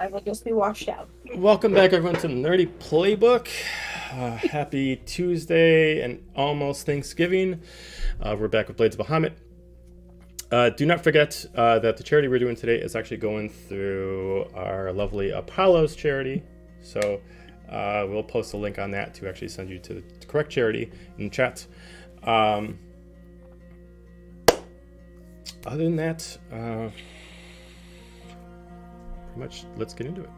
I will just be washed out. Welcome back, everyone, to Nerdy Playbook. Happy Tuesday and almost Thanksgiving. We're back with Blades of Bahamut. Do not forget that the charity we're doing today is actually going through our lovely Apollo's charity. So we'll post a link on that to actually send you to the correct charity in the chat. Other than that, pretty much let's get into it.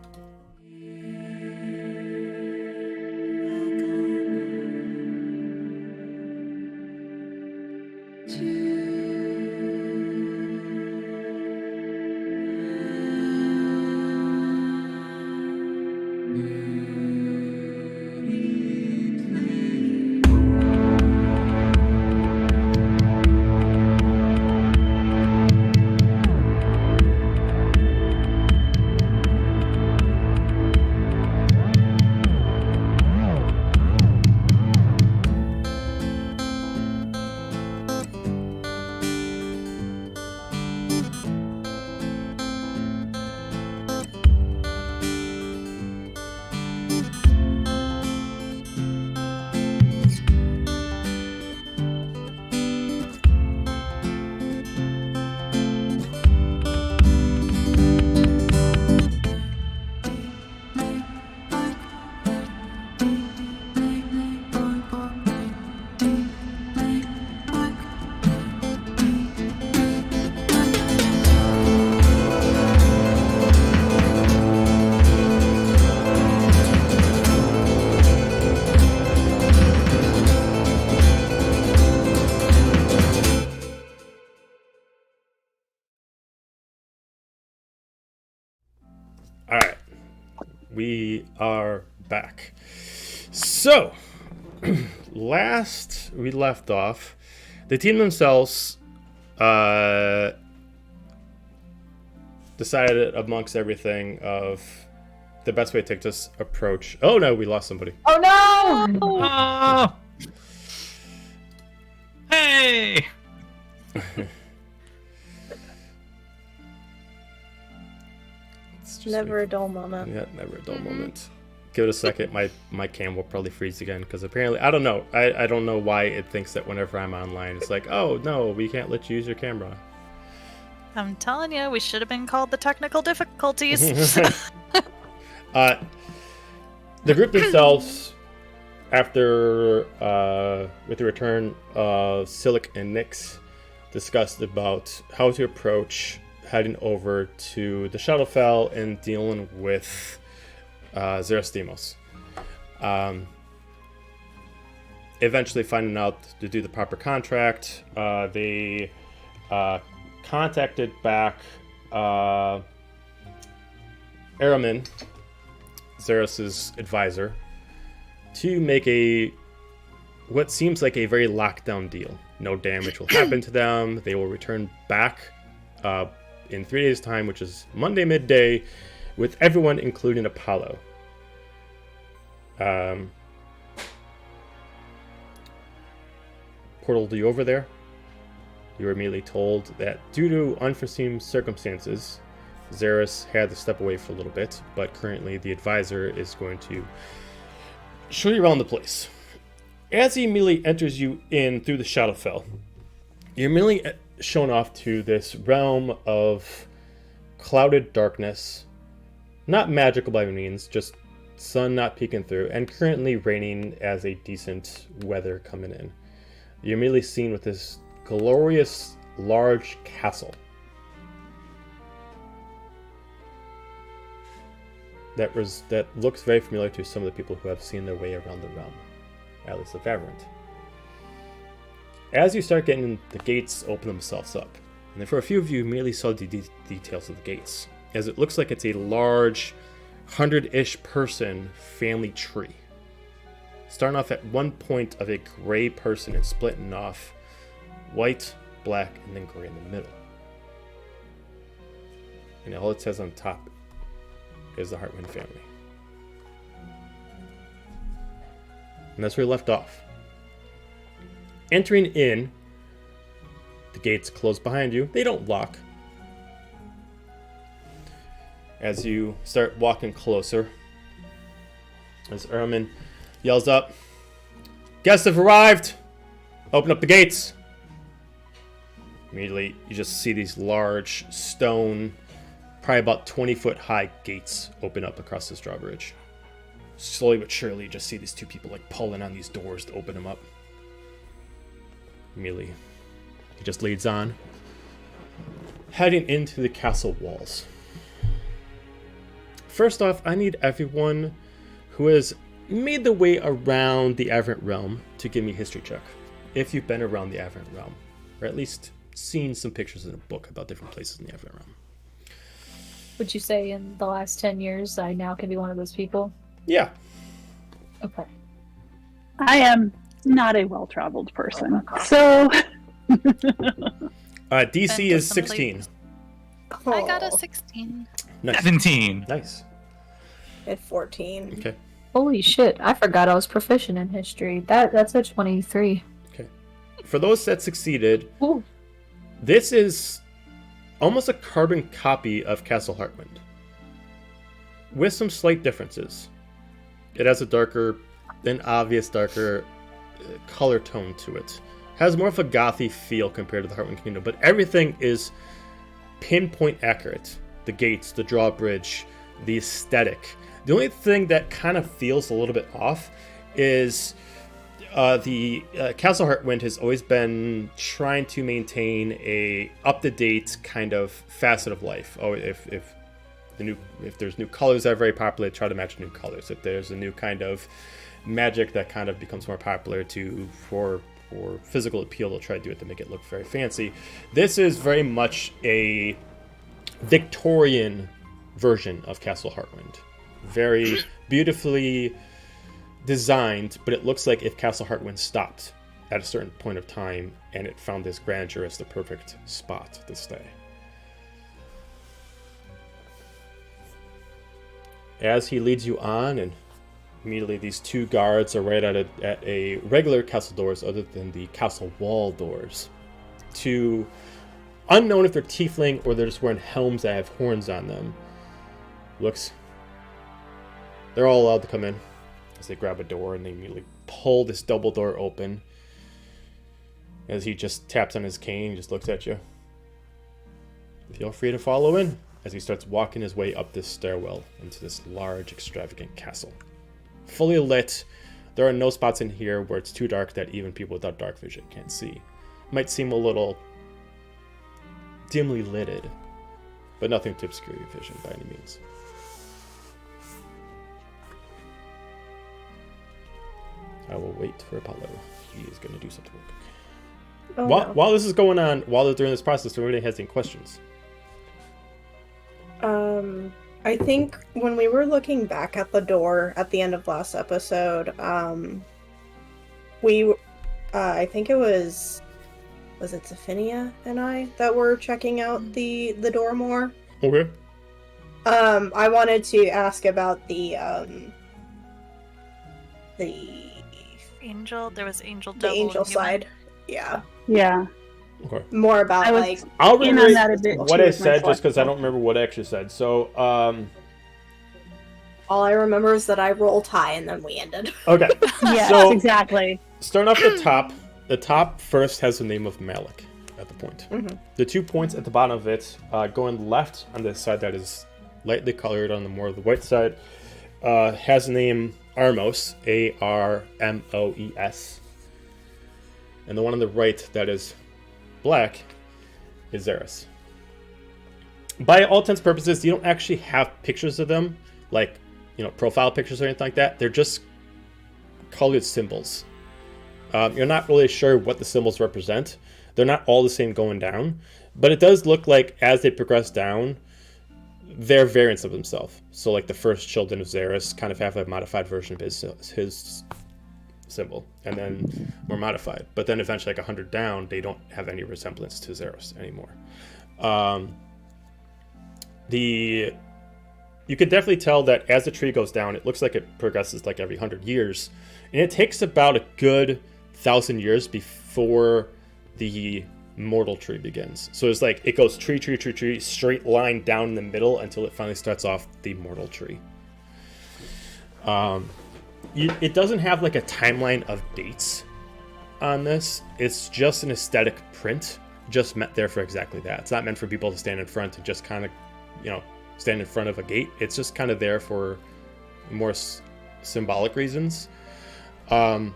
Alright, we are back. So, last we left off, the team themselves decided amongst everything of the best way to take this approach. Oh no, we lost somebody. Oh no! Oh! Hey! Never a dull moment. Yeah, never a dull moment. Give it a second. My cam will probably freeze again because apparently I don't know. I don't know why it thinks that whenever I'm online, it's like, oh no, we can't let you use your camera. I'm telling you, we should have been called the technical difficulties. The group themselves, after with the return of Silic and Nyx, discussed about how to approach heading over to the Shadowfell and dealing with Lord Daemoes. Eventually finding out to do the proper contract, they contacted back Aramin, Xeris' advisor, to make what seems like a very lockdown deal. No damage will happen to them. They will return back in 3 days' time, which is Monday midday, with everyone, including Apollo. Portal you over there. You were immediately told that due to unforeseen circumstances, Xeris had to step away for a little bit, but currently the advisor is going to show you around the place. As he immediately enters you in through the Shadowfell, you're immediately shown off to this realm of clouded darkness, not magical by any means, just sun not peeking through, and currently raining as a decent weather coming in. You're immediately seen with this glorious large castle that looks very familiar to some of the people who have seen their way around the realm, at least of Aberrant. As you start getting the gates open themselves up, and then for a few of you immediately saw the details of the gates, as it looks like it's a large 100-ish person family tree, starting off at one point of a gray person and splitting off white, black, and then gray in the middle. And all it says on top is the Heartwind family. And that's where we left off. Entering in, the gates close behind you. They don't lock. as you start walking closer, as Ermin yells up, "Guests have arrived! Open up the gates!" Immediately, you just see these large stone, probably about 20-foot high gates open up across this drawbridge. Slowly but surely, you just see these two people like pulling on these doors to open them up. Immediately, he just leads on, heading into the castle walls. First off, I need everyone who has made their way around the Aberrant Realm to give me a history check. If you've been around the Aberrant Realm, or at least seen some pictures in a book about different places in the Aberrant Realm. Would you say in the last 10 years I now can be one of those people? Yeah. Okay. I am not a well-traveled person, so... DC is 16. I got a 16. Nice. 17. Nice. At 14. Okay. Holy shit, I forgot I was proficient in history. That's a 23. Okay. For those that succeeded, Ooh. this is almost a carbon copy of Castle Heartwind, with some slight differences. It has an obvious darker color tone to it. Has more of a gothy feel compared to the Heartwind Kingdom, but everything is pinpoint accurate. The gates, the drawbridge, the aesthetic. The only thing that kind of feels a little bit off is the Castle Heartwind has always been trying to maintain a up-to-date kind of facet of life. Oh, if there's new colors that are very popular, try to match new colors. If there's a new kind of magic that kind of becomes more popular for physical appeal, they'll try to do it to make it look very fancy. This is very much a Victorian version of Castle Heartwind. Very beautifully designed, but it looks like if Castle Heartwind stopped at a certain point of time and it found this grandeur as the perfect spot to stay. As he leads you on, and immediately these two guards are right at a regular castle doors other than the castle wall doors. Two, unknown if they're tiefling or they're just wearing helms that have horns on them. They're all allowed to come in as they grab a door and they immediately pull this double door open. As he just taps on his cane and just looks at you. Feel free to follow in as he starts walking his way up this stairwell into this large, extravagant castle. Fully lit. There are no spots in here where it's too dark that even people without dark vision can't see. Might seem a little dimly lighted, but nothing to obscure your vision by any means. I will wait for Apollo. He is going to do something real quick. Oh, While this is going on, while they're doing this process, do anybody has any questions? I think when we were looking back at the door at the end of last episode, I think it was it Sophinia and I that were checking out the door more. Okay. I wanted to ask about the Angel. There was Angel. the angel side. Yeah. Yeah. Okay. More about I was- like I'll In on that a reiterate bit what too I with my said just because I collectible. don't remember what I actually said. So, all I remember is that I rolled high and then we ended. okay. Yes, So- exactly. Starting off the top. The top first has the name of Malik at the point. Mhm. The 2 points at the bottom of it, going left on the side that is lightly colored on the more of the white side, has the name Armos, Armoes. And the one on the right that is black is Xeris. By all intents and purposes, you don't actually have pictures of them, like, profile pictures or anything like that. They're just colored symbols. You're not really sure what the symbols represent. They're not all the same going down, but it does look like as they progress down, they're variants of themselves. So like the first children of Xeris kind of have a modified version of his symbol, and then more modified. But then eventually, like 100 down, they don't have any resemblance to Xeris anymore. You can definitely tell that as the tree goes down, it looks like it progresses like every 100 years. And it takes about a good 1,000 years before the mortal tree begins. So it's like it goes tree, straight line down in the middle until it finally starts off the mortal tree. It doesn't have like a timeline of dates on this. It's just an aesthetic print, just meant there for exactly that. It's not meant for people to stand in front and just kind of, stand in front of a gate. It's just kind of there for more symbolic reasons. But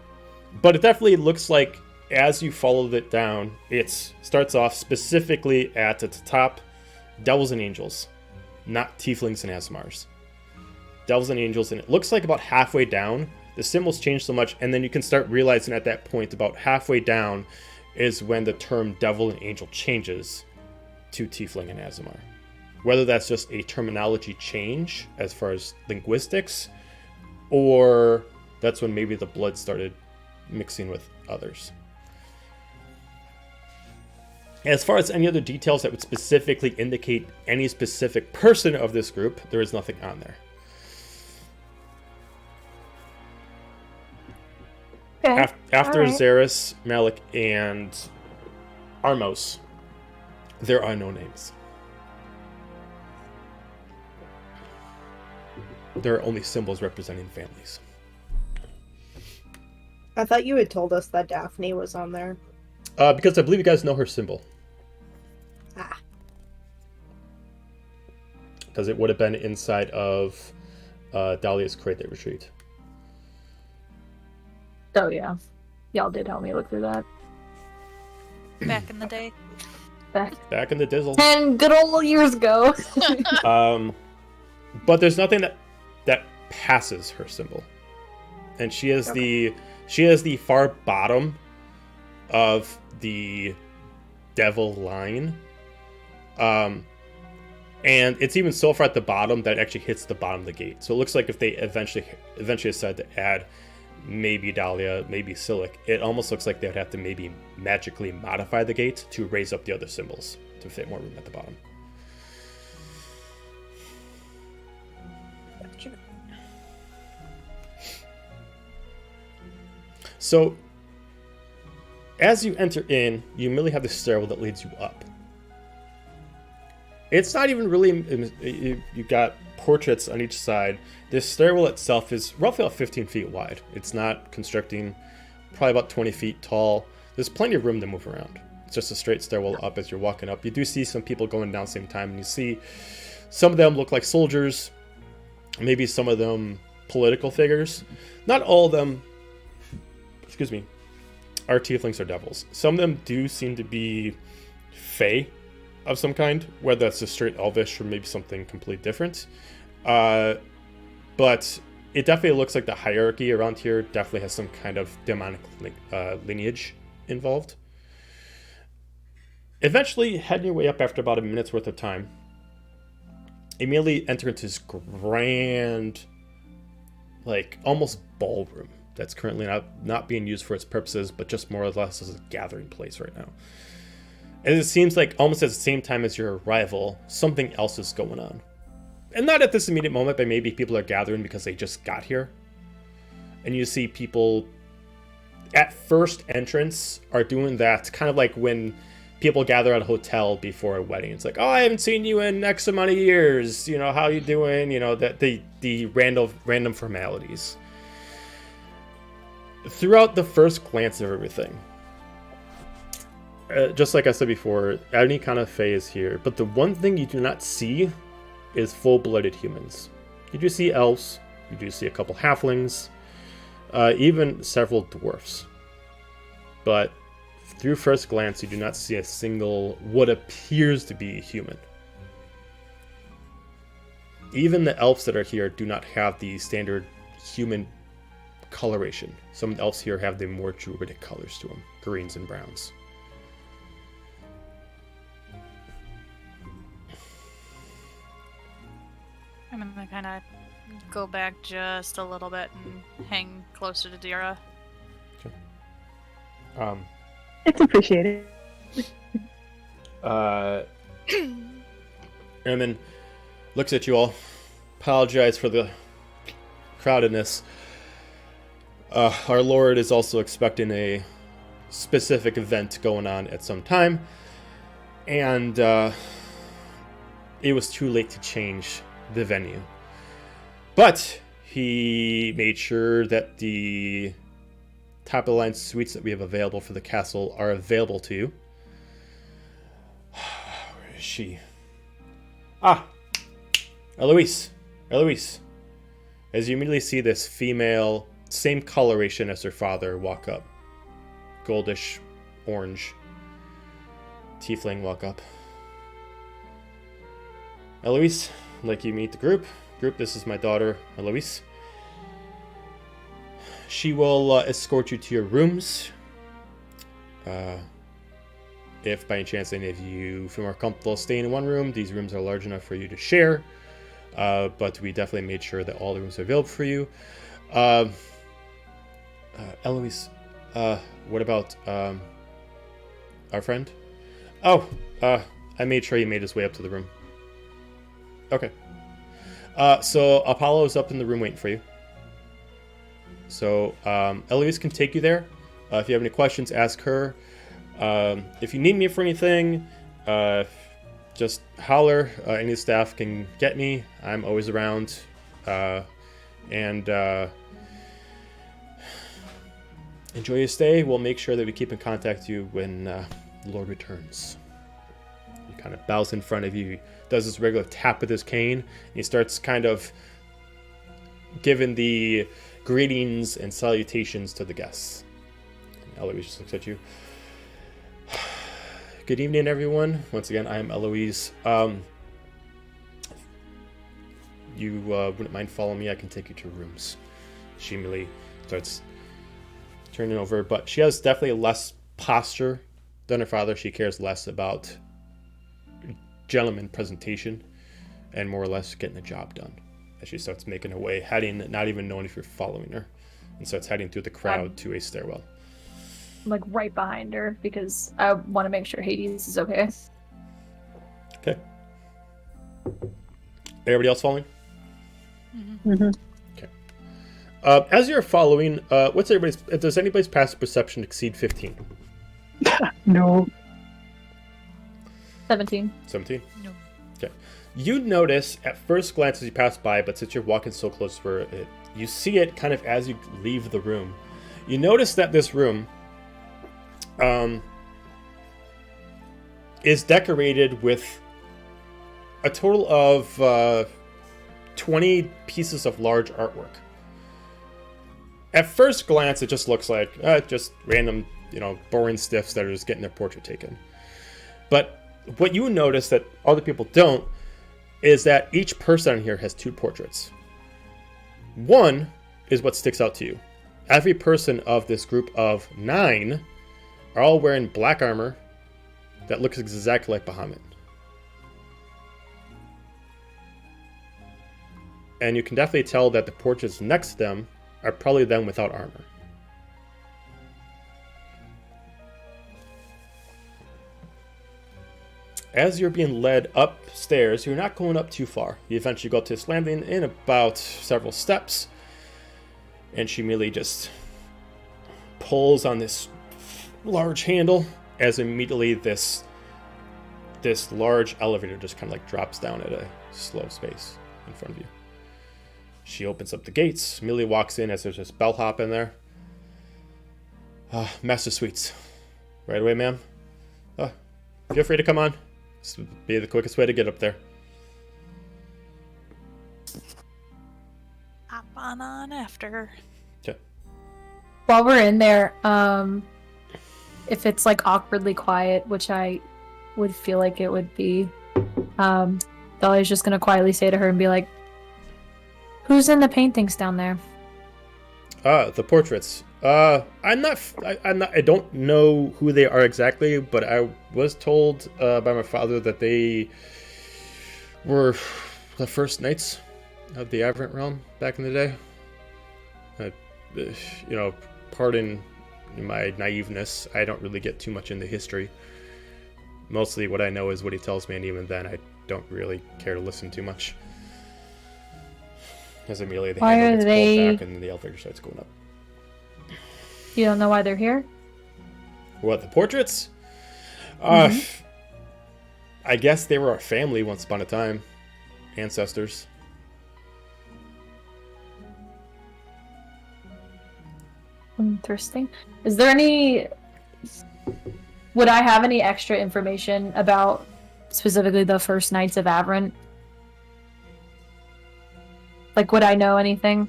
it definitely looks like as you followed it down, it starts off specifically at the top, devils and angels, not tieflings and Aasimars. Devils and angels, and it looks like about halfway down, the symbols change so much, and then you can start realizing at that point, about halfway down, is when the term devil and angel changes to tiefling and Aasimar. Whether that's just a terminology change as far as linguistics, or that's when maybe the blood started mixing with others. As far as any other details that would specifically indicate any specific person of this group, there is nothing on there. Okay. After All right. Xeris, Malik, and Armos, there are no names. There are only symbols representing families. I thought you had told us that Daphne was on there. Because I believe you guys know her symbol. Ah. Because it would have been inside of Dahlia's Crate Day Retreat. Oh yeah, y'all did help me look through that. Back in the day. Back in the dizzle. 10 good old years ago. But there's nothing that passes her symbol. And she is the far bottom of the devil line. And it's even so far at the bottom that it actually hits the bottom of the gate. So it looks like if they eventually decide to add maybe Dahlia, maybe Silic, it almost looks like they'd have to maybe magically modify the gate to raise up the other symbols to fit more room at the bottom. So, as you enter in, you immediately have the stairwell that leads you up. It's not even really, you got portraits on each side. This stairwell itself is roughly about 15 feet wide. It's not constricting, probably about 20 feet tall. There's plenty of room to move around. It's just a straight stairwell up as you're walking up. You do see some people going down at the same time, and you see some of them look like soldiers, maybe some of them political figures. Not all of them, are tieflings or devils. Some of them do seem to be fae of some kind, whether that's just straight elvish or maybe something completely different. But it definitely looks like the hierarchy around here definitely has some kind of demonic lineage involved. Eventually, heading your way up after about a minute's worth of time, immediately enter into this grand, like, almost ballroom that's currently not being used for its purposes, but just more or less as a gathering place right now. And it seems like almost at the same time as your arrival, something else is going on. And not at this immediate moment, but maybe people are gathering because they just got here. And you see people at first entrance are doing that, kind of like when people gather at a hotel before a wedding. It's like, oh, I haven't seen you in X amount of years. You know, how you doing? You know, that the random formalities. Throughout the first glance of everything, just like I said before, any kind of fae is here. But the one thing you do not see is full-blooded humans. You do see elves, you do see a couple halflings, even several dwarfs. But through first glance, you do not see a single what appears to be human. Even the elves that are here do not have the standard human coloration. Some elves here have the more druidic colors to them, greens and browns. I'm gonna kind of go back just a little bit and hang closer to Dira. Okay. It's appreciated. And then looks at you all. Apologize for the crowdedness. Our Lord is also expecting a specific event going on at some time, and it was too late to change the venue. But he made sure that the top of the line suites that we have available for the castle are available to you. Where is she? Eloise. Eloise. As you immediately see this female, same coloration as her father, walk up. Goldish orange tiefling walk up. Eloise, I'd like you to meet the group. This is my daughter, Eloise. She will escort you to your rooms. If by any chance any of you feel more comfortable staying in one room, these rooms are large enough for you to share. But we definitely made sure that all the rooms are available for you. Eloise, what about our friend? Oh, I made sure he made his way up to the room. Okay. So Apollo's up in the room waiting for you. So Eloise can take you there. If you have any questions, ask her. If you need me for anything, just holler. Any staff can get me. I'm always around. And enjoy your stay. We'll make sure that we keep in contact with you when the Lord returns. He kind of bows in front of you, does this regular tap with his cane, and he starts kind of giving the greetings and salutations to the guests. Eloise just looks at you. Good evening, everyone. Once again, I am Eloise. You wouldn't mind following me? I can take you to rooms. She immediately starts turning over, but she has definitely less posture than her father. She cares less about gentleman presentation and more or less getting the job done. As she starts making her way, heading, not even knowing if you're following her, and starts heading through the crowd to a stairwell. I'm like right behind her because I want to make sure Hades is okay. Okay. Everybody else following? Mm-hmm. Okay. As you're following, what's everybody's? Does anybody's passive perception exceed 15? No. 17. 17? No. Okay. You notice at first glance as you pass by, but since you're walking so close to it, you see it kind of as you leave the room. You notice that this room is decorated with a total of 20 pieces of large artwork. At first glance, it just looks like just random, boring stiffs that are just getting their portrait taken. But what you notice that other people don't is that each person on here has 2 portraits. One is what sticks out to you. Every person of this group of 9 are all wearing black armor that looks exactly like Bahamut. And you can definitely tell that the portraits next to them are probably them without armor. As you're being led upstairs, you're not going up too far. You eventually go up to this landing in about several steps, and she immediately just pulls on this large handle as immediately this large elevator just kind of like drops down at a slow pace in front of you. She opens up the gates, immediately walks in as there's this bellhop in there. Master Suites. Right away, ma'am. Feel free to come on. This would be the quickest way to get up there. Hop on after. Okay. While we're in there, if it's like awkwardly quiet, which I would feel like it would be, Dolly's just gonna quietly say to her and be like, "Who's in the paintings down there?" The portraits. I don't know who they are exactly, but I was told by my father that they were the first knights of the Aberrant Realm back in the day. Pardon my naiveness. I don't really get too much into history. Mostly what I know is what he tells me, and even then I don't really care to listen too much. As immediately the handle gets pulled back and the elevator starts going up. You don't know why they're here? What, the portraits? I guess they were our family once upon a time. Ancestors. Interesting. Is there any... Would I have any extra information about specifically the first Knights of Averant? Like, would I know anything?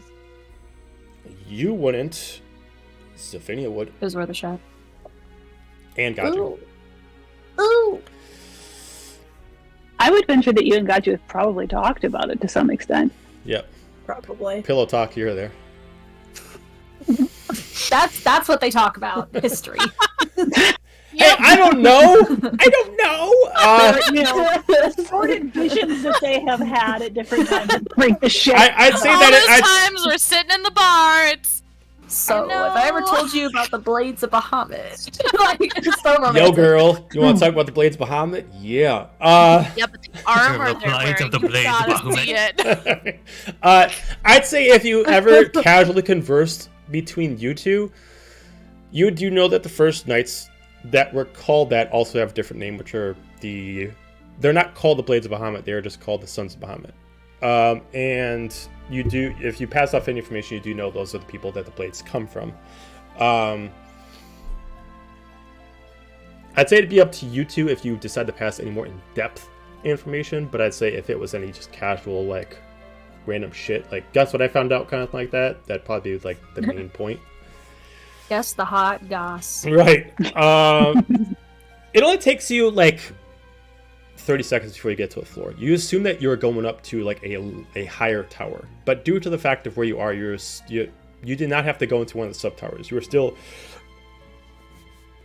You wouldn't. Zephynia would. It was worth a shot. And Gaju. Ooh. Ooh. I would venture that you and Gaju have probably talked about it to some extent. Yep. Probably. Pillow talk here or there. That's what they talk about. History. Hey, I don't know. I don't know. You know, sordid visions that they have had at different times bring the shit. I'd say All that those times we're sitting in the bar. It's So, I know. if I ever told you about the blades of Bahamut, like, it's so romantic. Yo, girl, you want to talk about the blades of Bahamut? Yeah. yeah, but the armor The they're blades wearing, of the you blades of gotta Bahamut. see it. I'd say if you ever casually conversed between you two, you do know that the first knights that were called that also have a different name, which are they're not called the Blades of Bahamut, they are just called the Sons of Bahamut. And you do, if you pass off any information, you do know those are the people that the blades come from. I'd say it'd be up to you two if you decide to pass any more in-depth information, but I'd say if it was any just casual, like, random shit, like, guess what I found out, kind of like that, that'd probably be, like, the main point. Yes, the hot goss. Right. It only takes you, like, 30 seconds before you get to a floor. You assume that you're going up to, like, a higher tower, but due to the fact of where you are, you did not have to go into one of the sub-towers. You were still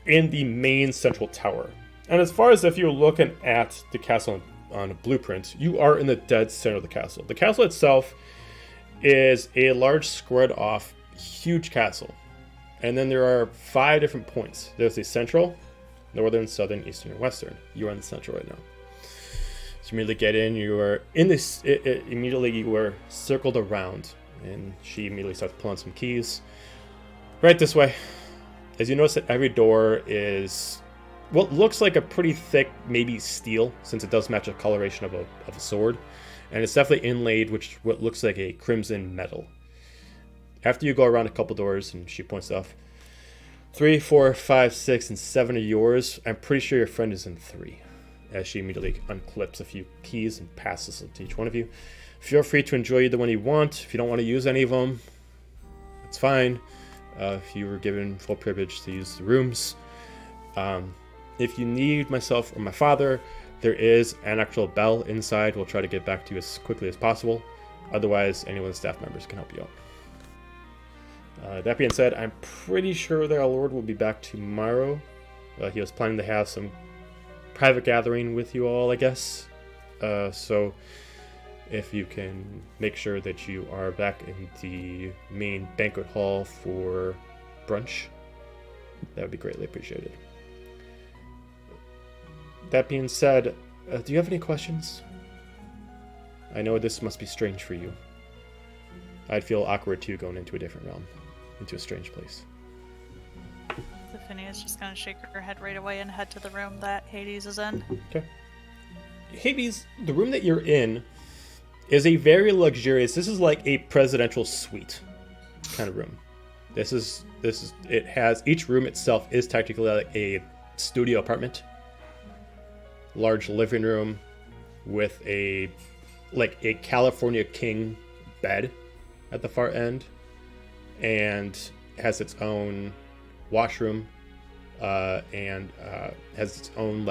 in the main central tower. And as far as if you're looking at the castle on a blueprint, you are in the dead center of the castle. The castle itself is a large, spread off, huge castle. And then there are 5 different points. There's the central, northern, southern, eastern, and western. You are in the central right now. So you immediately get in, you are in this, immediately you were circled around, and she immediately starts pulling some keys. Right this way. As you notice that every door is what looks like a pretty thick, maybe steel, since it does match a coloration of a sword. And it's definitely inlaid with what looks like a crimson metal. After you go around a couple doors, and she points off, 3, 4, 5, 6, and 7 are yours. I'm pretty sure your friend is in 3. As she immediately unclips a few keys and passes them to each one of you. Feel free to enjoy the one you want. If you don't want to use any of them, it's fine. If you were given full privilege to use the rooms. If you need myself or my father, there is an actual bell inside. We'll try to get back to you as quickly as possible. Otherwise, any of the staff members can help you out. That being said, I'm pretty sure that our Lord will be back tomorrow. He was planning to have some private gathering with you all, I guess. So if you can make sure that you are back in the main banquet hall for brunch, that would be greatly appreciated. That being said, do you have any questions? I know this must be strange for you. I'd feel awkward too going into a different realm, into a strange place. Zephinia's just gonna shake her head right away and head to the room that Hades is in. Okay. Hades, the room that you're in is a very luxurious, this is like a presidential suite kind of room. It has, each room itself is technically like a studio apartment. Large living room with a California king bed at the far end, and has its own washroom, and has its own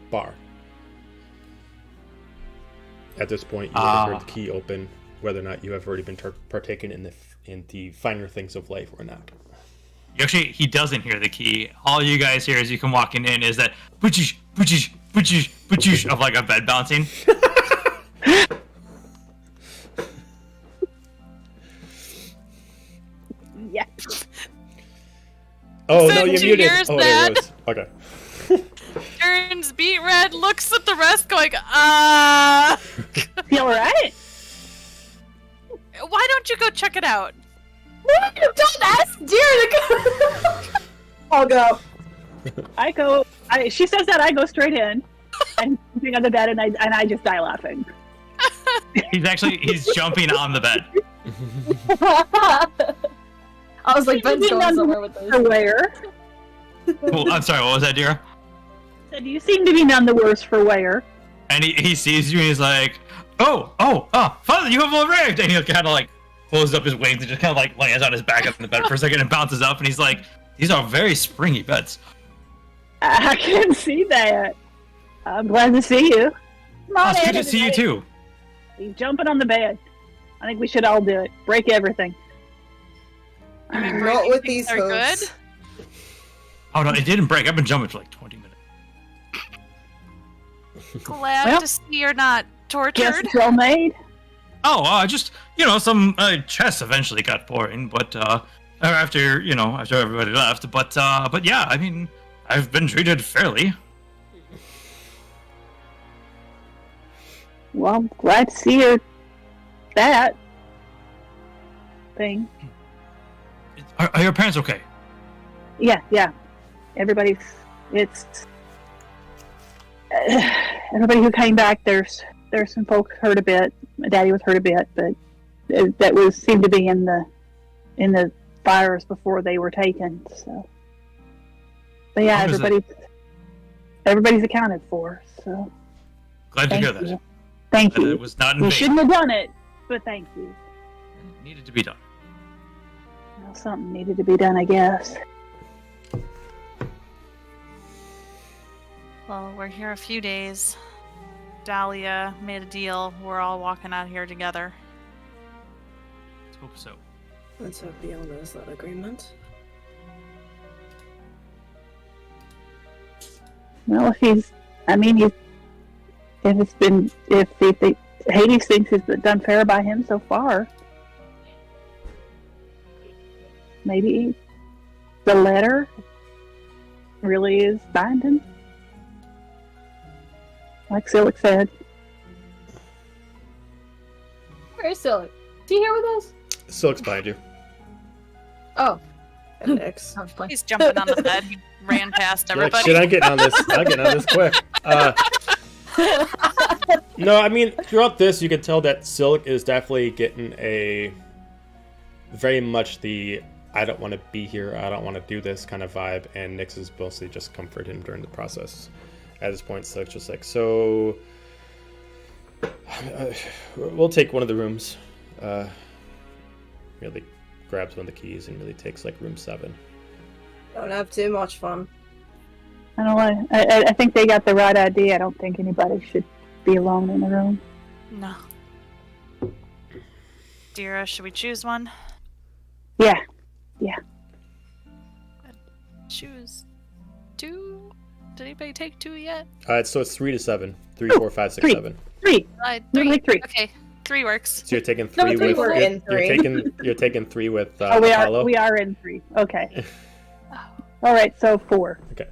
bar. At this point, you would have heard the key open, whether or not you have already been partaken in the finer things of life or not. Actually, he doesn't hear the key. All you guys hear as you come walking in is that boochish, boochish, boochish, boochish of like a bed bouncing. Yeah. Oh, Since no, you you muted. hears Oh, there it that. goes. Okay. Turns beat red, looks at the rest going, Feel right? why don't you go check it out? What? Don't ask dear to go I'll go. She says that, I go straight in. And jumping on the bed, and I just die laughing. He's jumping on the bed. I was like, Ben's going somewhere with this. For wear. Well, I'm sorry, what was that, Dira? Said you seem to be none the worse for wear. And he sees you and he's like, oh, Father, you have arrived! And he'll kind of like closes up his wings and just kind of like lands on his back on the bed for a second and bounces up and he's like, these are very springy beds. I can see that. I'm glad to see you. Come on, It's good to see you too. He's jumping on the bed. I think we should all do it. Break everything. Not with these are good. hooves. Oh no, it didn't break. I've been jumping for like 20 minutes. Glad to see you're not tortured. Guess it's well made. Oh, just, some chests eventually got boring, but after everybody left. But yeah, I mean, I've been treated fairly. Well, I'm glad to see you. That thing. Are your parents okay? Yeah. Everybody who came back, there's some folks hurt a bit. My daddy was hurt a bit, but that seemed to be in the fires before they were taken. So, but yeah, everybody's accounted for. So Glad to hear that. You. Thank you. It was not in We vain. shouldn't have done it, but thank you. It needed to be done. Well, something needed to be done, I guess. Well, we're here a few days. Dahlia made a deal. We're all walking out here together. Let's hope so. Let's hope he honors that agreement. Well, if Hades thinks it's done fair by him so far, maybe the letter really is binding, like Silik said. Where is Silik? Is he here with us? Silik's behind you. Oh. And Nyx. I was playing. He's jumping on the bed. He ran past You're like, everybody. shit, I'm getting on this. I'm getting on this quick. No, I mean, throughout this, you can tell that Silik is definitely getting a very much the I don't want to be here, I don't want to do this kind of vibe, and Nyx is mostly just comforted him during the process. At this point, Silik's just like, so we'll take one of the rooms. Really grabs one of the keys and really takes like room 7. Don't have too much fun. I don't know. I think they got the right idea. I don't think anybody should be alone in the room. No. Dira, should we choose one? Yeah. Choose 2? Did anybody take 2 yet? So it's 3 to 7. 3, Oh, 4, 5, 6, 3. 7. 3. Three. Like 3. Okay, 3 works. So you're taking No, 3 it's like with we're in 3. you're taking 3 with We Apollo. are in 3. Okay. All right, so 4. Okay.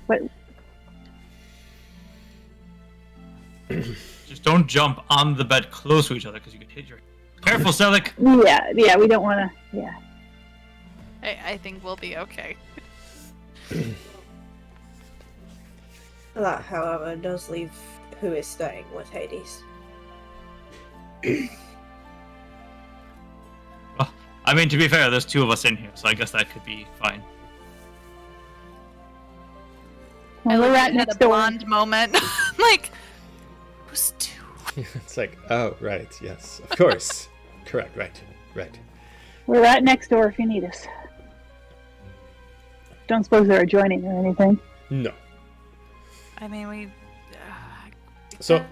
Wait. Just don't jump on the bed close to each other because you could hit your... Careful, Silik! Yeah, we don't want to. Yeah. I think we'll be okay. That, however, does leave who is staying with Hades. Well, I mean, to be fair, there's 2 of us in here, so I guess that could be fine. Well, we're right Had a next door. blonde moment. Like, who's 2? It's like, oh, right, yes, of course. Correct, right. We're right next door if you need us. Don't suppose they're adjoining or anything. No. I mean, we. So-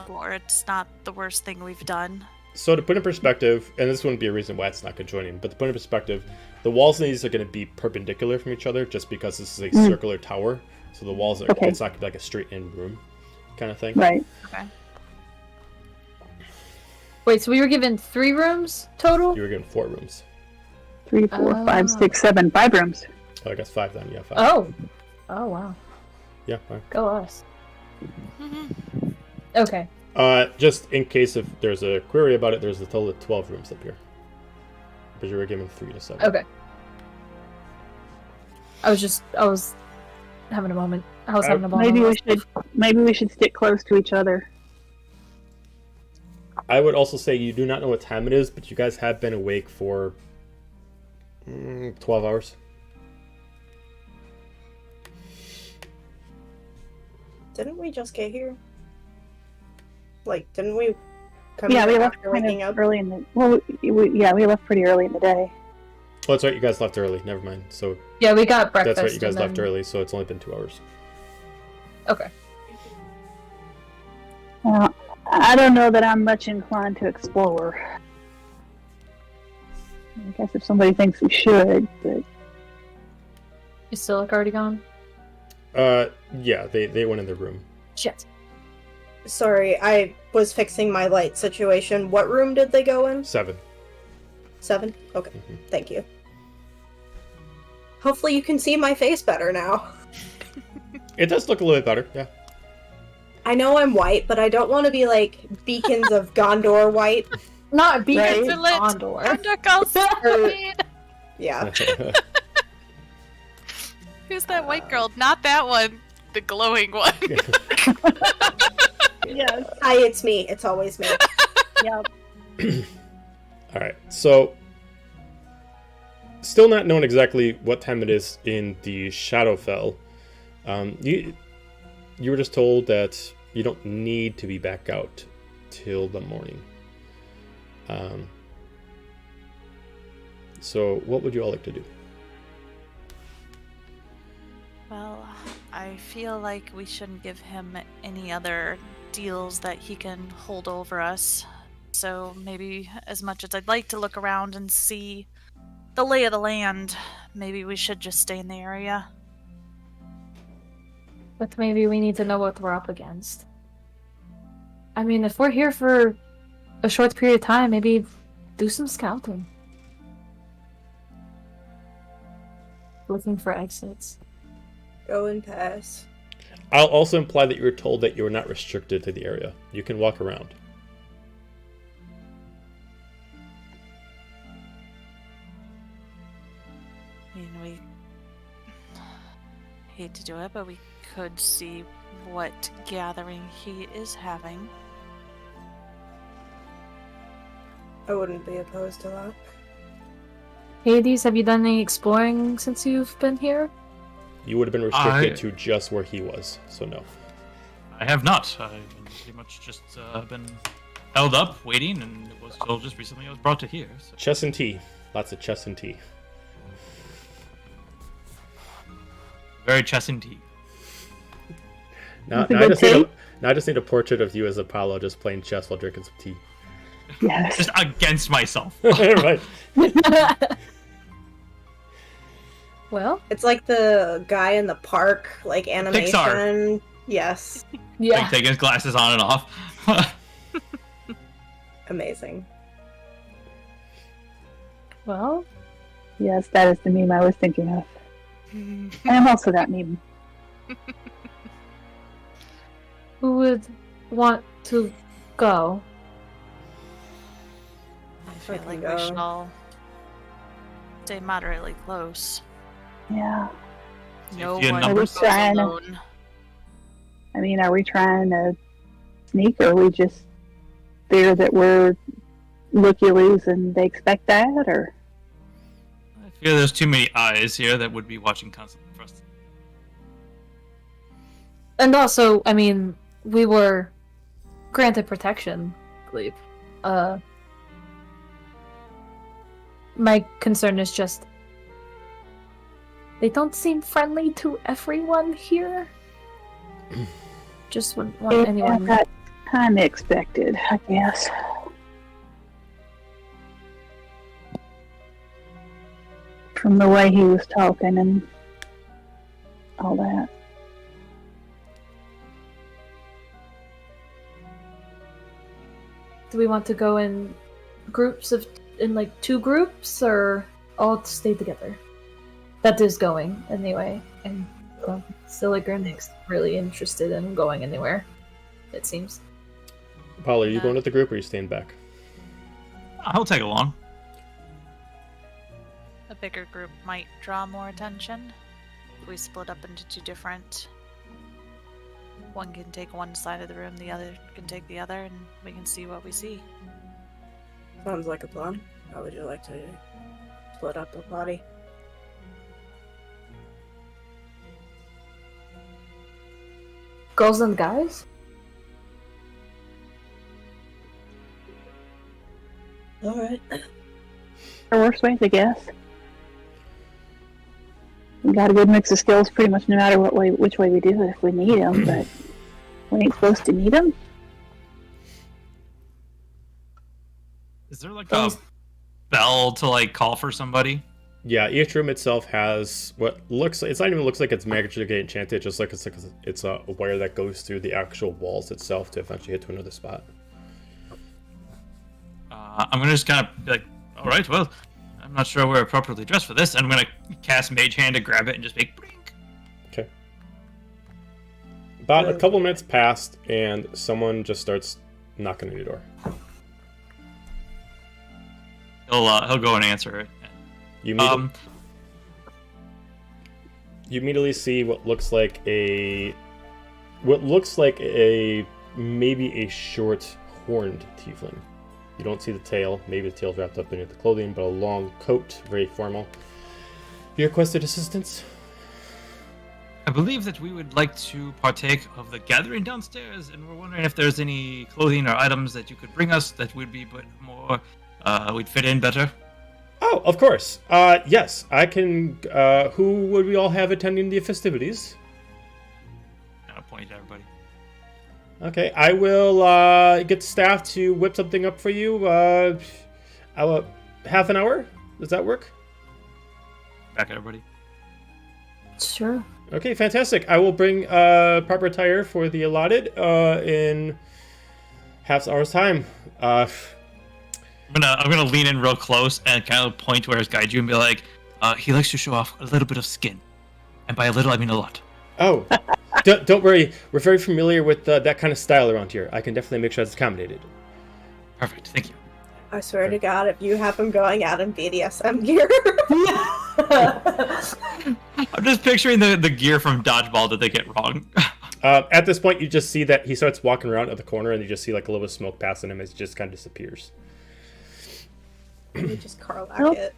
Or it's not the worst thing we've done. So to put in perspective, and this wouldn't be a reason why it's not going to join in, but to put in perspective, the walls of these are going to be perpendicular from each other just because this is a circular tower. So the walls are, it's not going to be like a straight-in room kind of thing. Right. Okay. Wait, so we were given 3 rooms total? You were given 4 rooms. 3, 4, 5, 6, 7, 5 rooms. Oh, I guess 5 then, yeah, 5. Oh, wow. Yeah, 5. Go us. Okay. Just in case if there's a query about it, there's a total of 12 rooms up here. Because you were given 3 to 7. Okay. I was having a moment. I was having a moment. Maybe we should stick close to each other. I would also say you do not know what time it is, but you guys have been awake for 12 hours. Didn't we just get here? Like, didn't we come Yeah, here we left after kind waking of up? early in the. Well, we left pretty early in the day. Oh, that's right. You guys left early. Never mind. So Yeah, we got breakfast. that's right. You guys and left then- early, so it's only been 2 hours. Okay. I don't know that I'm much inclined to explore. I guess if somebody thinks we should, but Is Silic already gone? Yeah, they went in their room. Shit. Sorry, I was fixing my light situation. What room did they go in? 7. 7? Okay, Mhm. thank you. Hopefully you can see my face better now. It does look a little bit better, yeah. I know I'm white, but I don't want to be like Beacons of Gondor white. Not being Right. Gondor. Yeah. Who's that white girl? Not that one. The glowing one. yes, Hi, it's me. It's always me. yeah. Alright, so still not knowing exactly what time it is in the Shadowfell. You were just told that you don't need to be back out till the morning. So what would you all like to do? Well, I feel like we shouldn't give him any other deals that he can hold over us. So maybe, as much as I'd like to look around and see the lay of the land, maybe we should just stay in the area. But maybe we need to know what we're up against. I mean, if we're here for a short period of time, maybe do some scouting. Looking for exits. Go and pass. I'll also imply that you were told that you were not restricted to the area. You can walk around. I mean, we hate to do it, but we could see what gathering he is having. I wouldn't be opposed to that. Hades, have you done any exploring since you've been here? You would have been restricted to just where he was, so no. I have not. I've been pretty much just been held up, waiting, and it was till just recently I was brought to here. So. Chess and tea. Lots of chess and tea. Very chess and tea. Now That's a I good just need tea. now I just need a portrait of you as Apollo just playing chess while drinking some tea. Yes. Just against myself. Right. Well, It's like the guy in the park, like animation. Pixar. Yes. yeah. Like taking his glasses on and off. Amazing. Well, Yes, that is the meme I was thinking of. And I'm also that meme. who would want to go? I feel can like go. we should all stay moderately close. Yeah. No Safety in one numbers. goes Trying to- alone. I mean, are we trying to sneak, or are we just fear that we're looky-loos and they expect that, or? I fear there's too many eyes here that would be watching constantly for us. And also, I mean, we were granted protection, I believe. My concern is just they don't seem friendly to everyone here. Just wouldn't want anyone. That's kind of expected, I guess. From the way he was talking and all that. Do we want to go in like 2 groups, or all stay together? That is going anyway, and Silic and Nick's really interested in going anywhere. It seems. Apollo, are you going with the group or are you staying back? I'll tag along. A bigger group might draw more attention. if we split up into two different. One can take one side of the room, the other can take the other, and we can see what we see. Sounds like a plan. How would you like to split up the body? Girls and guys? Alright. Or worse ways, I guess. We got a good mix of skills pretty much no matter which way we do it if we need them, but we ain't supposed to need them. Is there like a bell to like call for somebody? Yeah, each room itself has what looks like, it's not even looks like it's magically enchanted, it's just like it's a wire that goes through the actual walls itself to eventually hit to another spot. I'm gonna just kind of be like, all right, well, I'm not sure we're appropriately dressed for this. I'm gonna cast Mage Hand to grab it and just make blink. Okay. About a couple minutes passed, and someone just starts knocking on your door. He'll go and answer it. You immediately see what looks like a maybe a short horned tiefling. You don't see the tail. Maybe the tail's wrapped up beneath the clothing, but a long coat, very formal. You requested assistance? I believe that we would like to partake of the gathering downstairs, and we're wondering if there's any clothing or items that you could bring us that would be more, we'd fit in better. Oh, of course. Yes, I can. Who would we all have attending the festivities? I'll point to everybody. Okay, I will get staff to whip something up for you. Half an hour? Does that work? Back at everybody. Sure. Okay, fantastic. I will bring proper attire for the allotted in half an hour's time. I'm gonna lean in real close and kind of point to where his guide you and be like, he likes to show off a little bit of skin, and by a little I mean a lot. Oh, don't worry. We're very familiar with that kind of style around here. I can definitely make sure it's accommodated. Perfect, thank you. I swear to God, if you have him going out in BDSM gear. I'm just picturing the gear from Dodgeball that they get wrong. At this point, you just see that he starts walking around at the corner, and you just see like a little bit of smoke passing him as he just kind of disappears. You just Carlac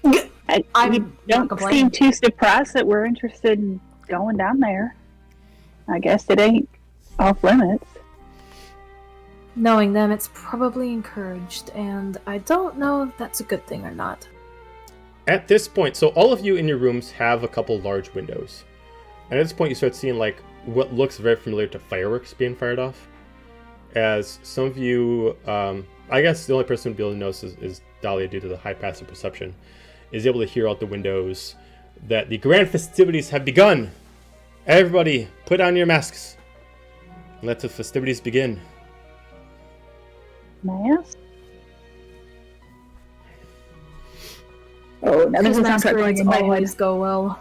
it. I don't seem too surprised that we're interested in going down there. I guess it ain't off limits. Knowing them, it's probably encouraged, and I don't know if that's a good thing or not. At this point, so all of you in your rooms have a couple large windows. And at this point, you start seeing like what looks very familiar to fireworks being fired off. As some of you, I guess the only person who'd be able to notice is Dahlia, due to the high passive perception, is able to hear out the windows that the grand festivities have begun. Everybody, put on your masks and let the festivities begin. Mask? Oh, now there's a soundtrack playing Masquerades in my head. always go well.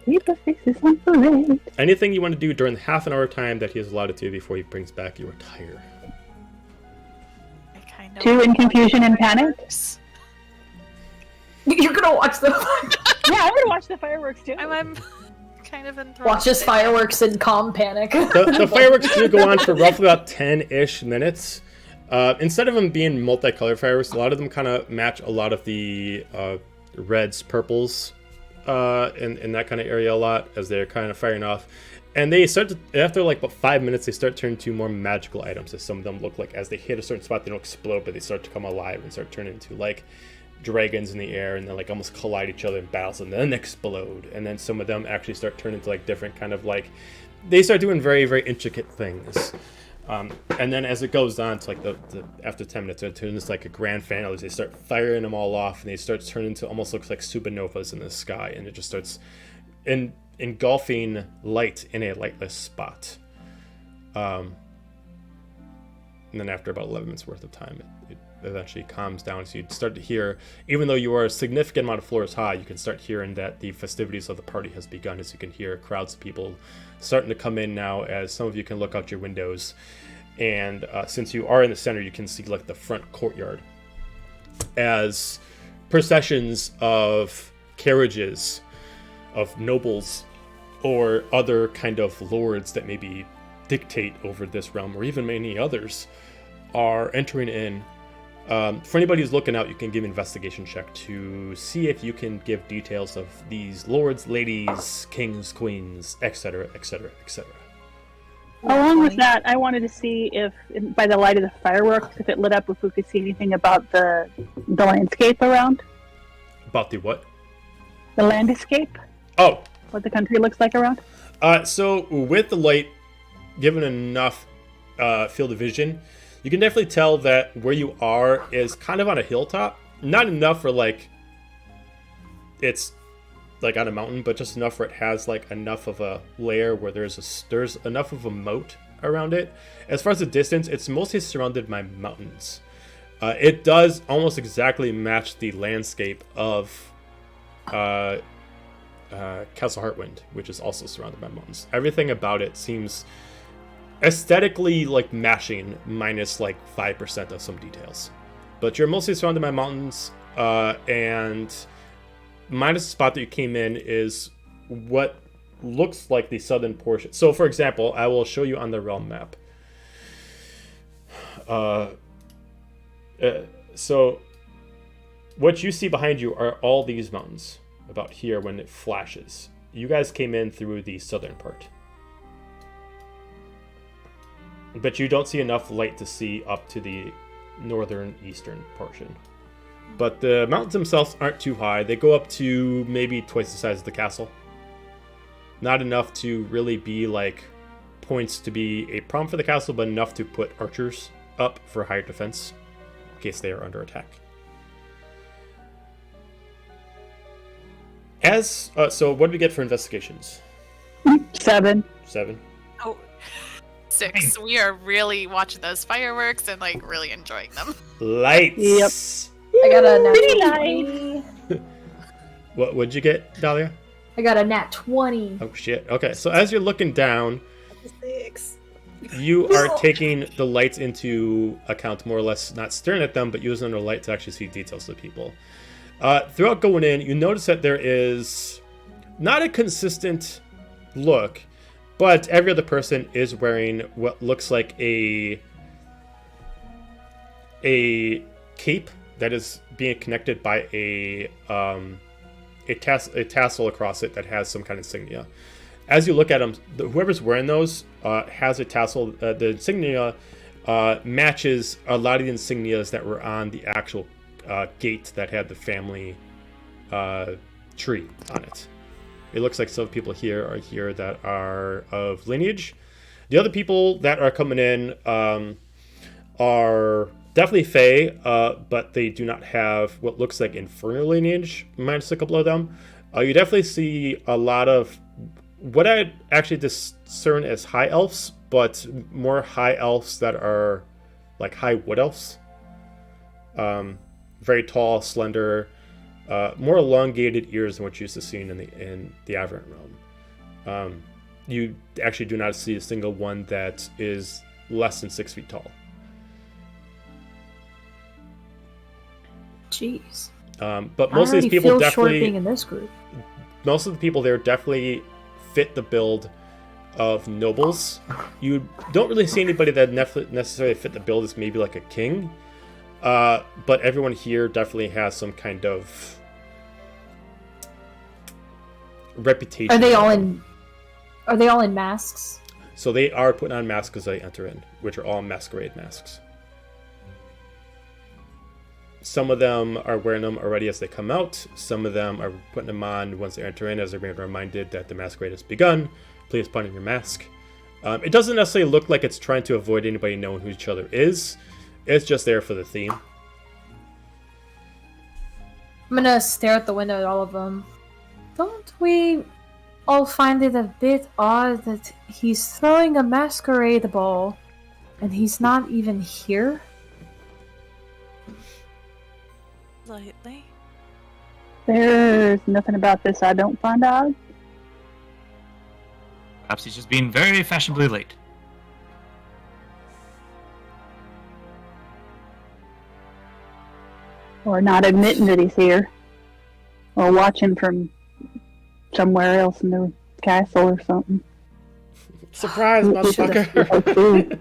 Keep the faces on parade. Anything you want to do during the half an hour time that he has allotted to before he brings back your attire. I kind of Two in confusion and panic? You're gonna watch the Yeah, I'm gonna watch the fireworks too. I'm kind of enthralled. watch his fireworks in calm panic. The fireworks do go on for roughly about 10-ish minutes. Instead of them being multicolored fireworks, a lot of them kind of match a lot of the reds, purples, in that kind of area a lot as they're kind of firing off. And they start to, after like about 5 minutes, they start turning to more magical items, as some of them look like as they hit a certain spot, they don't explode, but they start to come alive and start turning into like dragons in the air, and then like almost collide each other in battles and then explode. And then some of them actually start turning into like different kind of like, they start doing very, very intricate things. And then as it goes on to like the after 10 minutes, it turns like a grand finale. They start firing them all off, and they start turning into almost looks like supernovas in the sky, and it just starts engulfing light in a lightless spot. And then after about 11 minutes worth of time, it eventually calms down. So you start to hear, even though you are a significant amount of floors high, you can start hearing that the festivities of the party has begun, as you can hear crowds of people starting to come in now, as some of you can look out your windows. And since you are in the center, you can see like the front courtyard as processions of carriages of nobles or other kind of lords that maybe dictate over this realm, or even many others, are entering in. For anybody who's looking out, you can give an investigation check to see if you can give details of these lords, ladies, kings, queens, etc., etc., etc. Along with that, I wanted to see if, by the light of the fireworks, if it lit up, if we could see anything about the landscape around. About the what? The landscape. Oh. What the country looks like around. So with the light, given enough field of vision, you can definitely tell that where you are is kind of on a hilltop. Not enough for like it's like on a mountain, but just enough where it has like enough of a layer where there's enough of a moat around it. As far as the distance, it's mostly surrounded by mountains. It does almost exactly match the landscape of Castle Heartwind, which is also surrounded by mountains. Everything about it seems aesthetically like matching, minus like 5% of some details. But you're mostly surrounded by mountains, and minus the spot that you came in is what looks like the southern portion. So for example, I will show you on the realm map. So what you see behind you are all these mountains about here when it flashes. You guys came in through the southern part, but you don't see enough light to see up to the northern eastern portion. But the mountains themselves aren't too high. They go up to maybe twice the size of the castle. Not enough to really be like points to be a problem for the castle, but enough to put archers up for higher defense in case they are under attack. So what do we get for investigations? 7. 7. Oh, 6. We are really watching those fireworks and like really enjoying them. Lights. Yep. I got a nat Pretty 20. What'd you get, Dahlia? I got a nat 20. Oh shit. Okay, so as you're looking down, 6. you are taking the lights into account, more or less, not staring at them, but using the light to actually see details of people. Throughout going in, you notice that there is not a consistent look, but every other person is wearing what looks like a cape that is being connected by a tassel across it that has some kind of insignia. As you look at them, whoever's wearing those has a tassel. The insignia matches a lot of the insignias that were on the actual gate that had the family tree on it. It looks like some people here that are of lineage. The other people that are coming in are definitely Fae, but they do not have what looks like infernal lineage, minus a couple of them. You definitely see a lot of what I actually discern as high elves, but more high elves that are like high wood elves. Very tall, slender, more elongated ears than what you're used to seeing in the Aberrant realm. You actually do not see a single one that is less than 6 feet tall. Jeez. But most of these people feel definitely, short being in this group. most of the people there definitely fit the build of nobles. You don't really see anybody that necessarily fit the build as maybe like a king. But everyone here definitely has some kind of reputation. Are they all in masks? So they are putting on masks as they enter in, which are all masquerade masks. Some of them are wearing them already as they come out. Some of them are putting them on once they enter in, as they're being reminded that the masquerade has begun. Please put on your mask. It doesn't necessarily look like it's trying to avoid anybody knowing who each other is. It's just there for the theme. I'm gonna stare at the window at all of them. Don't we all find it a bit odd that he's throwing a masquerade ball and he's not even here? Slightly. There's nothing about this I don't find odd. Perhaps he's just being very fashionably late. Or not admitting that he's here. or watching from somewhere else in the castle or something. Surprise, We should motherfucker!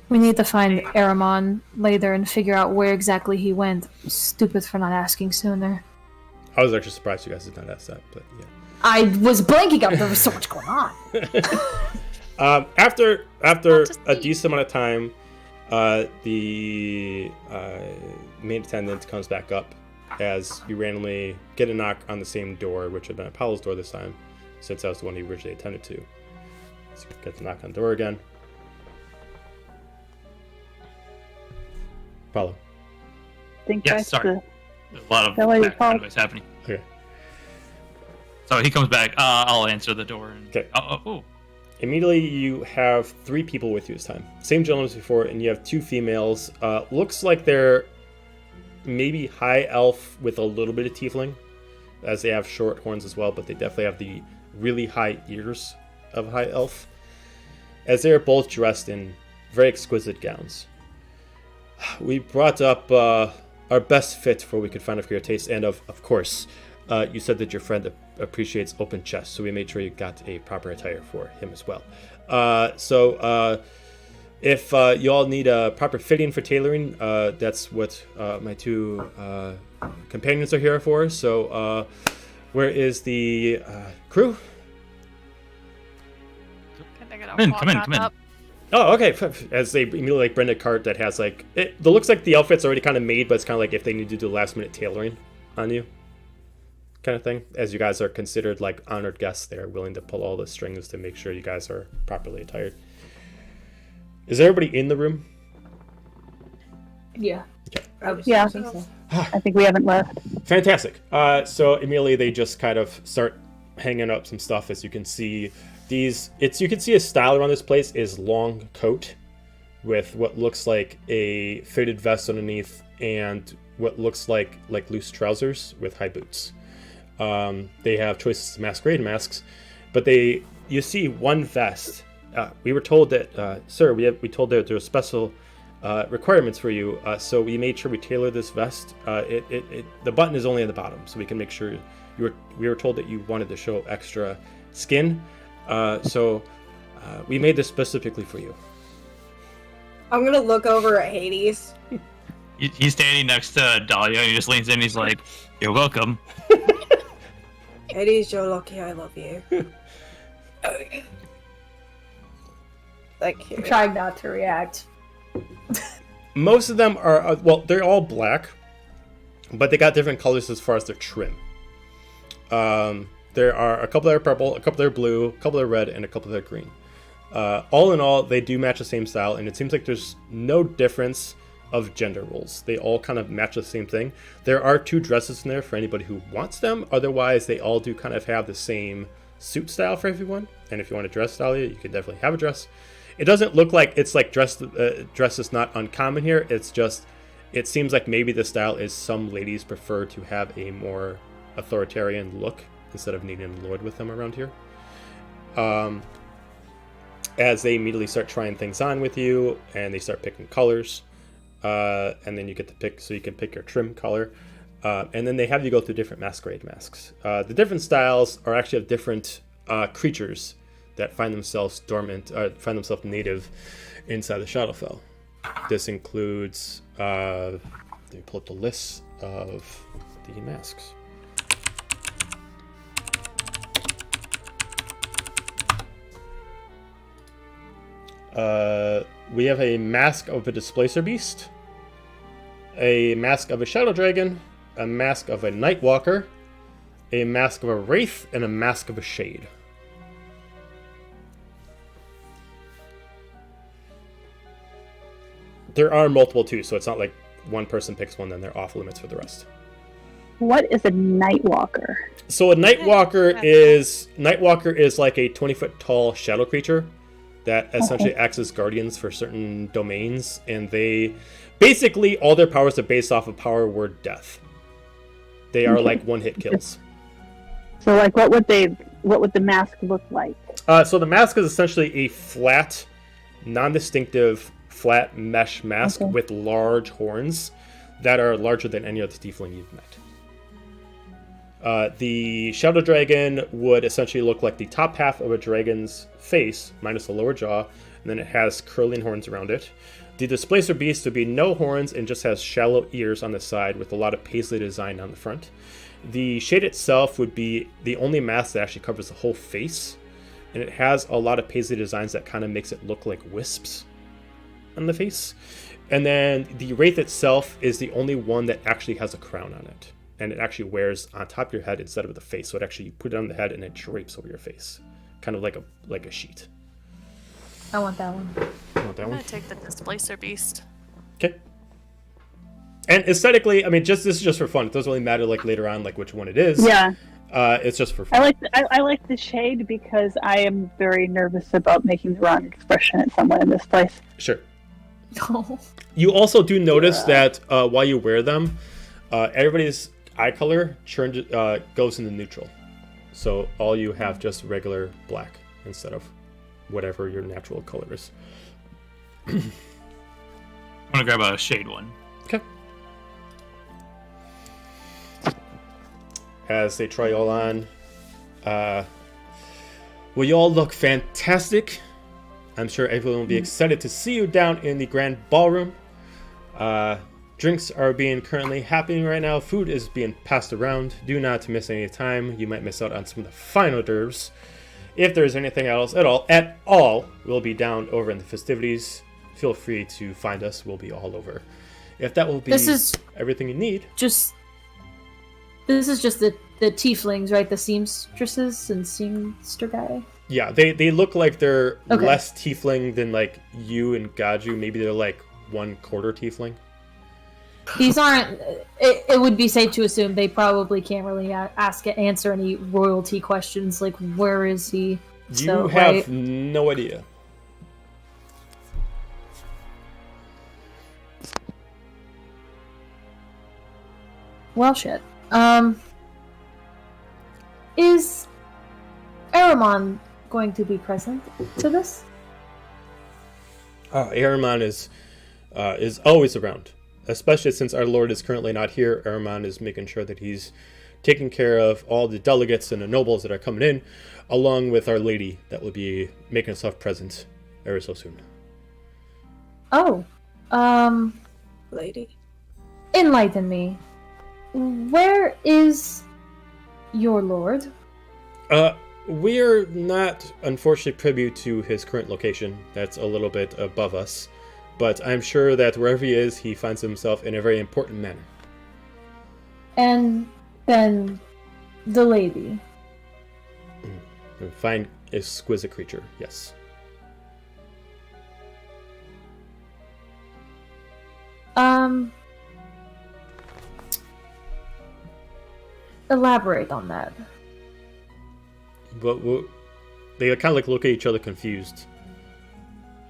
We need to find Aramon later and figure out where exactly he went. Stupid for not asking sooner. I was actually surprised you guys did not ask that, but yeah. I was blanking out. There was so much going on. After just a me. decent amount of time, the main attendant comes back up as you randomly get a knock on the same door, which had been Apollo's door this time, since that was the one he originally attended to. So you get the knock on the door again. Apollo. I think Yes, that's sorry. There's a lot of That way you background talk. noise happening. Okay. So he comes back. I'll answer the door. And, Okay. Oh. Immediately, you have 3 people with you this time. Same gentleman as before, and you have 2 females. Looks like they're maybe high elf with a little bit of tiefling, as they have short horns as well, but they definitely have the really high ears of high elf, as they are both dressed in very exquisite gowns. We brought up our best fit for what we could find for your taste, and of course, you said that your friend appreciates open chests, so we made sure you got a proper attire for him as well. If you all need a proper fitting for tailoring, that's what my 2 companions are here for. So, where is the crew? Come in. Oh, okay. As they immediately bring a cart that has it looks like the outfit's already kind of made, but it's kind of like if they need to do last minute tailoring on you, kind of thing. As you guys are considered honored guests, they're willing to pull all the strings to make sure you guys are properly attired. Is everybody in the room? Yeah. Yeah. think so. I think we haven't left. Fantastic. So immediately they just kind of start hanging up some stuff. As you can see, you can see a style around this place is long coat with what looks like a fitted vest underneath and what looks like loose trousers with high boots. They have choices of masquerade masks, but you see one vest. We were told that, sir, we told that there were special requirements for you, so we made sure we tailored this vest. The button is only at the bottom, so we can make sure we were told that you wanted to show extra skin, so we made this specifically for you. I'm gonna look over at Hades. He's standing next to Dahlia, and he just leans in. And he's like, "You're welcome." Hades, you're lucky I love you. Okay. Thank you. I'm trying not to react. Most of them are, they're all black, but they got different colors as far as their trim. There are a couple that are purple, a couple that are blue, a couple that are red, and a couple that are green. All in all, they do match the same style, and it seems like there's no difference of gender roles. They all kind of match the same thing. There are 2 dresses in there for anybody who wants them. Otherwise, they all do kind of have the same suit style for everyone. And if you want a dress style, you can definitely have a dress. It doesn't look like it's dress is not uncommon here. It's just, it seems like maybe the style is some ladies prefer to have a more authoritarian look instead of needing a lord with them around here. As they immediately start trying things on with you, and they start picking colors, and then you get to pick, so you can pick your trim color, and then they have you go through different masquerade masks. The different styles are actually of different creatures that find themselves dormant, find themselves native inside the Shadowfell. This includes, let me pull up the list of the masks. We have a mask of a displacer beast, a mask of a shadow dragon, a mask of a night walker, a mask of a wraith, and a mask of a shade. There are multiple too, so it's not like one person picks one, then they're off limits for the rest. What is a Nightwalker? So a Nightwalker is like a 20-foot tall shadow creature that essentially acts as guardians for certain domains, and they basically all their powers are based off of power word death. They are like one-hit kills. So, like, what would the mask look like? So the mask is essentially a flat, non-distinctive flat mesh mask Okay. with large horns that are larger than any other tiefling you've met. The shadow dragon would essentially look like the top half of a dragon's face, minus the lower jaw, and then it has curling horns around it. The displacer beast would be no horns and just has shallow ears on the side with a lot of paisley design on the front. The shade itself would be the only mask that actually covers the whole face, and it has a lot of paisley designs that kind of makes it look like wisps on the face. And then the wraith itself is the only one that actually has a crown on it, and it actually wears on top of your head instead of the face. So it actually, you put it on the head and it drapes over your face, kind of like a sheet. I want that one. You want that I'm one? gonna take the displacer beast. Okay. And aesthetically, I mean, this is just for fun. It doesn't really matter like later on like which one it is. Yeah, It's just for fun. I like the shade because I am very nervous about making the wrong expression at someone in this place. Sure. Oh. You also do notice that while you wear them, everybody's eye color goes into neutral. So all you have just regular black instead of whatever your natural color is. I'm gonna grab a shade one. Okay. As they try all on, well, you all look fantastic. I'm sure everyone will be excited to see you down in the grand ballroom. Drinks are being currently happening right now. Food is being passed around. Do not miss any time. You might miss out on some of the fine hors d'oeuvres. If there's anything else at all, we'll be down over in the festivities. Feel free to find us. We'll be all over. If that will be everything you need. This is just the tieflings, right? The seamstresses and seamster guy. Yeah, they look like they're Okay. less tiefling than like you and Gaju. Maybe they're like 1/4 tiefling. These aren't. It would be safe to assume they probably can't really answer any royalty questions like where is he? You have no idea. Well, shit. Is Aramon going to be present to this? Aramon is always around, especially since our Lord is currently not here. Aramon is making sure that he's taking care of all the delegates and the nobles that are coming in, along with Our Lady that will be making herself present ever so soon. Oh, Lady. enlighten me. Where is your lord? We're not, unfortunately, privy to his current location. That's a little bit above us. But I'm sure that wherever he is, he finds himself in a very important manner. And then the lady. A fine, exquisite creature, yes. Elaborate on that. But they kind of like look at each other confused.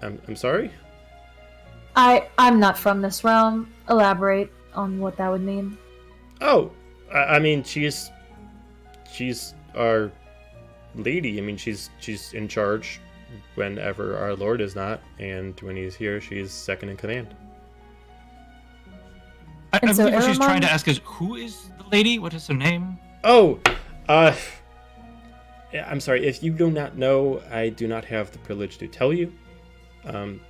I'm sorry? I'm not from this realm. Elaborate on what that would mean. Oh, I mean, she's our lady. I mean, she's in charge whenever our Lord is not, and when he's here, she's second in command. I And so believe what she's Aramon- trying to ask is, who is the lady? What is her name? Oh, I'm sorry. If you do not know, I do not have the privilege to tell you. We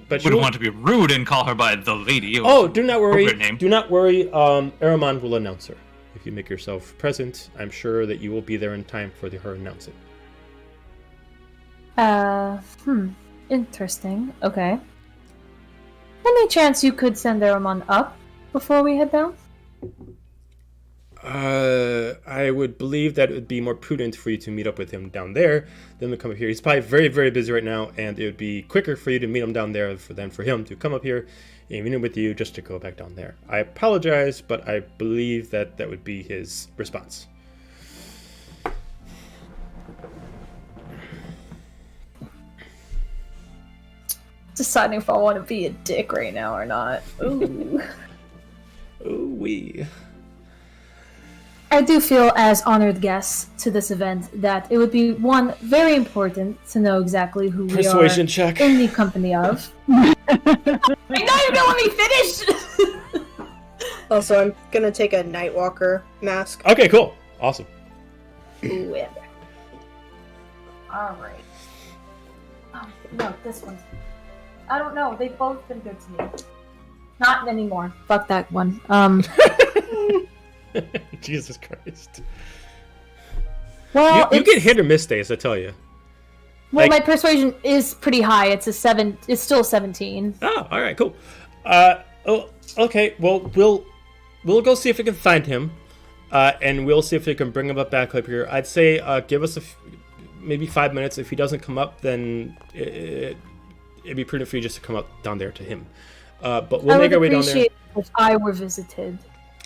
But wouldn't want to be rude and call her by the lady. Oh, do not worry. Appropriate name. Do not worry. Aramon will announce her. If you make yourself present, I'm sure that you will be there in time for her announcing. Interesting. Okay. Any chance you could send Aramon up before we head down? I would believe that it would be more prudent for you to meet up with him down there than to come up here. He's probably very, very busy right now, and it would be quicker for you to meet him down there than for him to come up here and meet him with you just to go back down there. I apologize, but I believe that would be his response. Deciding if I want to be a dick right now or not. Ooh. Ooh-wee. I do feel, as honored guests to this event, that it would be very important to know exactly who we Persuasion are check. in the company of. I know you're gonna let me finish! Also, I'm gonna take a Nightwalker mask. Okay, cool. Awesome. Ooh, yeah. Alright. Oh, no, this one. I don't know. They've both been good to me. Not anymore. Fuck that one. Jesus Christ. Well, You get hit or miss days, I tell you. Well, Like- my persuasion is pretty high. It's a 7. It's still 17. Oh, all right, cool. Okay. Well, we'll go see if we can find him, and we'll see if we can bring him up back up here. I'd say give us maybe 5 minutes. If he doesn't come up, then it'd be prudent for you just to come up down there to him. But we'll make our way down there. I would appreciate if I were visited.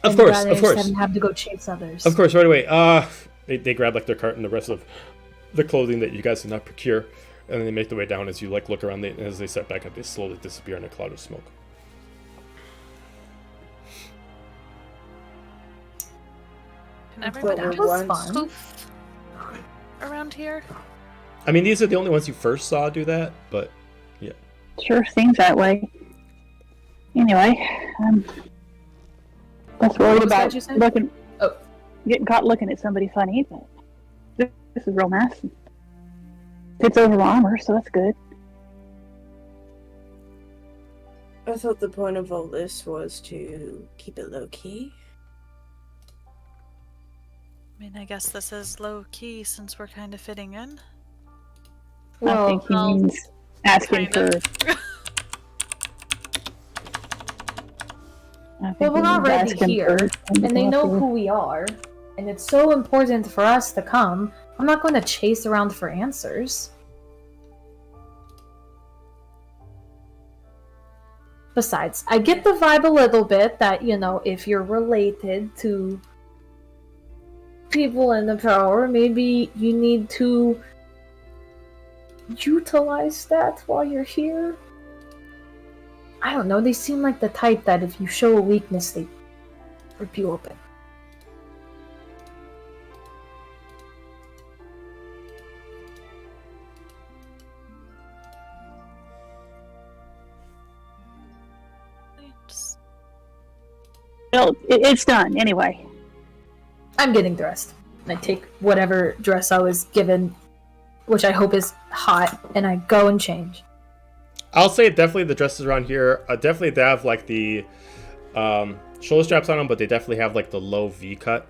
Of and course, rather of just course. have to go chase others. Of course, right away. They grab like their cart and the rest of the clothing that you guys did not procure, and then they make their way down. As you like look around, and as they step back up, they slowly disappear in a cloud of smoke. Can everybody That just was fun. poof around here? I mean, these are the only ones you first saw do that, but Sure seems that way. Anyway, less worried What was about that you said? looking, Oh. getting caught looking at somebody funny, but this is real nice. Fits over my armor, so that's good. I thought the point of all this was to keep it low key. I mean, I guess this is low key since we're kind of fitting in. I think he well, means asking kind for. of. I think Well, we're he means already asking here, for and they know somebody who we are, and it's so important for us to come. I'm not going to chase around for answers. Besides, I get the vibe a little bit that, if you're related to people in the power, maybe you need to utilize that while you're here. I don't know, they seem like the type that if you show a weakness, they rip you open. Just- Well, it's done anyway. I'm getting dressed. And I take whatever dress I was given, which I hope is hot, and I go and change. I'll say definitely the dresses around here. Definitely they have like the shoulder straps on them, but they definitely have like the low V cut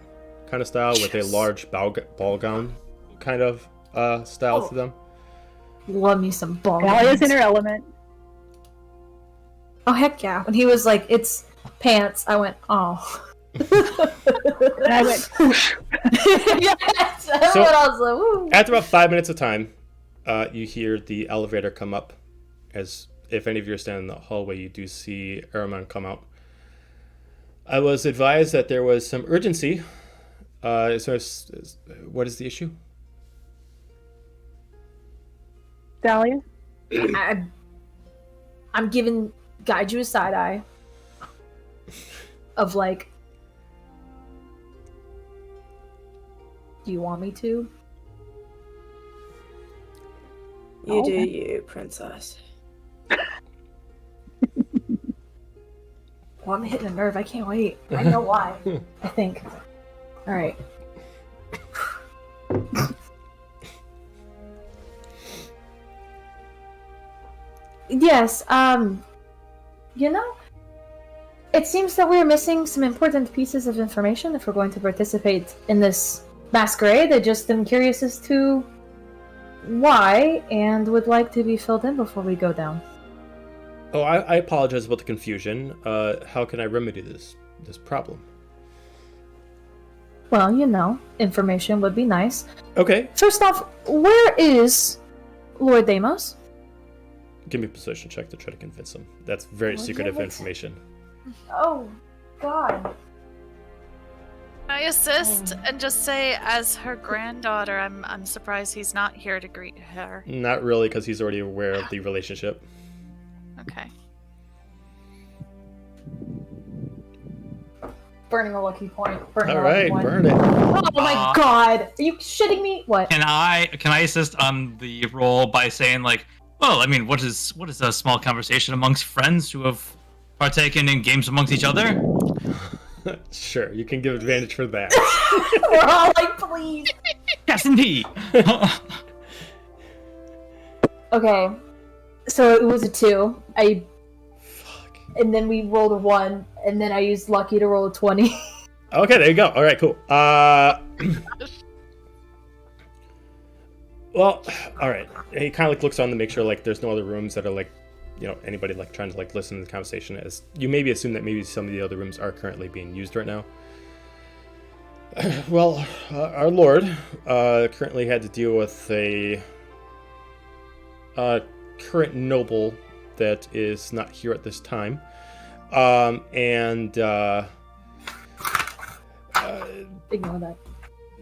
kind of style with a large ball gown kind of style to them. Love me some ball. Allie is in gowns. her element. Oh, heck yeah. When he was like, it's pants, I went, oh. And I went, Yes! So- What I was like, woo. After about 5 minutes of time, you hear the elevator come up. As if any of you are standing in the hallway, you do see Araman come out. I was advised that there was some urgency. What is the issue? Dahlia? I'm giving Gaiju a side eye. Of like, do you want me to? You do Okay. you, princess. Well, I'm hitting a nerve. I can't wait. I know why. I think. All right. Yes. It seems that we're missing some important pieces of information if we're going to participate in this masquerade. I just am curious as to why, and would like to be filled in before we go down. Oh, I apologize about the confusion. How can I remedy this problem? Well, information would be nice. Okay, First off, where is Lord Daemoes? give me a persuasion check to try to convince him. That's very Well, secretive yeah, let's- information. Oh, God. Can I assist and just say, as her granddaughter, I'm surprised he's not here to greet her. Not really, because he's already aware of the relationship. Okay. Burning a lucky point. All right, burn it. Oh my God! Are you shitting me? What? Can I assist on the roll by saying like Well, I mean, what is a small conversation amongst friends who have partaken in games amongst each other? Sure, you can give advantage for that. We're all like, please. Yes, indeed. Okay, so it was a 2. Fuck. And then we rolled a 1, and then I used lucky to roll a 20. Okay, there you go. All right, cool. Well, all right. He kind of like looks on to make sure like there's no other rooms that are like, you know, anybody like trying to like listen to the conversation. As you maybe assume that maybe some of the other rooms are currently being used right now. Well, our lord currently had to deal with a current noble that is not here at this time, and Ignore that.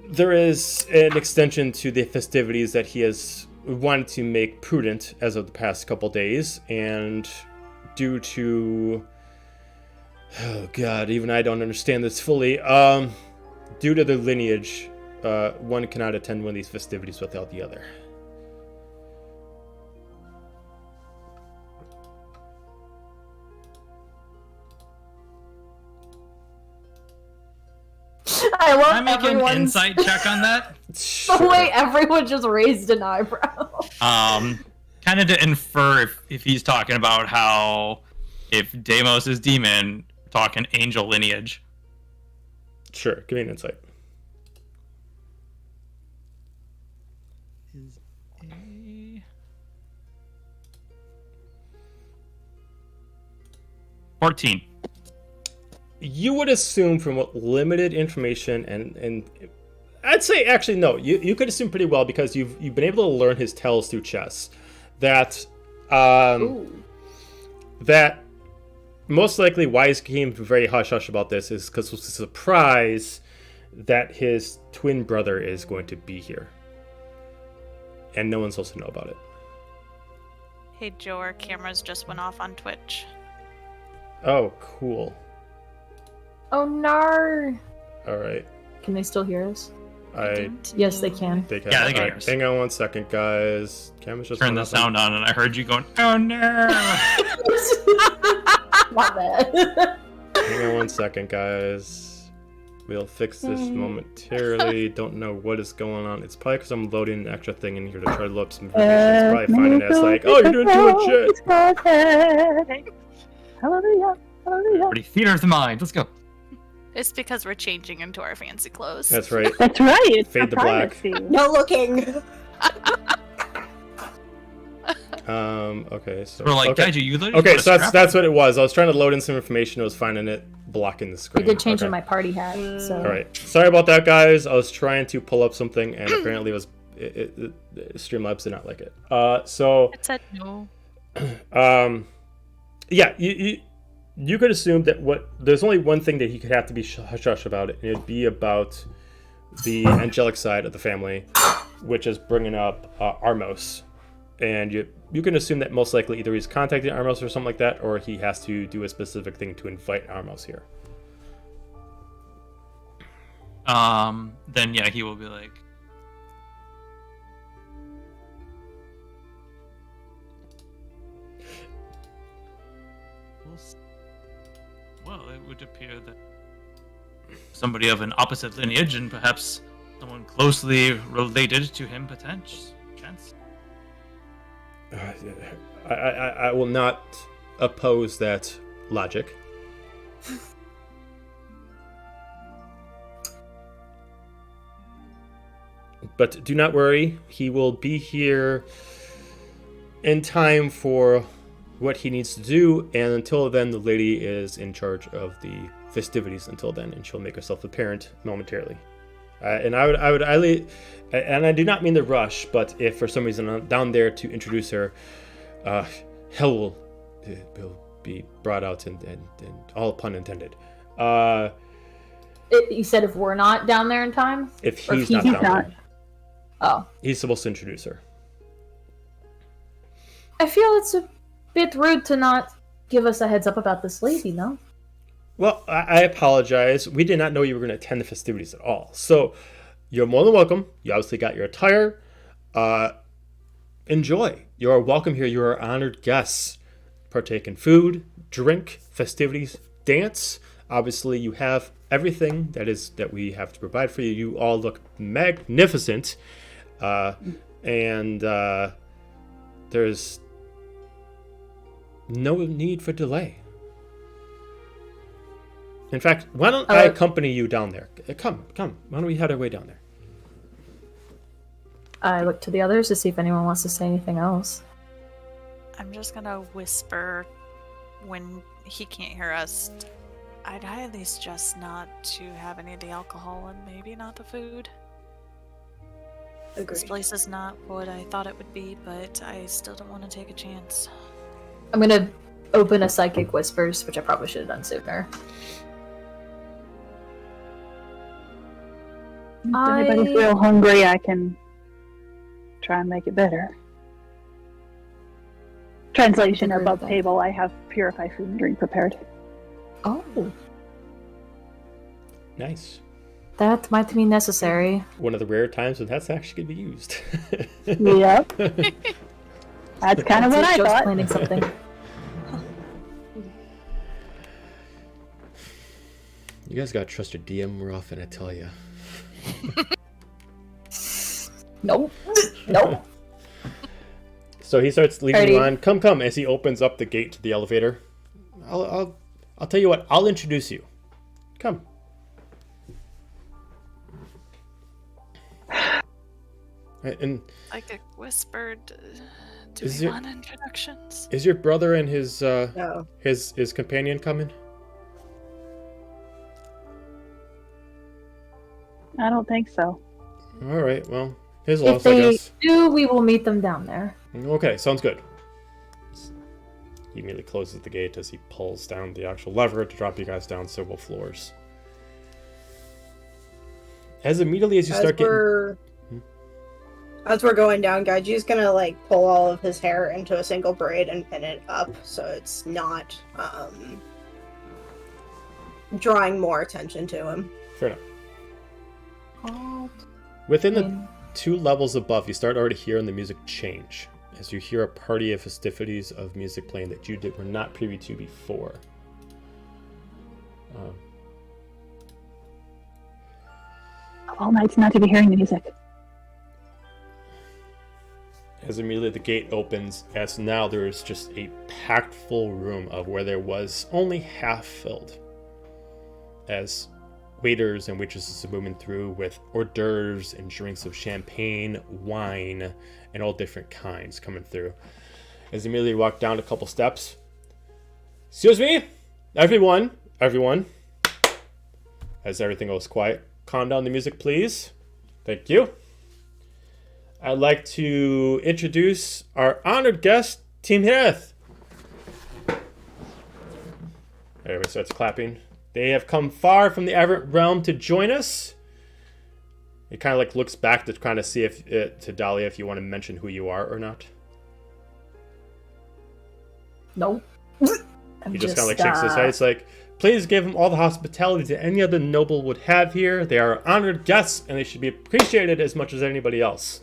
there is an extension to the festivities that he has wanted to make prudent as of the past couple days, and due to, oh god, even I don't understand this fully, due to the lineage, one cannot attend one of these festivities without the other. I love Can I make an everyone's... insight check on that? The way everyone just raised an eyebrow. Kind of to infer if he's talking about how if Daemoes is demon, talking angel lineage. Sure, give me an insight. Is a 14. You would assume from what limited information and I'd say actually no, you could assume pretty well because you've been able to learn his tells through chess that that most likely why he became very hush hush about this is because it was a surprise that his twin brother is going to be here and no one's supposed to know about it. Hey Joe, our cameras just went off on Twitch. Oh, cool. Oh no! All right. Can they still hear us? I Yes, they can. think Yeah, I they can all hear us. hang on one second, guys. Camera's just Turn went the off. sound on, and I heard you going, "Oh no!" Not bad. Hang on one second, guys. We'll fix this momentarily. Don't know what is going on. It's probably because I'm loading an extra thing in here to try to load up some information. It's probably finding it as like, oh, you're doing too much shit. Hallelujah. Hallelujah. Pretty theater of the mind. Let's go. It's because we're changing into our fancy clothes. That's right. That's right. It's Fade for to black. privacy. No looking. Okay, so We're like, okay. Kaiju, you literally Okay, put a so strap that's what it was. I was trying to load in some information. I was finding it blocking the I screen. did change Okay. in my party hat, so... All right. Sorry about that, guys. I was trying to pull up something, and apparently Streamlabs did not like it. So It said no. yeah, you could assume that there's only one thing that he could have to be hush about it, and it'd be about the angelic side of the family, which is bringing up Armos. And you can assume that most likely either he's contacted Armos or something like that, or he has to do a specific thing to invite Armos here. Then yeah, he will be like, well, it would appear that somebody of an opposite lineage and perhaps someone closely related to him, potential chance. I will not oppose that logic. But do not worry, he will be here in time for what he needs to do, and until then the lady is in charge of the festivities until then, and she'll make herself apparent momentarily. And I would highly, and I do not mean to rush, but if for some reason I'm down there to introduce her, hell will be brought out, and all pun intended. You said if we're not down there in time? If Or he's if not he's down not. there, Oh. he's supposed to introduce her. I feel it's a bit rude to not give us a heads up about this lady, no? Well, I apologize. We did not know you were going to attend the festivities at all. So, you're more than welcome. You obviously got your attire. enjoy. You are welcome here. You are honored guests. Partake in food, drink, festivities, dance. Obviously, you have everything that we have to provide for you. You all look magnificent, and there's no need for delay. In fact, why don't I accompany you down there? Come. Why don't we head our way down there? I look to the others to see if anyone wants to say anything else. I'm just gonna whisper when he can't hear us. I'd highly suggest not to have any of the alcohol and maybe not the food. Agreed. This place is not what I thought it would be, but I still don't want to take a chance. I'm gonna open a psychic whispers, which I probably should have done sooner. If anybody's real hungry, I can try and make it better. Translation above table, I have purified food and drink prepared. Oh, Nice. that might be necessary. One of the rare times when that's actually going to be used. Yep. That's kind of what I Joe's thought. planning something. You guys got to trust your DM more often, I tell you. Nope. Nope. So he starts leading you Alrighty. on. Come, as he opens up the gate to the elevator. I'll tell you what, I'll introduce you. Come. And Like it whispered. Do Is we it- want introductions? is your brother and his No. his companion coming? I don't think so. All right, well, his If loss, I they guess. do, we will meet them down there. Okay, sounds good. He immediately closes the gate as he pulls down the actual lever to drop you guys down several floors. As immediately as you start getting... As we're going down, Gaiji's gonna like pull all of his hair into a single braid and pin it up so it's not drawing more attention to him. Fair enough. Oh, Within the 2 levels above, you start already hearing the music change as you hear a party of festivities of music playing that you were not privy to before. All nights not to be hearing the music. As immediately the gate opens, as now there is just a packed full room of where there was only half filled. As waiters and waitresses are moving through with hors d'oeuvres and drinks of champagne, wine, and all different kinds coming through. As immediately you walk down a couple steps. Excuse me? Everyone. As everything goes quiet. Calm down the music, please. Thank you. I'd like to introduce our honored guest, Team Hireth. Everybody starts clapping. They have come far from the Aberrant Realm to join us. He kind of like looks back to kind of see if to Dahlia if you want to mention who you are or not. nope. He just kind of like shakes his head. It's like, please give them all the hospitality that any other noble would have here. They are honored guests, and they should be appreciated as much as anybody else.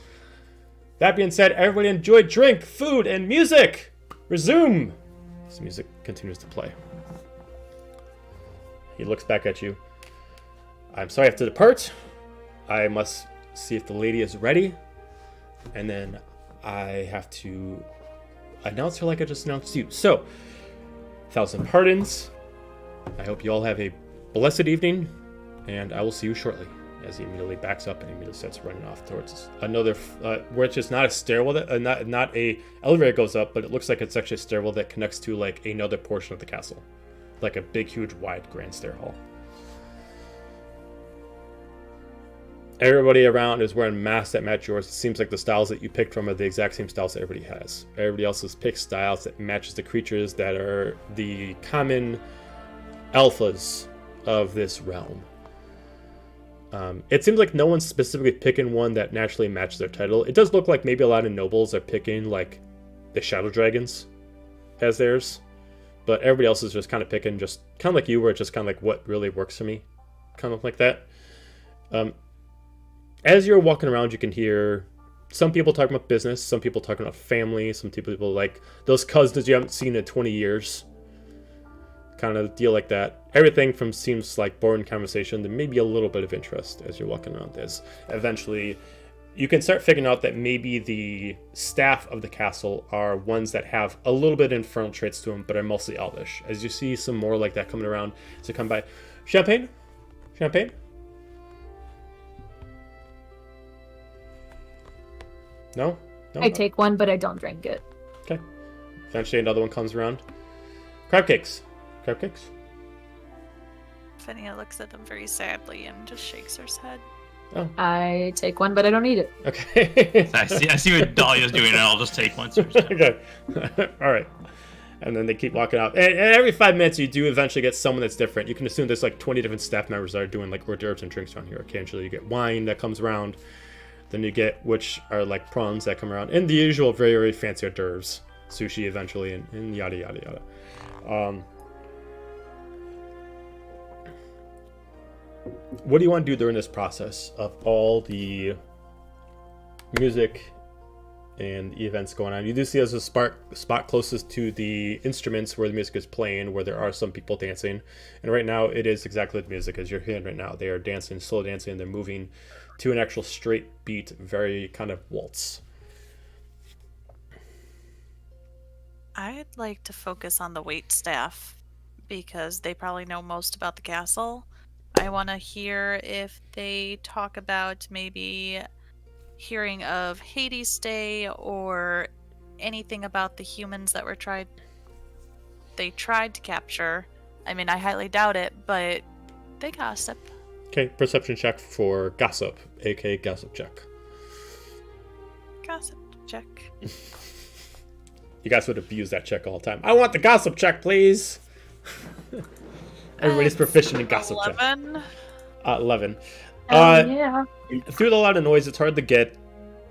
That being said, everybody enjoy drink, food, and music. Resume. As the music continues to play. He looks back at you. I'm sorry I have to depart. I must see if the lady is ready. And then I have to announce her like I just announced you. So, 1,000 pardons. I hope you all have a blessed evening. And I will see you shortly. As he immediately backs up and immediately starts running off towards another, which is not a stairwell, that not a elevator goes up, but it looks like it's actually a stairwell that connects to like another portion of the castle, like a big, huge, wide, grand stair hall. Everybody around is wearing masks that match yours. It seems like the styles that you picked from are the exact same styles that everybody has. Everybody else has picked styles that matches the creatures that are the common alphas of this realm. It seems like no one's specifically picking one that naturally matches their title. It does look like maybe a lot of nobles are picking like the Shadow Dragons as theirs, but everybody else is just kind of picking just kind of like you, where it's just kind of like what really works for me, kind of like that. As you're walking around, you can hear some people talking about business, some people talking about family, some people like those cousins you haven't seen in 20 years. Kind of deal like that. Everything from seems like boring conversation to maybe a little bit of interest as you're walking around this. Eventually, you can start figuring out that maybe the staff of the castle are ones that have a little bit of infernal traits to them, but are mostly elvish. As you see some more like that coming around to come by. Champagne? Champagne? No? No? I take one, but I don't drink it. Okay. Eventually another one comes around. Crab cakes. Crab cakes? Phinia looks at them very sadly and just shakes her head. Oh. I take one, but I don't eat it. Okay. I see what Dahlia's doing, and I'll just take one. Okay. All right. And then they keep walking out. And every 5 minutes, you do eventually get someone that's different. You can assume there's like 20 different staff members that are doing like hors d'oeuvres and drinks around here. Occasionally, you get wine that comes around. Then you get, which are like prawns that come around. And the usual very, very fancy hors d'oeuvres. Sushi eventually, and yada, yada, yada. What do you want to do during this process of all the music and the events going on? You do see there's a spot closest to the instruments where the music is playing, where there are some people dancing. And right now, it is exactly the music as you're hearing right now. They are dancing, slow dancing, they're moving to an actual straight beat, very kind of waltz. I'd like to focus on the wait staff because they probably know most about the castle. I want to hear if they talk about maybe hearing of Hades' Day or anything about the humans that were tried to capture. I mean, I highly doubt it, but they gossip. Okay, perception check for gossip, aka gossip check. Gossip check. You guys would abuse that check all the time. I want the gossip check, please. Everybody's proficient in gossip 11. check. 11. Yeah. Through the lot of noise, it's hard to get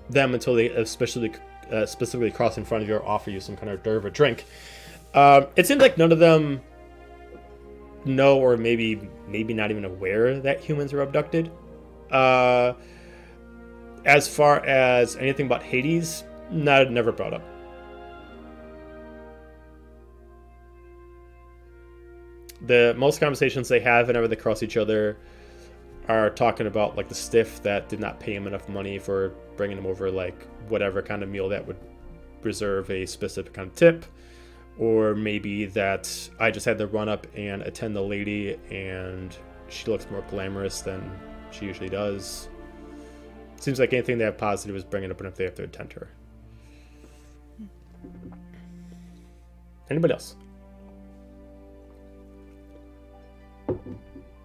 them until they specifically cross in front of you or offer you some kind of hors d'oeuvre or drink. It seems like none of them know, or maybe not even aware that humans were abducted. As far as anything about Hades, never brought up. The most conversations they have whenever they cross each other are talking about like the stiff that did not pay him enough money for bringing him over like whatever kind of meal that would reserve a specific kind of tip, or maybe that I just had to run up and attend the lady and she looks more glamorous than she usually does. Seems like anything they have positive is bringing up enough they have to attend her. Anybody else?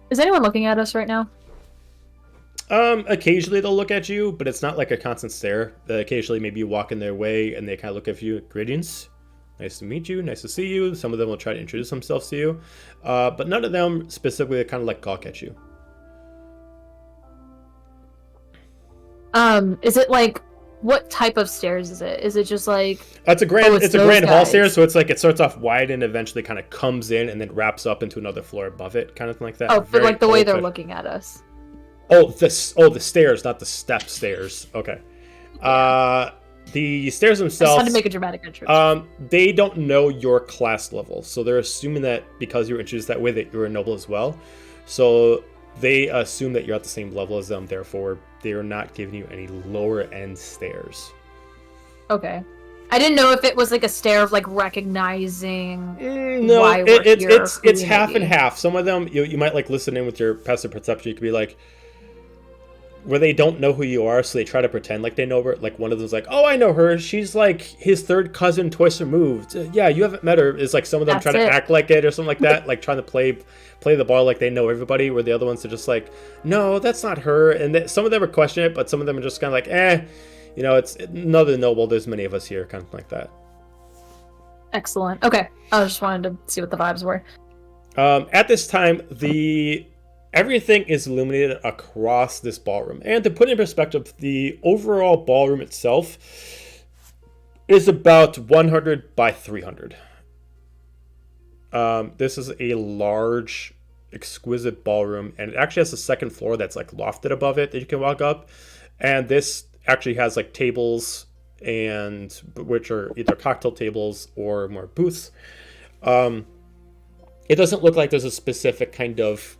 Is anyone looking at us right now? Occasionally they'll look at you, but it's not like a constant stare. Occasionally maybe you walk in their way and they kind of look at you. Greetings. Nice to meet you. Nice to see you. Some of them will try to introduce themselves to you. But none of them specifically kind of like gawk at you. Is it like, what type of stairs is it? Is it just like... It's a grand it's grand hall guys. stairs, so it's like it starts off wide and eventually kind of comes in and then wraps up into another floor above it, kind of thing like that. Oh, but Very like the way old they're fashion- looking at us. Oh, the stairs, not the step stairs. Okay. The stairs I just themselves, had to make a dramatic entrance. they don't know your class level, so they're assuming that because you were introduced that way that you're a noble as well. So they assume that you're at the same level as them, therefore they are not giving you any lower end stairs. Okay. I didn't know if it was like a stare of like recognizing No, why we're here, it's who we may half and be. half. Some of them you might like listen in with your passive perception. You could be like, where they don't know who you are, so they try to pretend like they know her. Like one of them's like, "Oh, I know her. She's like his third cousin twice removed." Yeah, you haven't met her. It's like some of them That's try to it. act like it or something like that, like trying to play the ball like they know everybody. Where the other ones are just like, "No, that's not her." And some of them are questioning it, but some of them are just kind of like, you know, it's another noble. There's many of us here, kind of like that. Excellent. Okay. I just wanted to see what the vibes were. At this time, everything is illuminated across this ballroom. And to put in perspective, the overall ballroom itself is about 100 by 300. This is a large, exquisite ballroom, and it actually has a second floor that's like lofted above it that you can walk up. And this actually has like tables, and which are either cocktail tables or more booths. It doesn't look like there's a specific kind of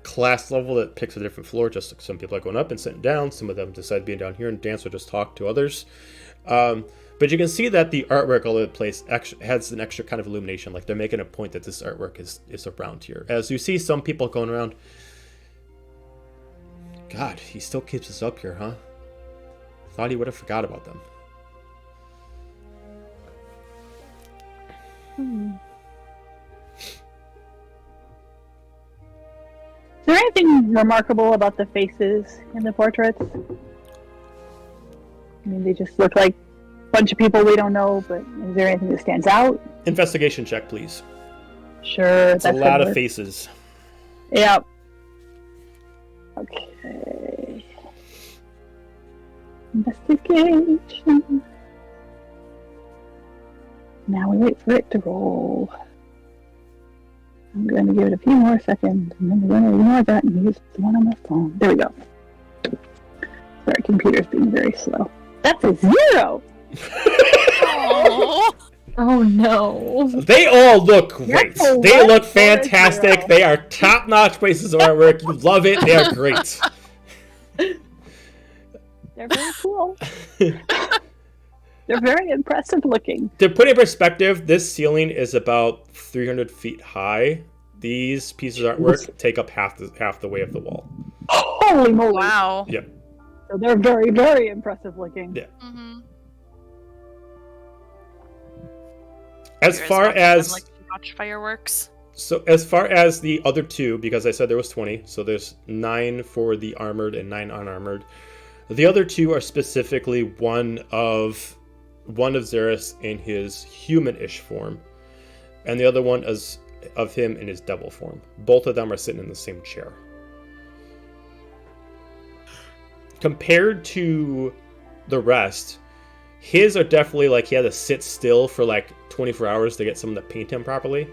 class level that picks a different floor. Just like some people are going up and sitting down. Some of them decide being down here and dance or just talk to others. But you can see that the artwork all over the place has an extra kind of illumination. Like they're making a point that this artwork is around here. As you see some people going around. God, he still keeps us up here, huh? Thought he would have forgot about them. Is there anything remarkable about the faces in the portraits? I mean, they just look like a bunch of people we don't know, but is there anything that stands out? Investigation check, please. Sure, It's a lot of faces. Yep. Okay. Investigation. Now we wait for it to roll. I'm going to give it a few more seconds, and then we're going to ignore that and use the one on my phone. There we go. Sorry, computer's being very slow. That's a 0! Oh. Oh no. They all look great. That's a They one look for a fantastic. 0. They are top-notch pieces of artwork. You love it. They are great. They're very cool. They're very impressive looking. To put it in perspective, this ceiling is about 300 feet high. These pieces of artwork take up half the way of the wall. Holy moly. Wow. Yep. So they're very, very impressive looking. Yeah. Mm-hmm. As far as like to watch fireworks. So as far as the other two, because I said there was 20, so there's 9 for the armored and 9 unarmored. The other two are specifically one of Xeris in his human-ish form, and the other one is of him in his devil form. Both of them are sitting in the same chair. Compared to the rest, his are definitely like he had to sit still for like 24 hours to get someone to paint him properly.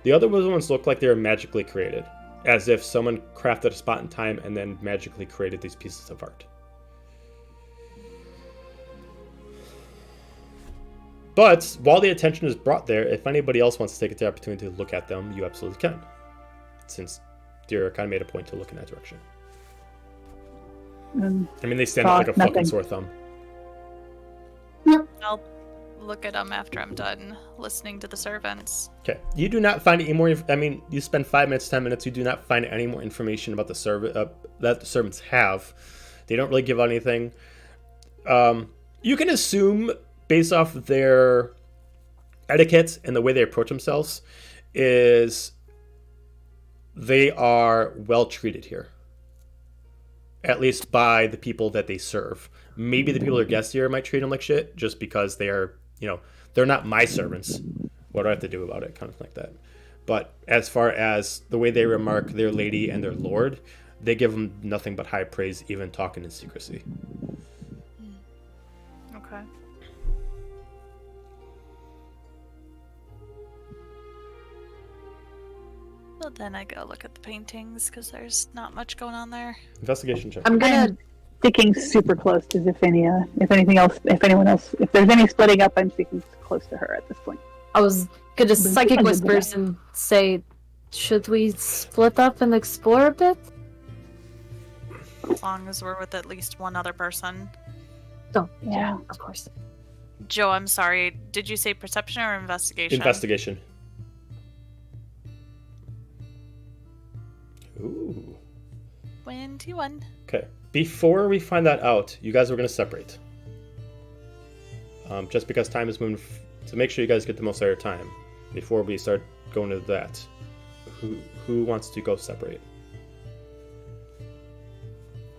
The other ones look like they were magically created, as if someone crafted a spot in time and then magically created these pieces of art. But while the attention is brought there, if anybody else wants to take the opportunity to look at them, you absolutely can, since Dira kind of made a point to look in that direction. I mean, they stand up like a fucking sore thumb. I'll look at them after I'm done listening to the servants. Okay. You do not find any more. I mean, you spend 5 minutes, 10 minutes. You do not find any more information about the that the servants have. They don't really give out anything. You can assume, based off of their etiquette and the way they approach themselves, is they are well treated here. At least by the people that they serve. Maybe the people that are guests here might treat them like shit just because they are, they're not my servants. What do I have to do about it? Kind of like that. But as far as the way they remark their lady and their lord, they give them nothing but high praise, even talking in secrecy. Okay. Well, then I go look at the paintings because there's not much going on there. Investigation check. I'm sticking super close to Zephania. If anyone else, if there's any splitting up, I'm sticking close to her at this point. I was gonna psychic whispers and say, should we split up and explore a bit? As long as we're with at least one other person. Oh, Yeah. of course. Joe, I'm sorry. Did you say perception or investigation? Investigation. Ooh. 21. Okay. Before we find that out, you guys are going to separate. Just because time is moving, to make sure you guys get the most of your time. Before we start going to that, who wants to go separate?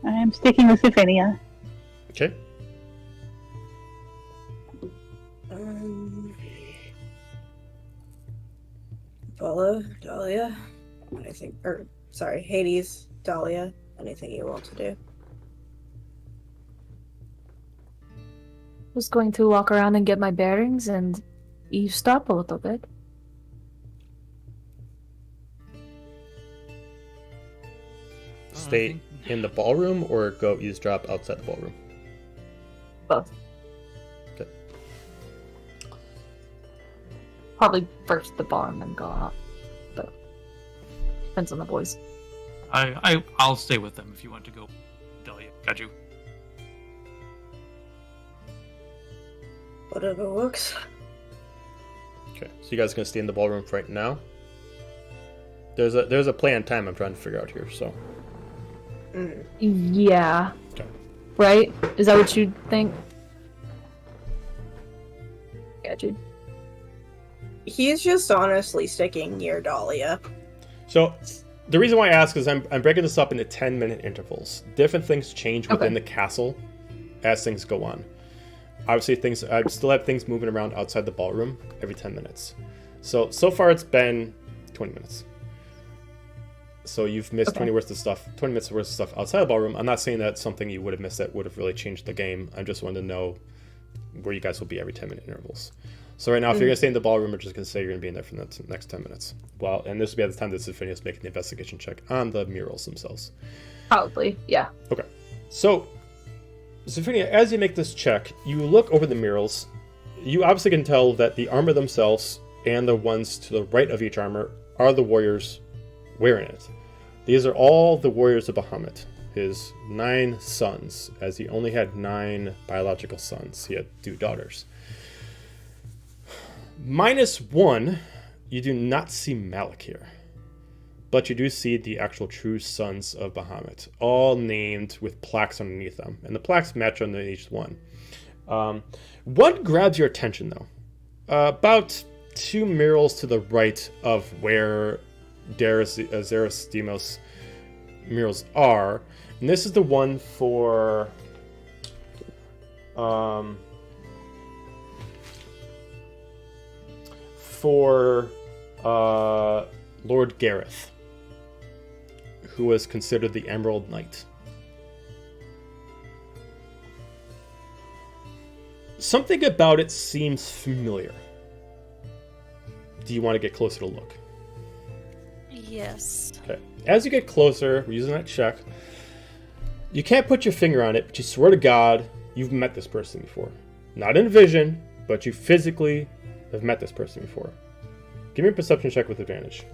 I'm sticking with Zephania. Okay. Paula, Dahlia, Hades, Dahlia, anything you want to do? Was going to walk around and get my bearings and eavesdrop a little bit. Stay in the ballroom or go eavesdrop outside the ballroom? Both. Okay. Probably first the bar and then go out. But depends on the boys. I'll stay with them if you want to go. Delia, got you. Whatever works. Okay, so you guys are gonna stay in the ballroom for right now. There's a planned time I'm trying to figure out here. So Yeah. Okay. Right? Is that what you think? Yeah, dude. He's just honestly sticking near Dahlia. So the reason why I ask is I'm breaking this up into 10-minute intervals. Different things change within the castle as things go on. Obviously, I still have things moving around outside the ballroom every 10 minutes. So far it's been 20 minutes. So you've missed 20 minutes worth of stuff outside the ballroom. I'm not saying that's something you would have missed that would have really changed the game. I just wanted to know where you guys will be every 10-minute intervals. So right now, if you're going to stay in the ballroom, we're just going to say you're going to be in there for the next 10 minutes. Well, and this will be at the time that Zephania's making the investigation check on the murals themselves. Probably, yeah. Okay. So, Zephania, as you make this check, you look over the murals. You obviously can tell that the armor themselves and the ones to the right of each armor are the warriors wearing it. These are all the warriors of Bahamut, his 9 sons, as he only had 9 biological sons. He had 2 daughters. -1, you do not see Malik here. But you do see the actual true sons of Bahamut, all named with plaques underneath them. And the plaques match on each one. One grabs your attention, though. About 2 murals to the right of where Lord Daemoes murals are. And this is the one for... Lord Gareth, who was considered the Emerald Knight. Something about it seems familiar. Do you want to get closer to look? Yes. Okay. As you get closer, we're using that check. You can't put your finger on it, but you swear to God you've met this person before. Not in vision, but you physically have met this person before. Give me a perception check with advantage.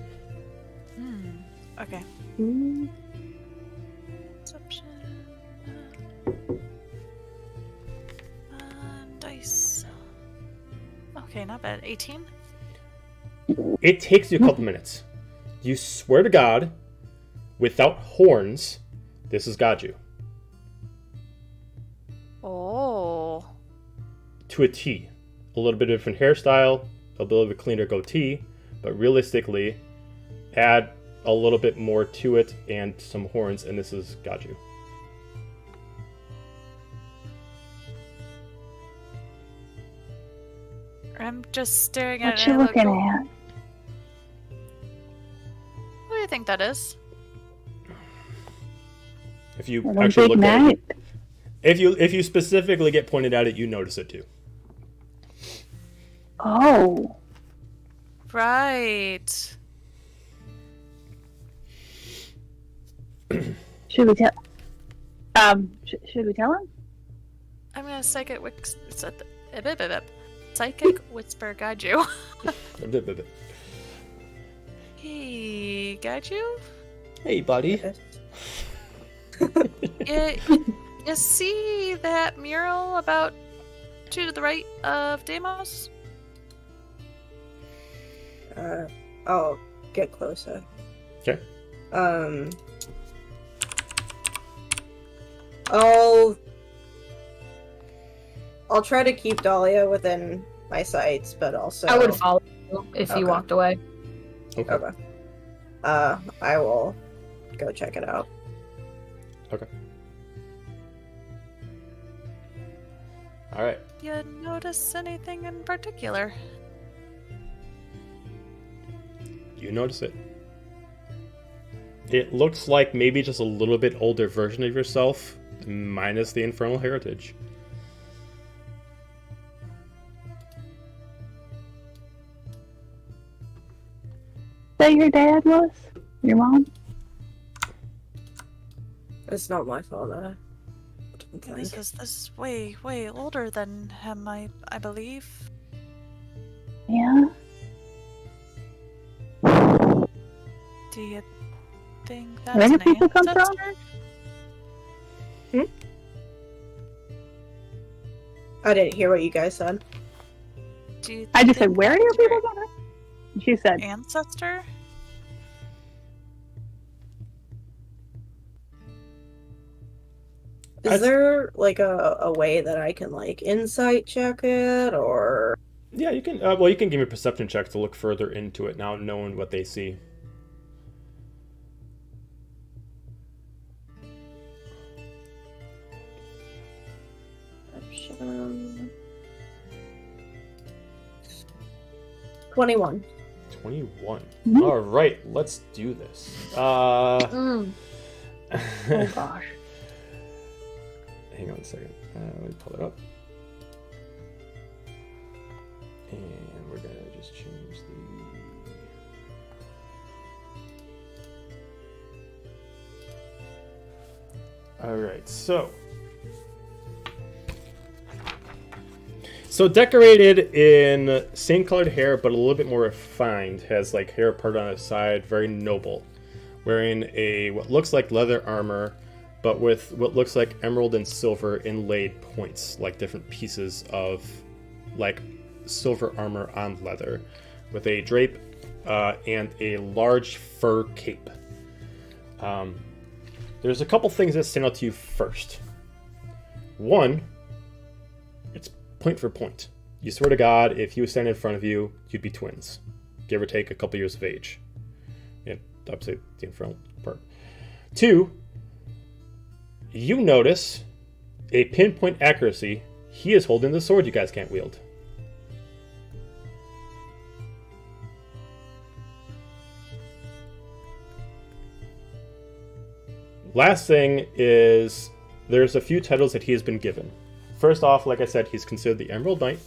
Okay. Perception. Dice. Okay, not bad. 18? It takes you a couple minutes. You swear to God, without horns, this is Gaju. Oh. To a T. A little bit of different hairstyle, a little bit cleaner goatee, but realistically, add a little bit more to it and some horns, and this is Gaju. I'm just staring at What it. you and I look, looking "Oh, at? What do you think that is?" If you Little actually big look at knight. it, if you specifically get pointed at it, you notice it too. Oh, Right. should we tell? Should we tell him? I'm gonna psychic whisper guide you. Hey, guide you? Hey, buddy. You see that mural about 2 to the right of Daemoes? I'll get closer. Okay. I'll try to keep Dahlia within my sights, but also I would follow you if you Okay. walked away. Okay. Okay. I will go check it out. Okay. All right. You notice anything in particular? You notice it. It looks like maybe just a little bit older version of yourself, minus the infernal heritage. That your dad was? Your mom? It's not my fault. This is way older than him, I believe. Yeah. Do you think that's Where do an people come from? ancestor? I didn't hear what you guys said. Do you I just said, think where do that's people your come from? She said, ancestor? Is there like a way that I can like insight check it, or Yeah, you can. Well, you can give me a perception check to look further into it now, knowing what they see. Perception. 21. 21. Mhm. All right, let's do this. oh gosh. Hang on a second. Let me pull it up. And we're going to just change the... Alright, so decorated in same colored hair, but a little bit more refined. Has like hair part on its side, very noble. Wearing what looks like leather armor, but with what looks like emerald and silver inlaid points, like different pieces of like silver armor on leather, with a drape and a large fur cape. There's a couple things that stand out to you first. One, it's point for point. You swear to God, if he was standing in front of you, you'd be twins, give or take a couple years of age. Yeah, obviously the in front part. Two, you notice a pinpoint accuracy. He is holding the sword you guys can't wield. Last thing is, there's a few titles that he has been given. First off, like I said, he's considered the Emerald Knight.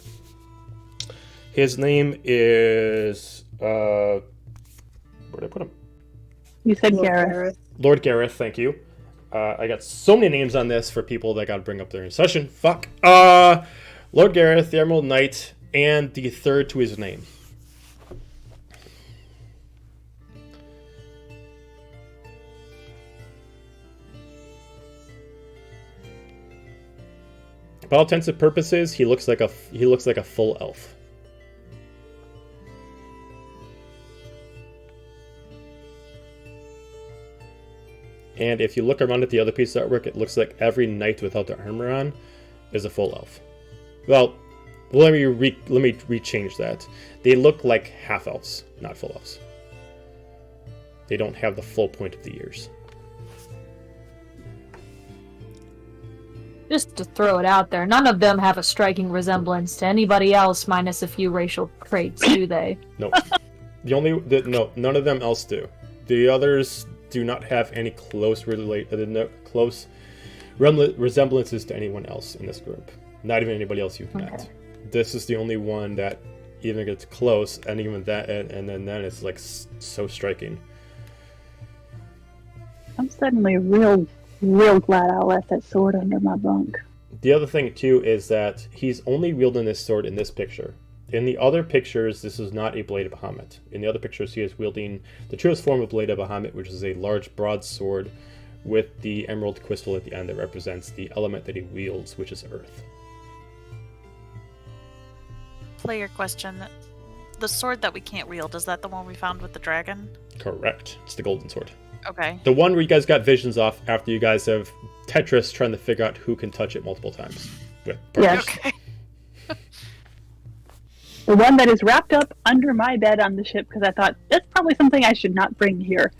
His name is... where did I put him? You said Lord Gareth. Gareth. Lord Gareth, thank you. I got so many names on this for people that got to bring up during session. Fuck. Lord Gareth, the Emerald Knight, and the third to his name. By all intents and purposes, he looks like a full elf. And if you look around at the other piece of artwork, it looks like every knight without the armor on is a full elf. Well, let me rechange that. They look like half elves, not full elves. They don't have the full point of the ears. Just to throw it out there, none of them have a striking resemblance to anybody else, minus a few racial traits, do they? No. No, none of them else do. The others do not have any close resemblances to anyone else in this group. Not even anybody else you've met. Okay. This is the only one that even gets close, and even that, and then it's like so striking. I'm suddenly real glad I left that sword under my bunk. The other thing too is that he's only wielding this sword in this picture. In the other pictures, this is not a blade of Bahamut. In the other pictures, he is wielding the truest form of blade of Bahamut, which is a large broadsword with the emerald crystal at the end that represents the element that he wields, which is earth. Player question. The sword that we can't wield, is that the one we found with the dragon? Correct. It's the golden sword. Okay. The one where you guys got visions off after you guys have Tetris trying to figure out who can touch it multiple times. Yes. Okay. The one that is wrapped up under my bed on the ship, because I thought, that's probably something I should not bring here.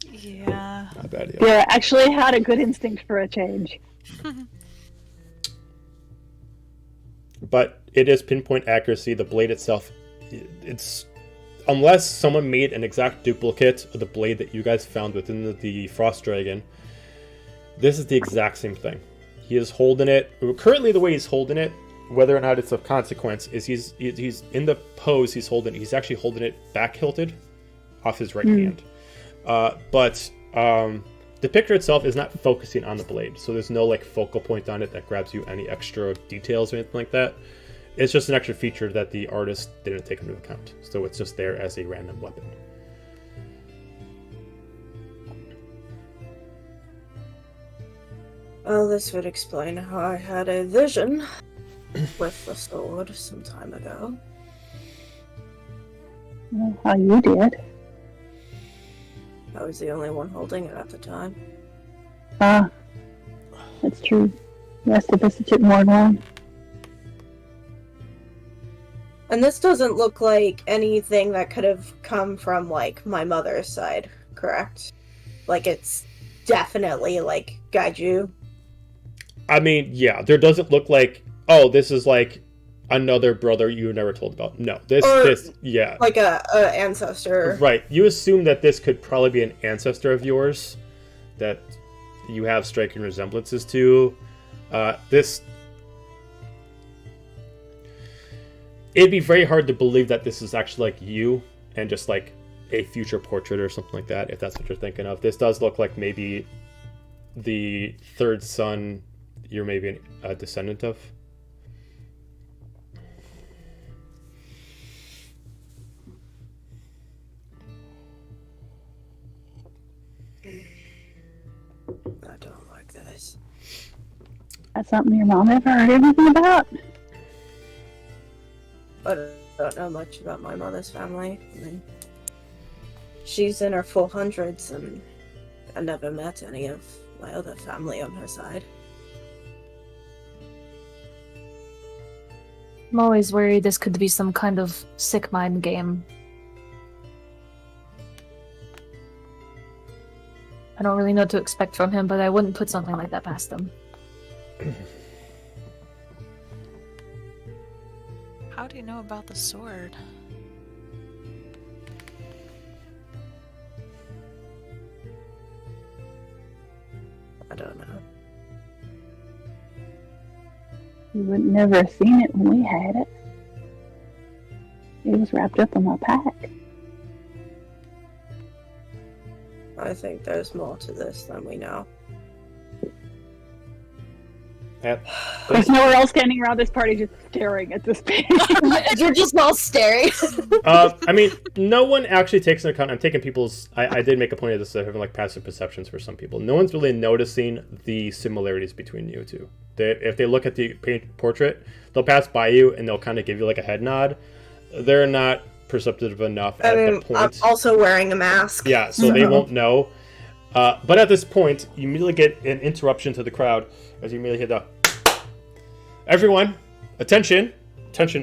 Yeah. Not bad. Yeah, actually had a good instinct for a change. But it is pinpoint accuracy. The blade itself, it's... Unless someone made an exact duplicate of the blade that you guys found within the Frost Dragon, this is the exact same thing. He is holding it. Currently, the way he's holding it, whether or not it's of consequence, is he's in the pose he's holding. He's actually holding it back hilted off his right hand. But The picture itself is not focusing on the blade, so there's no like focal point on it that grabs you any extra details or anything like that. It's just an extra feature that the artist didn't take into account, so it's just there as a random weapon. Well, this would explain how I had a vision with the sword some time ago. Well, how you did. I was the only one holding it at the time. Ah, that's true. The rest of us took more than one. And this doesn't look like anything that could have come from, like, my mother's side, correct? Like, it's definitely, like, Gaiju. I mean, yeah, there doesn't look like, oh, this is like another brother you were never told about. No, this, yeah. Like a ancestor. Right. You assume that this could probably be an ancestor of yours that you have striking resemblances to. It'd be very hard to believe that this is actually like you and just like a future portrait or something like that, if that's what you're thinking of. This does look like maybe the third son you're maybe a descendant of. I don't like this. That's something your mom ever heard anything about? I don't know much about my mother's family. I mean, she's in her 400s, and I never met any of my other family on her side. I'm always worried this could be some kind of sick mind game. I don't really know what to expect from him, but I wouldn't put something like that past him. How do you know about the sword? I don't know. You would never have seen it when we had it. It was wrapped up in my pack. I think there's more to this than we know. There's nowhere else standing around this party just staring at this page. You're just all staring. I mean, no one actually takes into account. I'm taking people's. I did make a point of this, having like passive perceptions for some people. No one's really noticing the similarities between you two. If they look at the portrait, they'll pass by you and they'll kind of give you like a head nod. They're not perceptive enough at the point. I'm also wearing a mask. Yeah, so they won't know. But at this point, you immediately get an interruption to the crowd as you immediately hear the everyone, attention,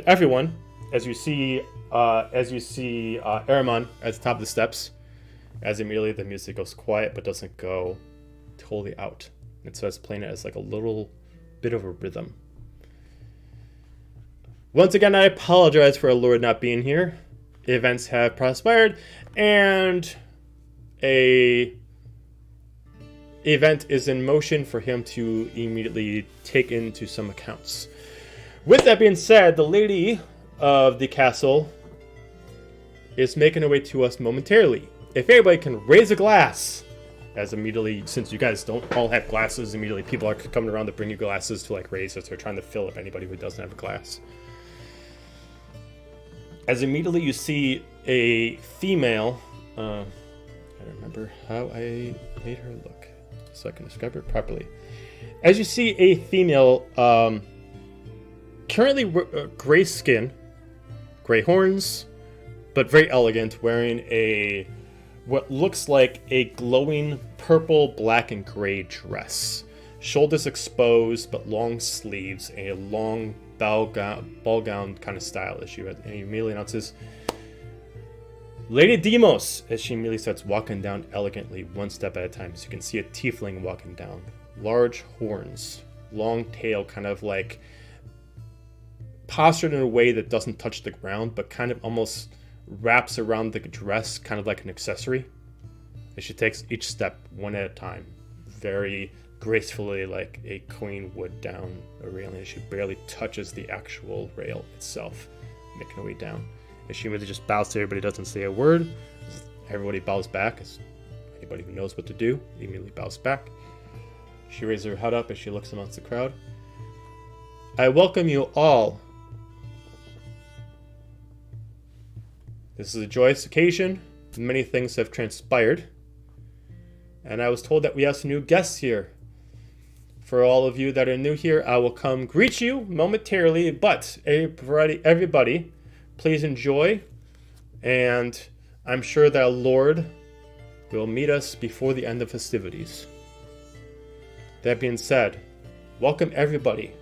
everyone, as you see Ahriman at the top of the steps. As immediately the music goes quiet, but doesn't go totally out. It starts playing it as like a little bit of a rhythm. Once again, I apologize for our Lord not being here. Events have transpired, and a event is in motion for him to immediately take into some accounts. With that being said, the lady of the castle is making her way to us momentarily. If everybody can raise a glass, as immediately, since you guys don't all have glasses, immediately people are coming around to bring you glasses to like raise as they're trying to fill up anybody who doesn't have a glass. As immediately you see a female, I don't remember how I made her look so I can describe her properly. As you see a female, currently gray skin, gray horns, but very elegant, wearing what looks like a glowing purple, black, and gray dress. Shoulders exposed, but long sleeves, a long ball gown kind of style as she immediately announces, Lady Daemoes, as she immediately starts walking down elegantly, one step at a time. So you can see a tiefling walking down. Large horns, long tail, kind of like postured in a way that doesn't touch the ground, but kind of almost wraps around the dress, kind of like an accessory. As she takes each step one at a time, very gracefully, like a queen would down a railing. As she barely touches the actual rail itself, making her way down. As she really just bows to everybody, doesn't say a word. Everybody bows back. As Anybody who knows what to do immediately bows back. She raises her head up as she looks amongst the crowd. I welcome you all. This is a joyous occasion. Many things have transpired. And I was told that we have some new guests here. For all of you that are new here, I will come greet you momentarily, but everybody, please enjoy. And I'm sure that Lord will meet us before the end of festivities. That being said, welcome everybody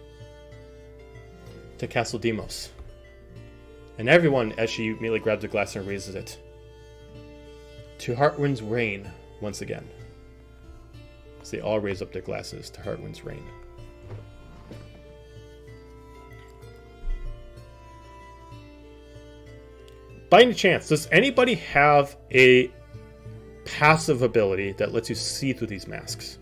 to Castle Daemoes. And everyone, as she immediately grabs a glass and raises it, to Heartwind's reign once again. As they all raise up their glasses to Heartwind's reign. By any chance, does anybody have a passive ability that lets you see through these masks?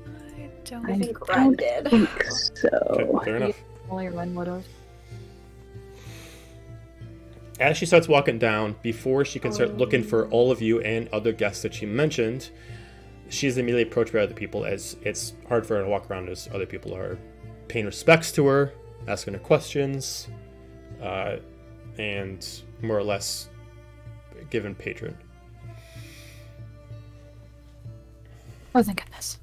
I don't I think think Ren did. think so. Okay, fair enough. Only Ren would have. As she starts walking down, before she can start looking for all of you and other guests that she mentioned, she's immediately approached by other people, as it's hard for her to walk around as other people are paying respects to her, asking her questions, and more or less giving patron. Oh, thank goodness.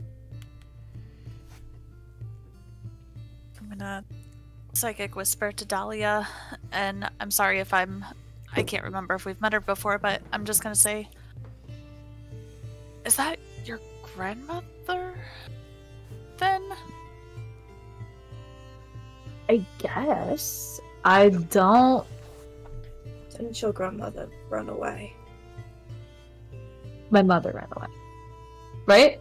I'm gonna psychic whisper to Dahlia, and I'm sorry if I can't remember if we've met her before, but I'm just gonna say, is that your grandmother, then? I guess. I don't. Didn't your grandmother run away? My mother ran away. Right?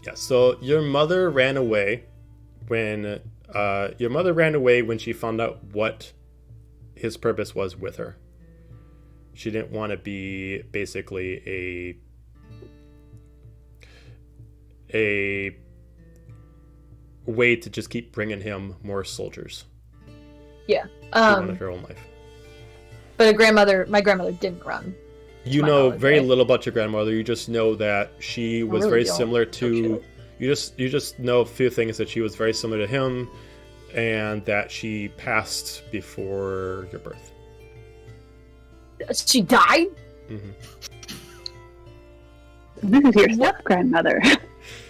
Yeah, so your mother ran away when she found out what his purpose was with her. She didn't want to be basically a way to just keep bringing him more soldiers. Yeah. She wanted her own life. But my grandmother didn't run. You my know knowledge, very right? little about your grandmother. You just know that she was really very don't. similar Oh, to. You just know a few things, that she was very similar to him, and that she passed before your birth. She died? Mm-hmm. This is your step grandmother.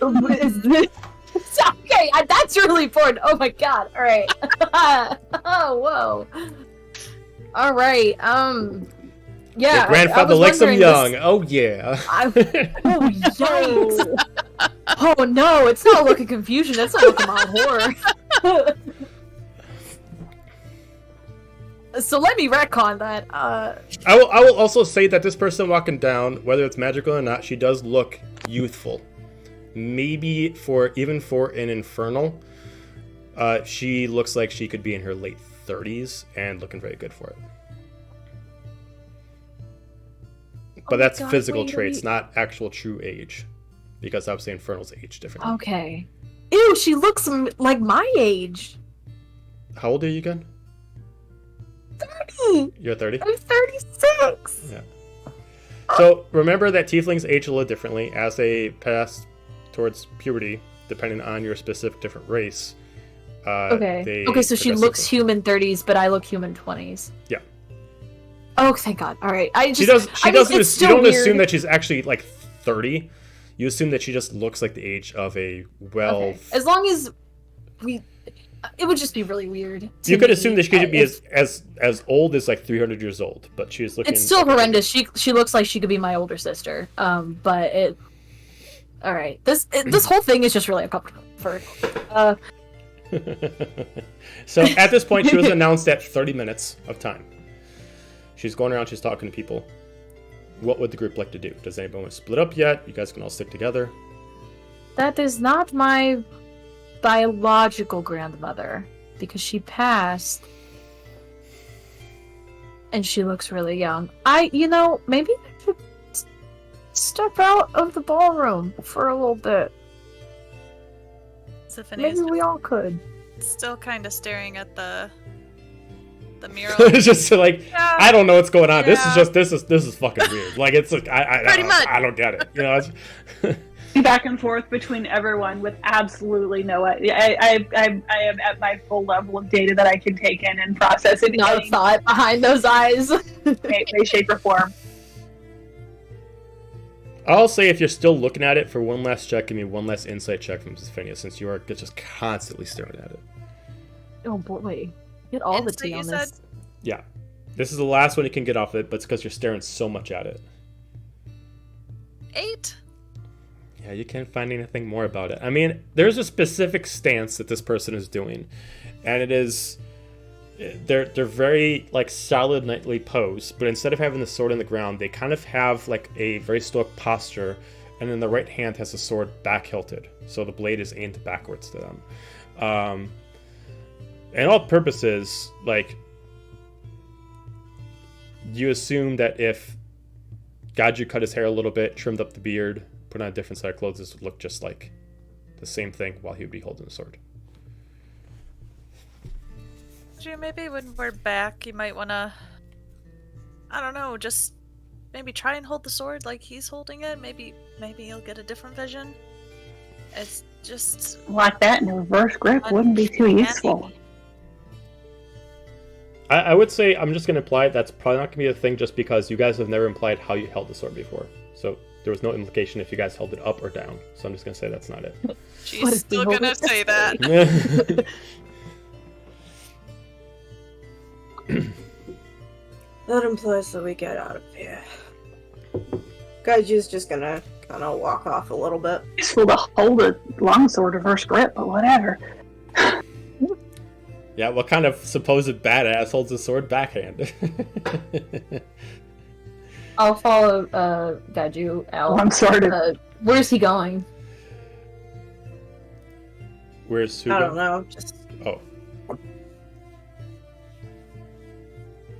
Is this? Okay, that's really important. Oh my god. All right. Oh, whoa. All right. Yeah. Your grandfather likes them young. Oh yeah. Oh, yikes. Oh no, it's not a look of confusion. That's a look of mild horror. So let me retcon that. I will also say that this person walking down, whether it's magical or not, she does look youthful. Maybe for an infernal, she looks like she could be in her late 30s and looking very good for it. But that's God, physical wait, traits, wait. not actual true age. Because obviously infernals age differently. Okay. Ew, she looks like my age. How old are you again? 30. You're 30? I'm 36. Yeah. So remember that tieflings age a little differently as they pass towards puberty, depending on your specific different race. Okay. Okay, so she progressively- looks human 30s, but I look human 20s. Yeah. Oh, thank God. All right. She doesn't. You don't assume weird. that she's actually like 30. You assume that she just looks like the age of a Okay. As long as it would just be really weird. You could assume that she could be It's as old as like 300 years old, but she's looking. still like horrendous. She looks like she could be my older sister. But it. All right. This whole thing is just really uncomfortable. So at this point, she was announced at 30 minutes of time. She's going around. She's talking to people. What would the group like to do? Does anybody want to split up yet? You guys can all stick together. That is not my biological grandmother, because she passed and she looks really young. Maybe I should step out of the ballroom for a little bit. Symphony is Maybe we all could. still kind of staring at the the mural. It's just like, Yeah. I don't know what's going on. Yeah. This is fucking weird. Like, it's like, Pretty much. I don't get it. You know, it's, Back and forth between everyone with absolutely no. I am at my full level of data that I can take in and process it. Not a thought behind those eyes. Way, shape, or form. I'll say if you're still looking at it for one last check, give me one last insight check from Phineas, since you are just constantly staring at it. Oh boy, get all the Insight, tea you on said? this. Yeah. This is the last one you can get off it, but it's because you're staring so much at it. 8. Yeah, you can't find anything more about it. I mean, there's a specific stance that this person is doing, and it is they're very like solid knightly pose, but instead of having the sword in the ground, they kind of have like a very stoic posture, and then the right hand has the sword back hilted, so the blade is aimed backwards to them. And all purposes, like, you assume that if Gaju cut his hair a little bit, trimmed up the beard, put on a different set of clothes, this would look just like the same thing while he would be holding the sword. Maybe when we're back, you might want to, I don't know, just maybe try and hold the sword like he's holding it. Maybe you'll get a different vision. It's just Like that in a reverse grip wouldn't be too useful. I would say, I'm just going to imply that's probably not going to be a thing just because you guys have never implied how you held the sword before. So there was no implication if you guys held it up or down. So I'm just going to say that's not it. What She's if we still hold gonna it say this that. That implies that we get out of here. Gaiju's just gonna kind of walk off a little bit. Useful to hold a longsword reverse grip, but whatever. Yeah, what kind of supposed badass holds a sword backhand? I'll follow Gaju out. Longsword. Where's he going? Where's who? I don't know, just Oh,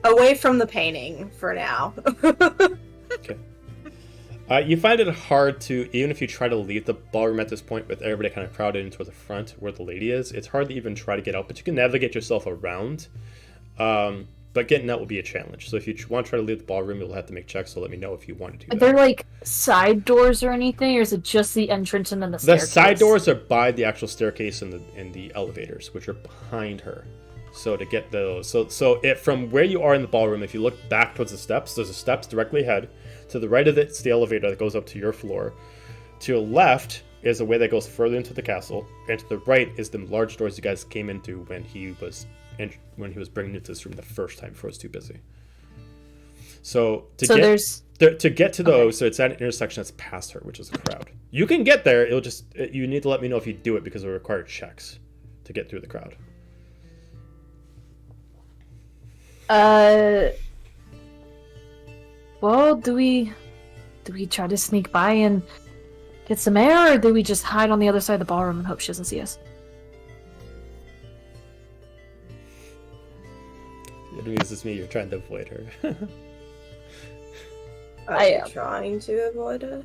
away from the painting for now. okay. You find it hard to, even if you try to leave the ballroom at this point with everybody kind of crowded into the front where the lady is, it's hard to even try to get out, but you can navigate yourself around. But getting out will be a challenge. So if you want to try to leave the ballroom, you'll have to make checks, so let me know if you want to do Are that. there like side doors or anything, or is it just the entrance and then the The staircase? side doors are by the actual staircase and the elevators, which are behind her. So to get those, so if from where you are in the ballroom, if you look back towards the steps, there's a steps directly ahead. To the right of it's the elevator that goes up to your floor. To your left is a way that goes further into the castle, and to the right is the large doors you guys came into when he was bringing you to this room the first time before it was too busy. So to get to those, so it's at an intersection that's past her, which is a crowd. You can get there. You need to let me know if you do it because it will require checks to get through the crowd. Well, do we try to sneak by and get some air, or do we just hide on the other side of the ballroom and hope she doesn't see us? It amuses me you're trying to avoid her. Are you trying to avoid it?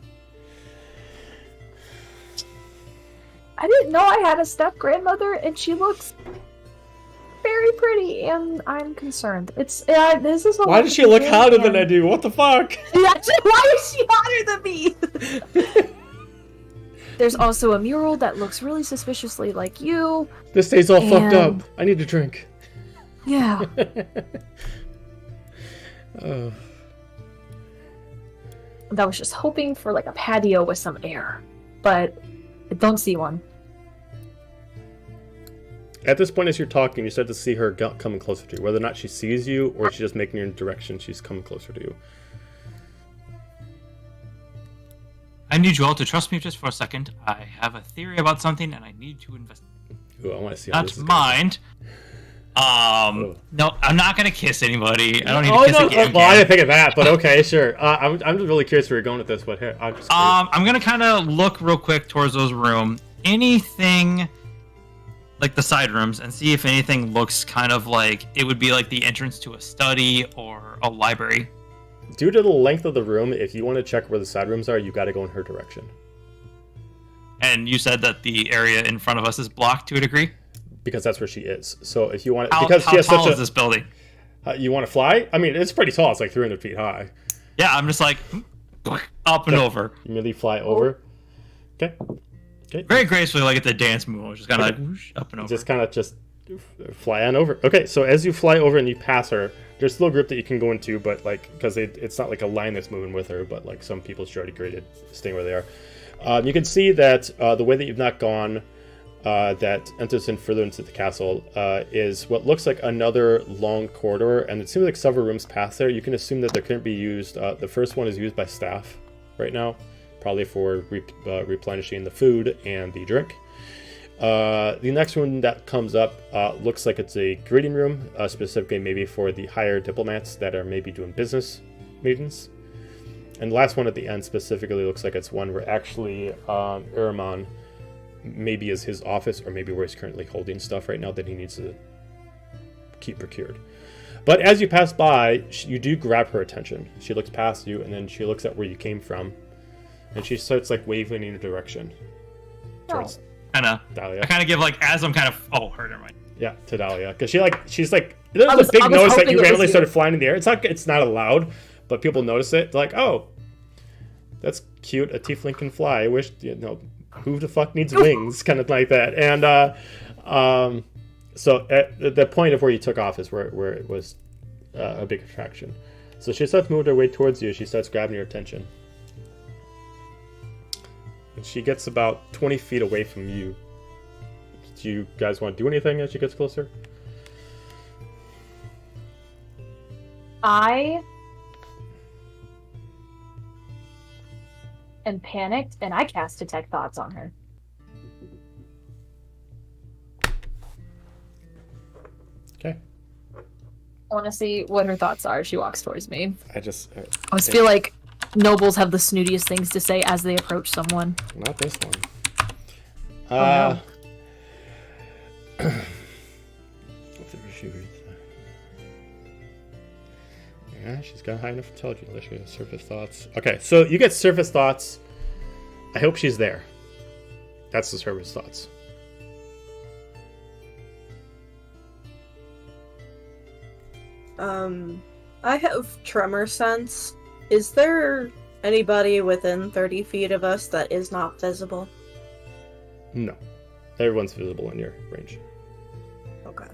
I didn't know I had a step-grandmother, and she looks very pretty, and I'm concerned. This is Why does she look hotter than I do? What the fuck? Why is she hotter than me? There's also a mural that looks really suspiciously like you. This day's all fucked up. And- I need a drink. Yeah. Oh. I was just hoping for like a patio with some air, but I don't see one. At this point, as you're talking, you start to see her coming closer to you. Whether or not she sees you or she's just making your direction, she's coming closer to you. I need you all to trust me just for a second. I have a theory about something, and I need to investigate. Ooh, I want to see how Not this is mind. No, I'm not gonna kiss anybody. I don't need to kiss no, again. well, I didn't think of that, but okay, sure. I'm just really curious where you're going with this. But here, I'm just curious. I'm gonna kind of look real quick towards those rooms. Anything like the side rooms, and see if anything looks kind of like it would be like the entrance to a study or a library. Due to the length of the room, if you want to check where the side rooms are, you got to go in her direction. And you said that the area in front of us is blocked to a degree. Because that's where she is. So if you want, How because she has tall such is this building? You want to fly? I mean, it's pretty tall. It's like 300 feet high. Yeah, I'm just like up and over. You merely fly over. Okay. Very gracefully, like at the dance move. Just kind of like whoosh, up and over. Just kind of fly on over. Okay, so as you fly over and you pass her, there's still a group that you can go into, but like because it's not like a line that's moving with her, but like some people she's already graded staying where they are. You can see that the way that you've not gone that enters in further into the castle is what looks like another long corridor, and it seems like several rooms past there. You can assume that they couldn't be used. The first one is used by staff right now, probably for replenishing the food and the drink. The next one that comes up looks like it's a greeting room, specifically maybe for the higher diplomats that are maybe doing business meetings. And the last one at the end specifically looks like it's one where actually Uraman maybe is his office, or maybe where he's currently holding stuff right now that he needs to keep procured. But as you pass by, you do grab her attention. She looks past you, and then she looks at where you came from, and she starts like waving in your direction towards Dahlia. I kind of give like as I'm kind of her, never mind. Yeah, to Dahlia, because she's like there's a big notice that you randomly started flying in the air. It's not allowed, but people notice it. They're like, oh, that's cute. A tiefling can fly. I wish who the fuck needs wings, kind of like that. And so at the point of where you took off is where it was a big attraction. So she starts moving her way towards you. She starts grabbing your attention. And she gets about 20 feet away from you. Do you guys want to do anything as she gets closer? I am panicked, and I cast Detect Thoughts on her. Okay. I want to see what her thoughts are as she walks towards me. I just feel like nobles have the snootiest things to say as they approach someone. Not this one. No. Yeah, she's got high enough intelligence. She has surface thoughts. Okay, so you get surface thoughts. I hope she's there. That's the surface thoughts. I have tremor sense. Is there anybody within 30 feet of us that is not visible? No. Everyone's visible in your range. Okay.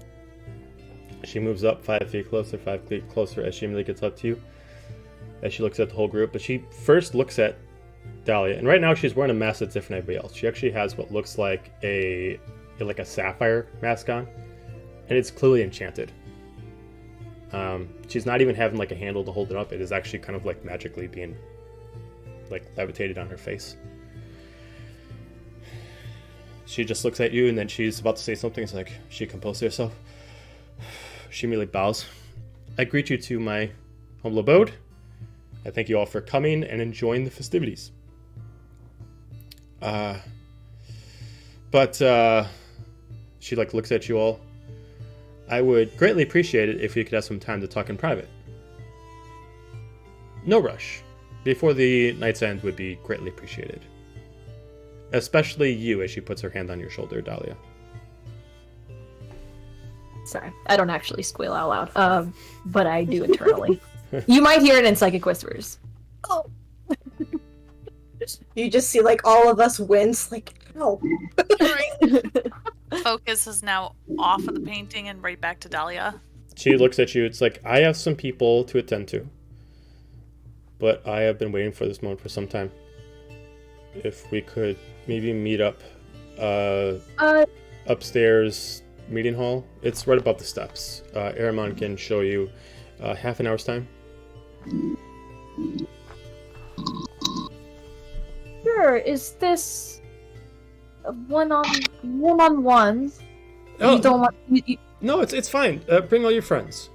She moves up 5 feet closer, 5 feet closer as she immediately gets up to you. As she looks at the whole group. But she first looks at Dahlia. And right now she's wearing a mask that's different than everybody else. She actually has what looks like a sapphire mask on. And it's clearly enchanted. She's not even having like a handle to hold it up. It is actually kind of like magically being like levitated on her face. She just looks at you, and then she's about to say something. It's like she composes herself. She immediately bows. I greet you to my humble abode. I thank you all for coming and enjoying the festivities. But she like looks at you all. I would greatly appreciate it if you could have some time to talk in private. No rush. Before the night's end would be greatly appreciated. Especially you, as she puts her hand on your shoulder, Dahlia. Sorry, I don't actually squeal out loud, but I do internally. You might hear it in Psychic Whispers. Oh. You just see like all of us wince, like, ow. Focus is now off of the painting and right back to Dahlia. She looks at you. It's like, I have some people to attend to. But I have been waiting for this moment for some time. If we could maybe meet up upstairs meeting hall. It's right above the steps. Aramon can show you half an hour's time. Sure, is this one-on-one? Oh, You don't want... no, it's fine. Bring all your friends.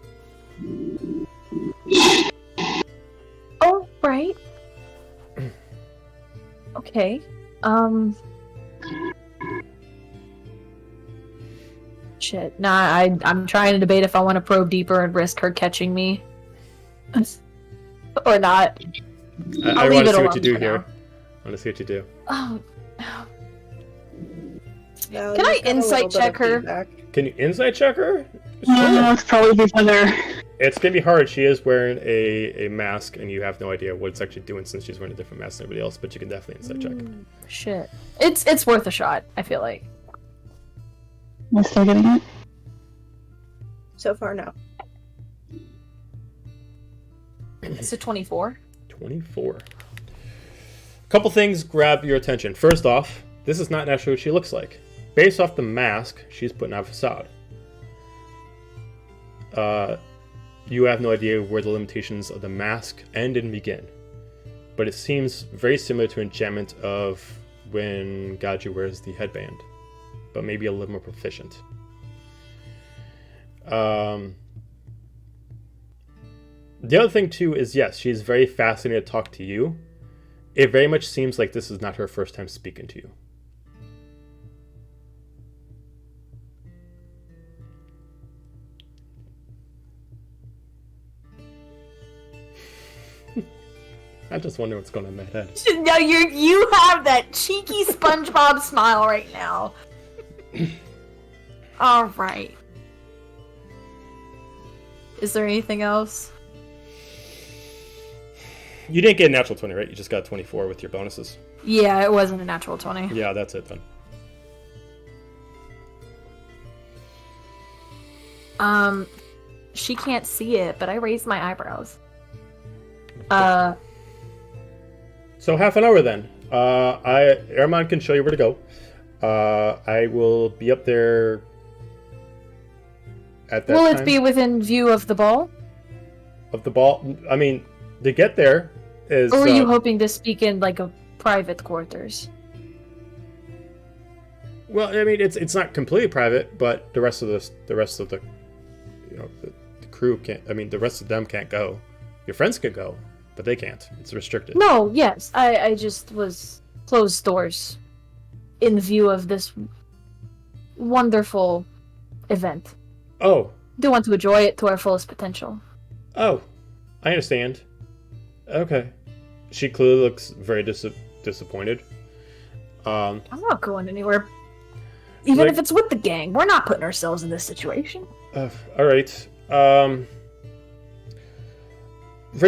Oh, right. Okay. Shit. Nah, I'm trying to debate if I want to probe deeper and risk her catching me. Or not. I want to see what you do here. I want to see what you do. Oh. No, Can I you've got a insight little bit check of her? feedback. Can you insight check her? No, it's probably his other. It's gonna be hard. She is wearing a mask, and you have no idea what it's actually doing since she's wearing a different mask than everybody else. But you can definitely insight check. Shit. It's worth a shot, I feel like. Am I still getting it? So far, no. It's a 24. 24. A couple things grab your attention. First off, this is not naturally what she looks like. Based off the mask, she's putting on a facade. You have no idea where the limitations of the mask end and begin. But it seems very similar to enchantment of when Gaju wears the headband. But maybe a little more proficient. The other thing too is, yes, she's very fascinated to talk to you. It very much seems like this is not her first time speaking to you. I just wonder what's going on in that head. No, you have that cheeky SpongeBob smile right now. All right. Is there anything else? You didn't get a natural 20, right? You just got 24 with your bonuses. Yeah, it wasn't a natural 20. Yeah, that's it then. She can't see it, but I raised my eyebrows. So half an hour then. Airmon can show you where to go. I will be up there at that Will time. it be within view of the ball? Of the ball? I mean, to get there is... Or are you hoping to speak in, like, a private quarters? Well, I mean, it's not completely private, but the rest of the crew can't. I mean, the rest of them can't go. Your friends can go, but they can't. It's restricted. No, yes. I just was closed doors in view of this wonderful event. Oh. Do want to enjoy it to our fullest potential. Oh. I understand. Okay. She clearly looks very disappointed. I'm not going anywhere. Even if it's with the gang. We're not putting ourselves in this situation. Alright. Very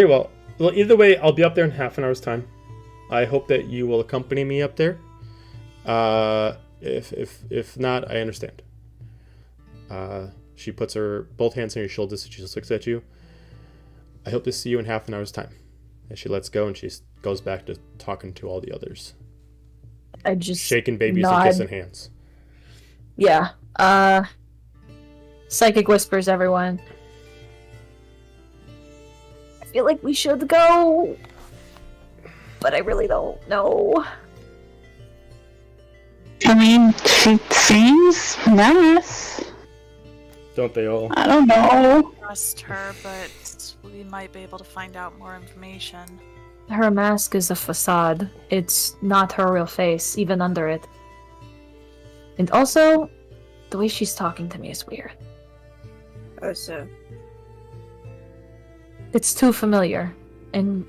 well. Well, either way, I'll be up there in half an hour's time. I hope that you will accompany me up there. If not, I understand. She puts her both hands on your shoulders and she just looks at you. I hope to see you in half an hour's time. And she lets go and she goes back to talking to all the others. I just shaking babies nod. and kissing hands. Yeah. Psychic whispers, everyone. I feel like we should go, but I really don't know. I mean, she seems nice. Don't they all? I don't know. Trust her, but we might be able to find out more information. Her mask is a facade. It's not her real face, even under it. And also, the way she's talking to me is weird. Oh, so. It's too familiar. And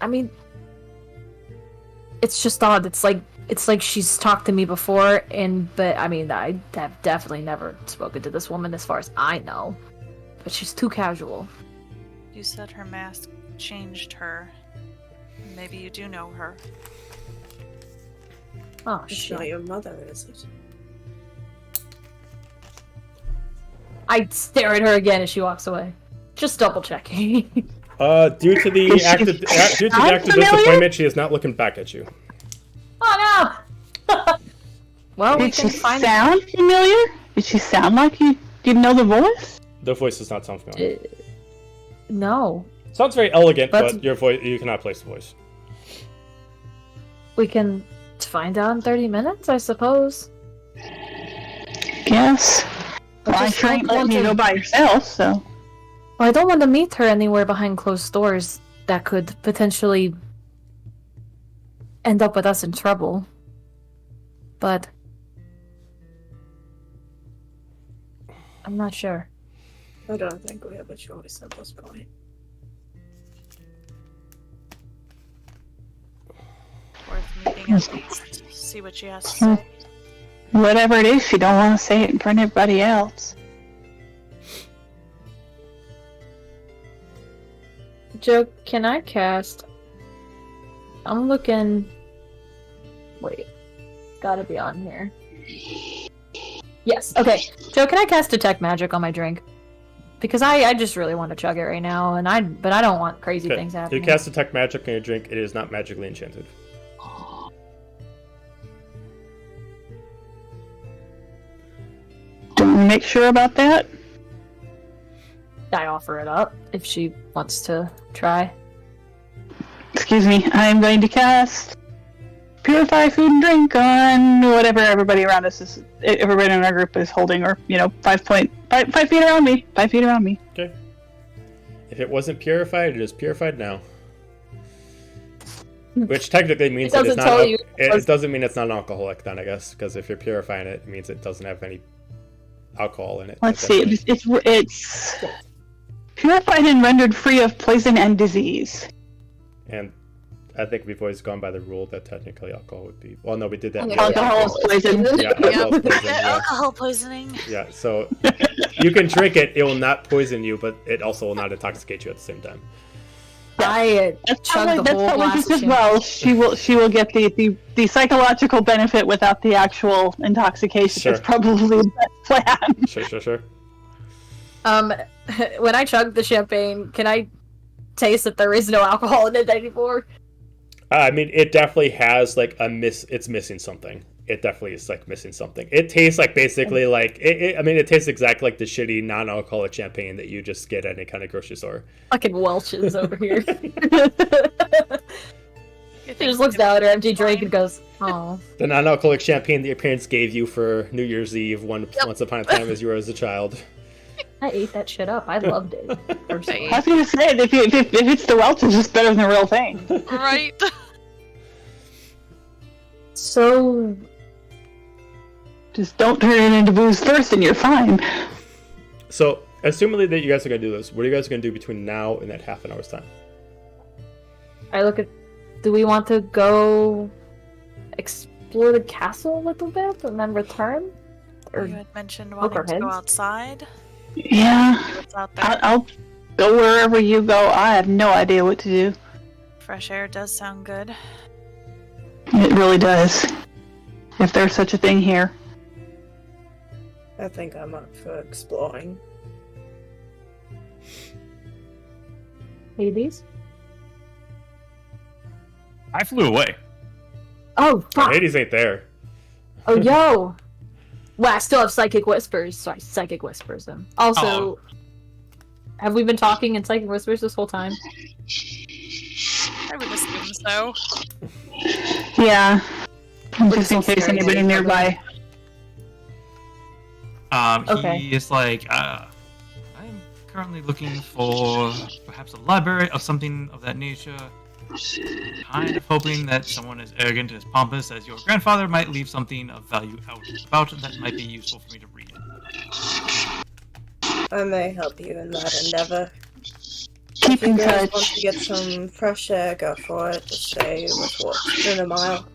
I mean, it's just odd. It's like she's talked to me before, but I mean, I have definitely never spoken to this woman as far as I know. But she's too casual. You said her mask changed her. Maybe you do know her. Oh, It's shit. not your mother, is it? I stare at her again as she walks away. Just double checking. Due to the Is she act of not familiar? disappointment, she is not looking back at you. Oh no! Well, we Did can she find sound familiar? Did she sound like you know the voice? The voice does not sound familiar. No. Sounds very elegant, But- but your voice, you cannot place the voice. We can find out in 30 minutes, I suppose. Guess. But Well, I just sure ain't don't letting you want go to- by yourself, so. Well, I don't want to meet her anywhere behind closed doors that could potentially end up with us in trouble. But I'm not sure. I don't think we have a choice at this point. Worth meeting at least. See what she has to say. Whatever it is, you don't want to say it in front of everybody else. Joe, can I cast? I'm looking. Wait, it's gotta be on here. Yes. Okay, Joe, can I cast Detect Magic on my drink? Because I just really want to chug it right now, but I don't want crazy Okay. things You happening. cast Detect Magic on your drink. It is not magically enchanted. Don't we make sure about that? I offer it up if she wants to try. Excuse me, I'm going to cast Purify Food and Drink on whatever everybody around us is, everybody in our group is holding, or, 5 feet around me. 5 feet around me. Okay. If it wasn't purified, it is purified now. Which technically means It that it's doesn't not. tell you. It doesn't mean it's not an alcoholic then, I guess, because if you're purifying it, it means it doesn't have any alcohol in it. Let's see, it's purified and rendered free of poison and disease. And I think we've always gone by the rule that technically alcohol would be. Well, no, we did that. Yeah, Alcohol is poison. Yeah, alcohol is poison, yeah. Alcohol poisoning. Yeah, so you can drink it. It will not poison you, but it also will not intoxicate you at the same time. I chug the whole glass as of well. She will get the psychological benefit without the actual intoxication. Sure. That's probably the best plan. Sure. When I chug the champagne, can I taste that there is no alcohol in it anymore? I mean, it definitely has like it's missing something. It definitely is like missing something. It tastes like basically like it tastes exactly like the shitty non-alcoholic champagne that you just get at any kind of grocery store. Fucking Welch's over here. She just looks down at her empty drink and goes, "Oh." The non-alcoholic champagne that your parents gave you for New Year's Eve once upon a time as you were as a child. I ate that shit up. I loved it. Personally. I was going to say, if it's the Welch's, it's better than the real thing. Right. So, Just don't turn it into booze first and you're fine. So, assuming that you guys are going to do this, what are you guys going to do between now and that half an hour's time? I look at. Do we want to go explore the castle a little bit and then return? Or You had mentioned poke our wanting to go heads? outside. Yeah, See what's out there. I'll go wherever you go. I have no idea what to do. Fresh air does sound good. It really does. If there's such a thing here. I think I'm up for exploring. Hades? I flew away. Oh, fuck! Hades ain't there. Oh, yo! Well, I still have Psychic Whispers, so I Psychic Whispers them. Also, have we been talking in Psychic Whispers this whole time? I would assume so. Yeah. We're Just in so case scary. anybody nearby. Okay. He is like, I'm currently looking for perhaps a library or something of that nature. Kind of hoping that someone as arrogant as pompous as your grandfather might leave something of value out about that might be useful for me to read. I may help you in that endeavor. Keep If you in guys want touch. to get some fresh air, go for it. Just stay within a mile.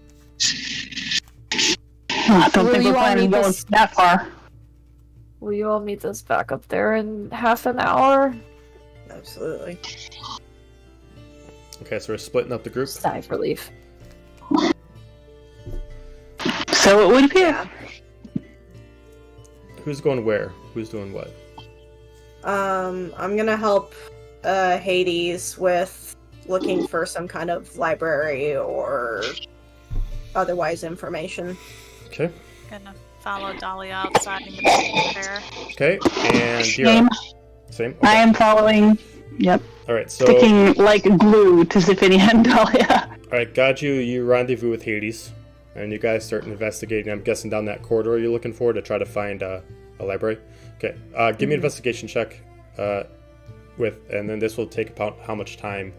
I don't Will think you we're all planning need to go this? that far. Will you all meet us back up there in half an hour? Absolutely. Okay, so we're splitting up the group. Sigh of relief. So it would appear. Yeah. Who's going where? Who's doing what? I'm gonna help Hades with looking for some kind of library or otherwise information. Okay. Gonna follow Dahlia outside and get there. Okay, and you're Same. up. Same? I Okay. am following. Yep. Alright, so... Sticking like glue to Ziffany and Dahlia. Alright, got you. You rendezvous with Hades. And you guys start investigating, I'm guessing, down that corridor you're looking for to try to find a library. Okay, give me an investigation check. And then this will take about how much time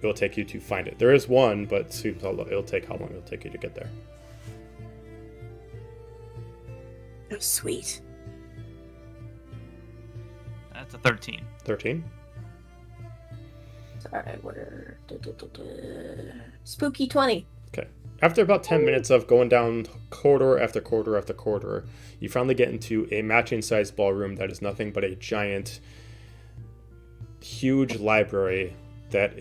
it will take you to find it. There is one, but it'll take how long it'll take you to get there. Oh, sweet. That's a 13. 13? Alright, we're... Spooky 20. After about 10 minutes of going down corridor after corridor after corridor, you finally get into a matching-sized ballroom that is nothing but a giant, huge library that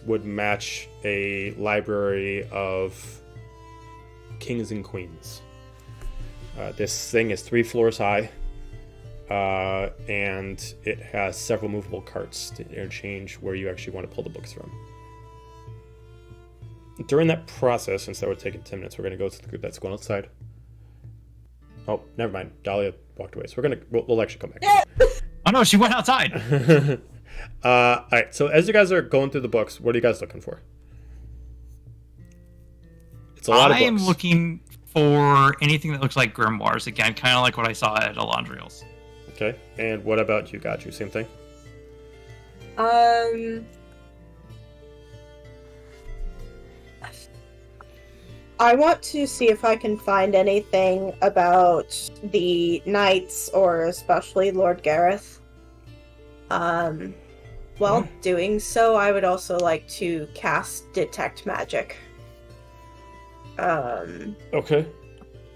would match a library of kings and queens. This thing is 3 floors high, and it has several movable carts to interchange where you actually want to pull the books from. During that process, since that would take 10 minutes, we're going to go to the group that's going outside. Oh, never mind. Dahlia walked away, so we'll actually come back. Oh no, she went outside. All right. So as you guys are going through the books, what are you guys looking for? It's a lot of books. I am looking for anything that looks like grimoires again, kind of like what I saw at Alondriel's. Okay. And what about you, Gaju? Same thing? I want to see if I can find anything about the knights, or especially Lord Gareth. While doing so, I would also like to cast Detect Magic. Okay.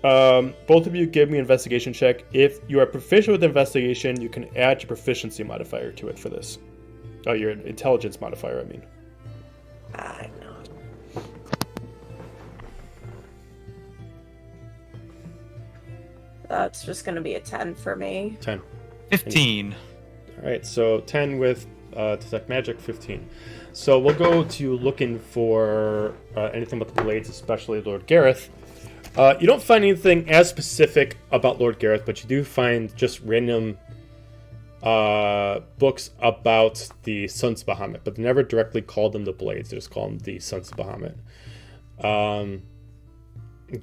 Both of you give me an investigation check. If you are proficient with investigation, you can add your proficiency modifier to it for this. Oh, your intelligence modifier, I mean. I know. That's just going to be a 10 for me. 10. 15. All right, so 10 with Detect Magic, 15. So we'll go to looking for anything about the blades, especially Lord Gareth. You don't find anything as specific about Lord Gareth, but you do find just random books about the Sons of Bahamut, but they never directly call them the blades. They just call them the Sons of Bahamut.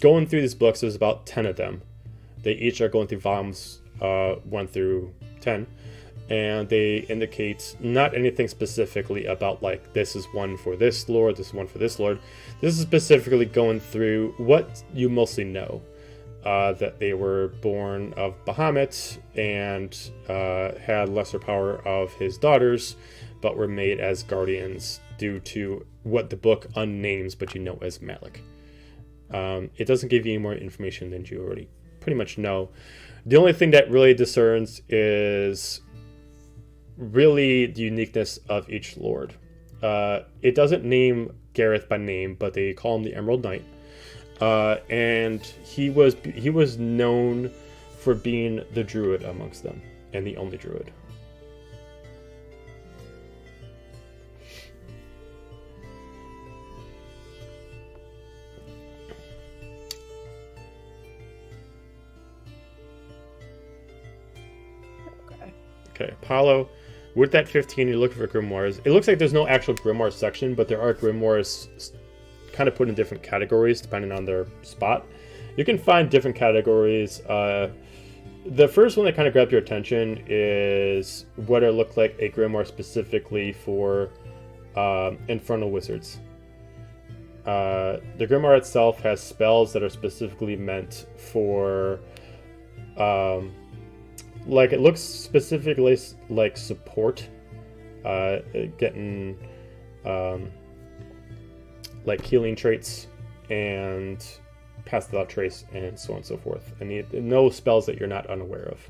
Going through these books, there's about 10 of them. They each are going through volumes 1 through 10, and they indicate not anything specifically about, like, this is one for this lord, this is one for this lord. This is specifically going through what you mostly know. That they were born of Bahamut and had lesser power of his daughters, but were made as guardians due to what the book unnames, but you know as Malik. It doesn't give you any more information than you already pretty much know. The only thing that really discerns is really the uniqueness of each lord. It doesn't name Gareth by name, but they call him the Emerald Knight. And he was known for being the druid amongst them, and the only druid. Okay, Apollo, with that 15, you're looking for grimoires. It looks like there's no actual grimoire section, but there are grimoires kind of put in different categories depending on their spot. You can find different categories. The first one that kind of grabbed your attention is what it looked like a grimoire specifically for infernal wizards. The grimoire itself has spells that are specifically meant for like, it looks specifically like support, getting like healing traits and pass without trace and so on and so forth. And no spells that you're not unaware of.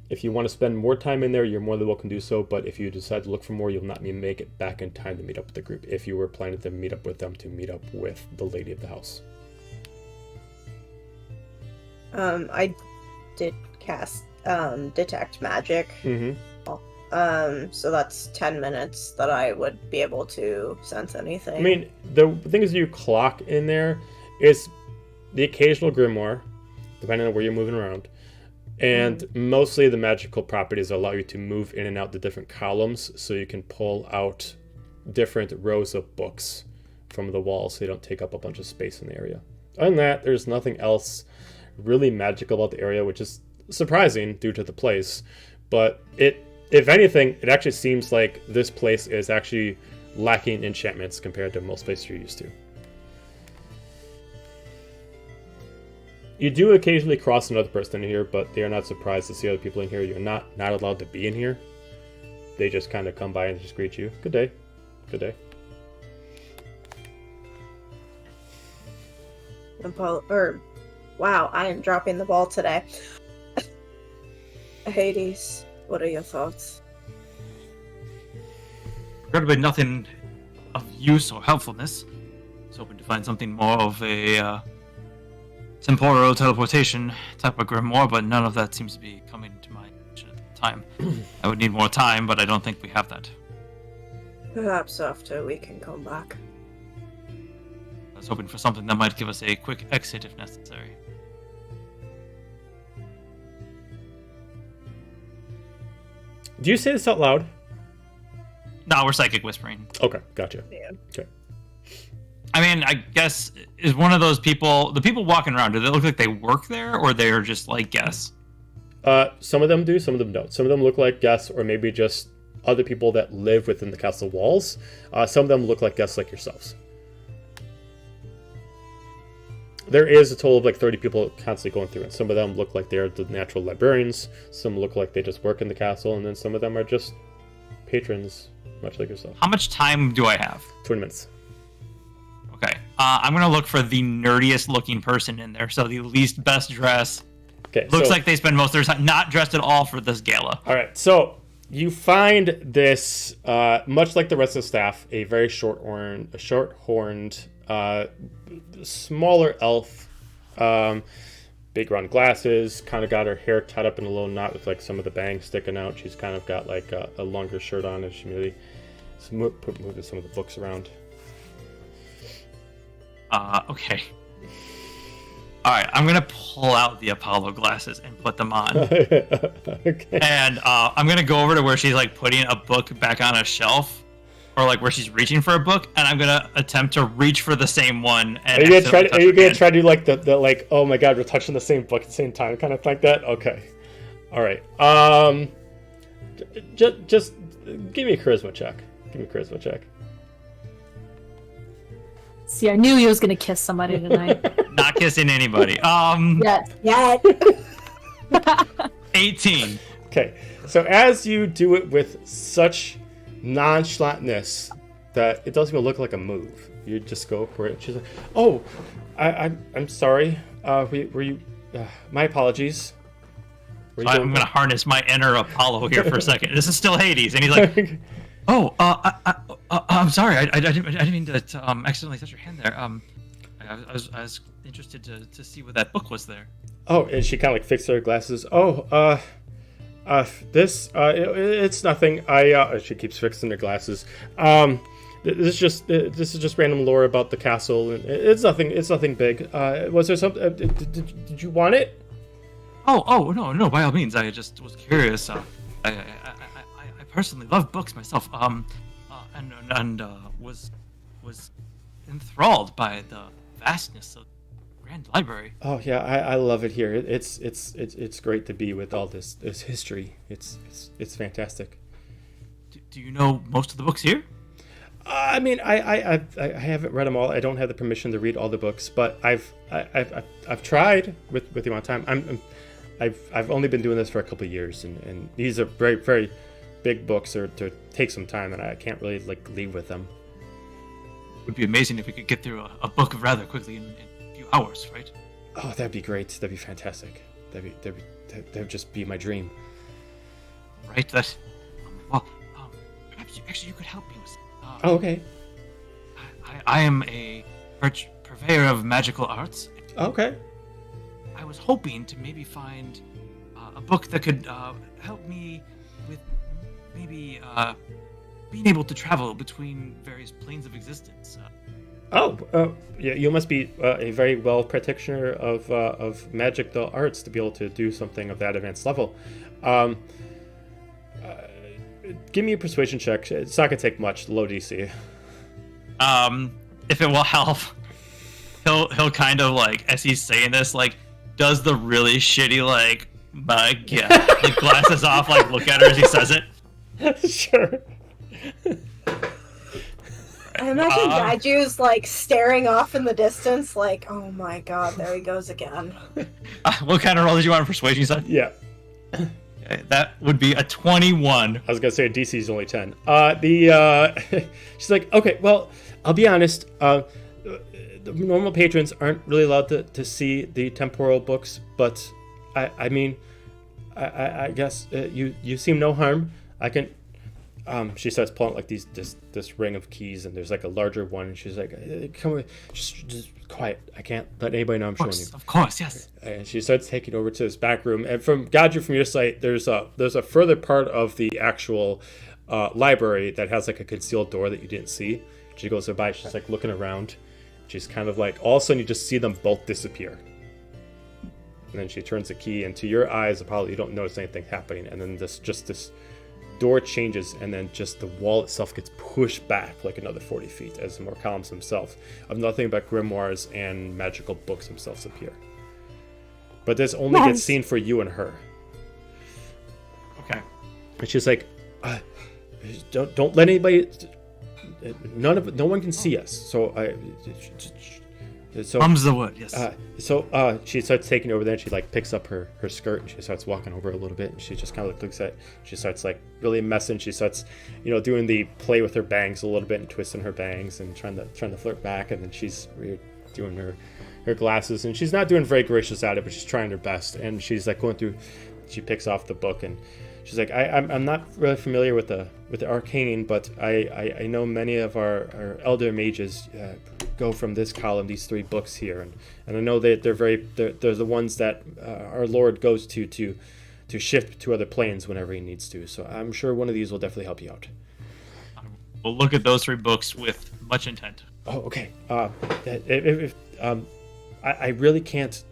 If you want to spend more time in there, you're more than welcome to do so, but if you decide to look for more, you'll not make it back in time to meet up with the group if you were planning to meet up with them to meet up with the lady of the house. I did cast Detect Magic. Mm-hmm. So that's 10 minutes that I would be able to sense anything. I mean, the things you clock in there is the occasional grimoire, depending on where you're moving around, and mostly the magical properties allow you to move in and out the different columns, so you can pull out different rows of books from the walls so you don't take up a bunch of space in the area. Other than that, there's nothing else really magical about the area, which is surprising due to the place, but if anything, it actually seems like this place is actually lacking enchantments compared to most places you're used to. You do occasionally cross another person in here, but they are not surprised to see other people in here. You're not allowed to be in here. They just kind of come by and just greet you. Good day. Good day. Wow, I am dropping the ball today. Hades. What are your thoughts? Regrettably, nothing of use or helpfulness. I was hoping to find something more of a temporal teleportation type of grimoire, but none of that seems to be coming to my attention at the time. I would need more time, but I don't think we have that. Perhaps after we can come back. I was hoping for something that might give us a quick exit if necessary. Do you say this out loud? No, we're psychic whispering. Okay, gotcha. Yeah. Okay. I mean, I guess, is one of those people, the people walking around, do they look like they work there, or they're just like guests? Some of them do, some of them don't. Some of them look like guests, or maybe just other people that live within the castle walls. Some of them look like guests like yourselves. There is a total of like 30 people constantly going through, and some of them look like they're the natural librarians, some look like they just work in the castle, and then some of them are just patrons, much like yourself. How much time do I have? 20 minutes. Okay. I'm going to look for the nerdiest looking person in there, so the least best dress. Okay. Looks like they spend most of their time not dressed at all for this gala. All right, so you find this, much like the rest of the staff, a very short-horned, smaller elf, big round glasses, kind of got her hair tied up in a little knot with like some of the bangs sticking out. She's kind of got like a longer shirt on as she moving some of the books around. Okay. Alright, I'm gonna pull out the Apollo glasses and put them on. Okay. And I'm gonna go over to where she's like putting a book back on a shelf, or like where she's reaching for a book, and I'm gonna attempt to reach for the same one. And Are you gonna try to do like the like, oh my god, we're touching the same book at the same time, kind of like that? Okay. All right. Just give me a charisma check. See, I knew he was gonna kiss somebody tonight. Not kissing anybody. Yes. Yeah. 18. Okay. So as you do it with such nonchalantness that it doesn't even look like a move, you just go for it. She's like, "Oh, I'm sorry. Were you? My apologies." I'm gonna harness my inner Apollo here for a second. This is still Hades, and he's like, "Oh, I'm sorry. I didn't mean to accidentally touch your hand there. I was interested to see what that book was there." Oh, and she kind of like fixed her glasses. Oh, it's nothing. She keeps fixing her glasses. This is just random lore about the castle, and it's nothing big. Was there something? Did you want it? Oh, no, by all means. I just was curious. I personally love books myself. And was enthralled by the vastness of the Grand Library. Oh yeah, I love it here. It's great to be with all this history. It's fantastic. Do you know most of the books here? I mean, I haven't read them all. I don't have the permission to read all the books, but I've tried with the amount of time. I've only been doing this for a couple of years, and these are very, very big books to take some time, and I can't really like leave with them. It would be amazing if we could get through a book rather quickly in a few hours, right? Oh, that'd be great. That'd be fantastic. That'd just be my dream. Right. Perhaps you could help me with. Oh, okay. I am a purveyor of magical arts. Okay. I was hoping to maybe find a book that could help me with maybe being able to travel between various planes of existence. Yeah, you must be a very well practitioner of magical arts to be able to do something of that advanced level. Give me a persuasion check. It's not gonna take much. Low DC. If it will help, he'll kind of like, as he's saying this, like does the really shitty like, my god, like glasses off, like look at her as he says it. Sure. I imagine Gaju's like staring off in the distance, like, oh my god, there he goes again. What kind of roll did you want for persuasion, you said? Yeah. Okay, that would be a 21. I was gonna say DC is only 10. She's like, okay, well, I'll be honest. The normal patrons aren't really allowed to see the temporal books, but I mean, I guess you seem no harm. I can. She starts pulling like this ring of keys, and there's like a larger one. And she's like, "Come with, just quiet. I can't let anybody know I'm showing you." Of course, yes. And she starts taking over to this back room. And from Gadju, from your site, there's a further part of the actual library that has like a concealed door that you didn't see. She goes by. She's like looking around. She's kind of like, all of a sudden you just see them both disappear. And then she turns the key, and to your eyes, Apollo, you don't notice anything happening. And then this door changes, and then just the wall itself gets pushed back like another 40 feet as more columns themselves of nothing but grimoires and magical books themselves appear. But this only gets seen for you and her. Okay. And she's like, don't let anybody. No one can see us. So Comes the wood, yes. So she starts taking over there, and she like picks up her skirt, and she starts walking over a little bit, and she just kind of like looks at. She starts like really messing. She starts, doing the play with her bangs a little bit and twisting her bangs and trying to flirt back, and then she's doing her glasses, and she's not doing very gracious at it, but she's trying her best, and she's like going through. She picks off the book, and she's like, I'm not really familiar with the arcane, but I know many of our elder mages go from this column, these 3 books here, and I know that they're the ones that our Lord goes to shift to other planes whenever he needs to. So I'm sure one of these will definitely help you out. We'll look at those 3 books with much intent. Oh, okay. I really can't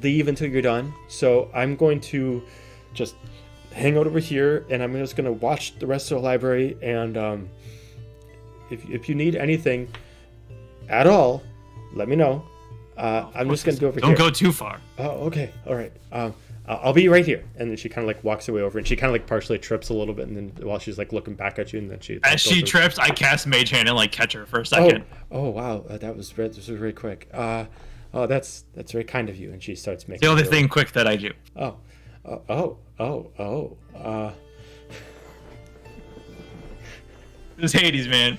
leave until you're done, so I'm going to just hang out over here, and I'm just going to watch the rest of the library, and if you need anything at all, let me know. I'm just going to go over here. Don't go too far. Oh, okay. All right. I'll be right here. And then she kind of like walks away over, and she kind of like partially trips a little bit, and then while she's like looking back at you, and then she... As she trips, I cast Mage Hand and like catch her for a second. Oh wow. That was very quick. Oh, that's very kind of you. And she starts making... The only thing quick that I do. This Hades, man.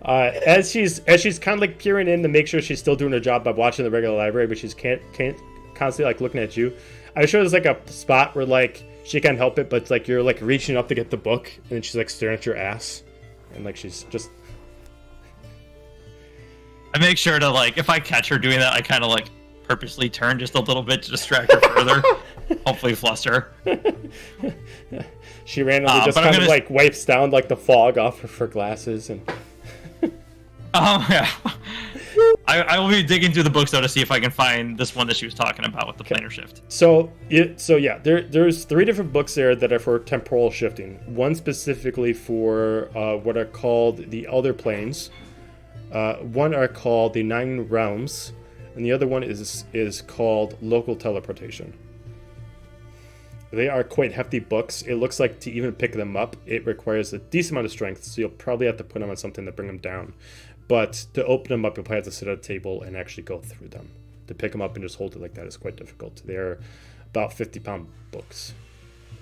As she's kind of like peering in to make sure she's still doing her job by watching the regular library, but she's can't constantly like looking at you. I'm sure there's like a spot where like she can't help it, but it's like you're like reaching up to get the book, and then she's like staring at your ass, and like she's just... I make sure to like, if I catch her doing that, I kind of like purposely turn just a little bit to distract her further. Hopefully fluster. She randomly just kind of like wipes down like the fog off of her glasses, and yeah. I will be digging through the books though to see if I can find this one that she was talking about with the planar shift. So yeah, there's 3 different books there that are for temporal shifting. One specifically for what are called the Elder Planes. One are called the 9 Realms, and the other one is called Local Teleportation. They are quite hefty books. It looks like to even pick them up, it requires a decent amount of strength, so you'll probably have to put them on something to bring them down. But to open them up, you'll probably have to sit at a table and actually go through them. To pick them up and just hold it like that is quite difficult. They're about 50-pound books.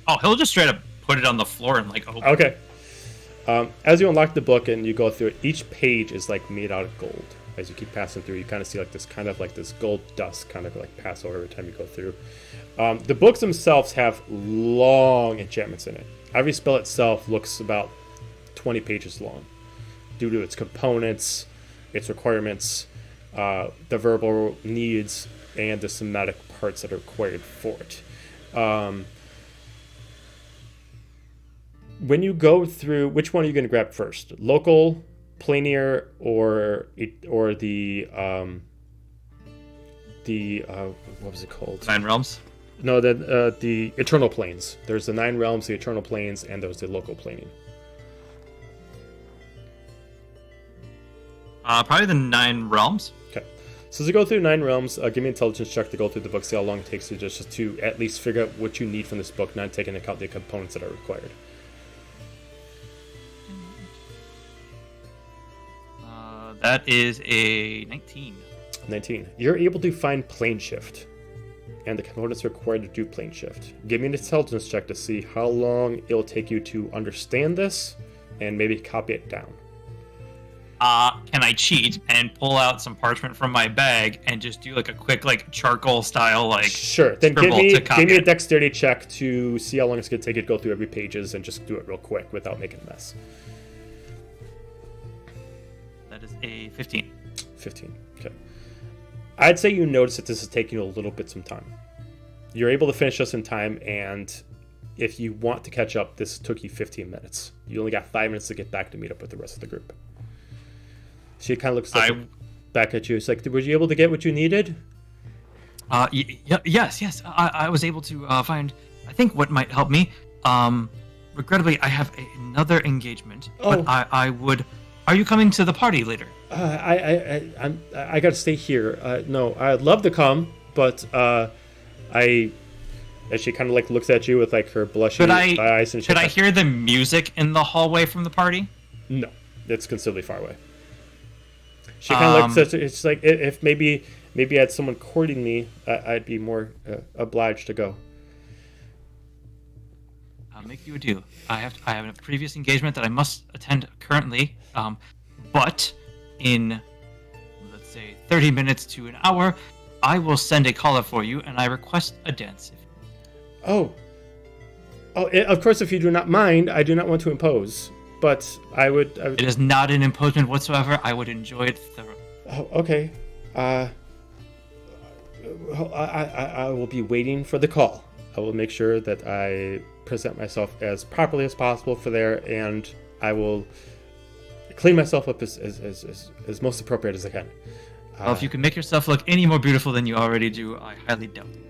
Oh, he'll just straight up put it on the floor and like open. Okay. As you unlock the book and you go through it, each page is like made out of gold. As you keep passing through, you kind of see like this gold dust kind of like pass over every time you go through. The books themselves have long enchantments in it. Every spell itself looks about 20 pages long due to its components, its requirements, the verbal needs, and the somatic parts that are required for it. When you go through, which one are you going to grab first? Local, planar, or the what was it called? 9 Realms? No, the Eternal Planes. There's the 9 Realms, the Eternal Planes, and there's the local planing. Probably the 9 Realms. Okay. So as you go through 9 Realms, give me an intelligence check to go through the book, see how long it takes you just to at least figure out what you need from this book, not taking into account the components that are required. That is a 19. 19. You're able to find plane shift and the components required to do plane shift. Give me an intelligence check to see how long it'll take you to understand this and maybe copy it down. can I cheat and pull out some parchment from my bag and just do like a quick like charcoal style like Sure. Then give scribble me to copy a it? dexterity check to see how long it's going to take it to go through every pages and just do it real quick without making a mess. That is a 15. 15. Okay. I'd say you notice that this is taking you a little bit some time. You're able to finish this in time, and if you want to catch up, this took you 15 minutes. You only got 5 minutes to get back to meet up with the rest of the group. She kind of looks back at you. It's like, were you able to get what you needed? Yes. I was able to find, I think, what might help me. Regrettably, I have another engagement. Oh. But I would. Are you coming to the party later? I got to stay here. No, I'd love to come, but and she kind of like looks at you with like her blushing eyes. And could I hear the music in the hallway from the party? No, it's considerably far away. She kind of looks at you. It's like if maybe I had someone courting me, I'd be more obliged to go. I'll make you a deal. I have a previous engagement that I must attend currently, but in, let's say, 30 minutes to an hour, I will send a caller for you, and I request a dance. Oh, of course, if you do not mind, I do not want to impose, but I would... It is not an imposement whatsoever. I would enjoy it thoroughly. Oh, okay. I will be waiting for the call. I will make sure that I present myself as properly as possible for there, and I will clean myself up as most appropriate as I can. Well, if you can make yourself look any more beautiful than you already do, I highly doubt it.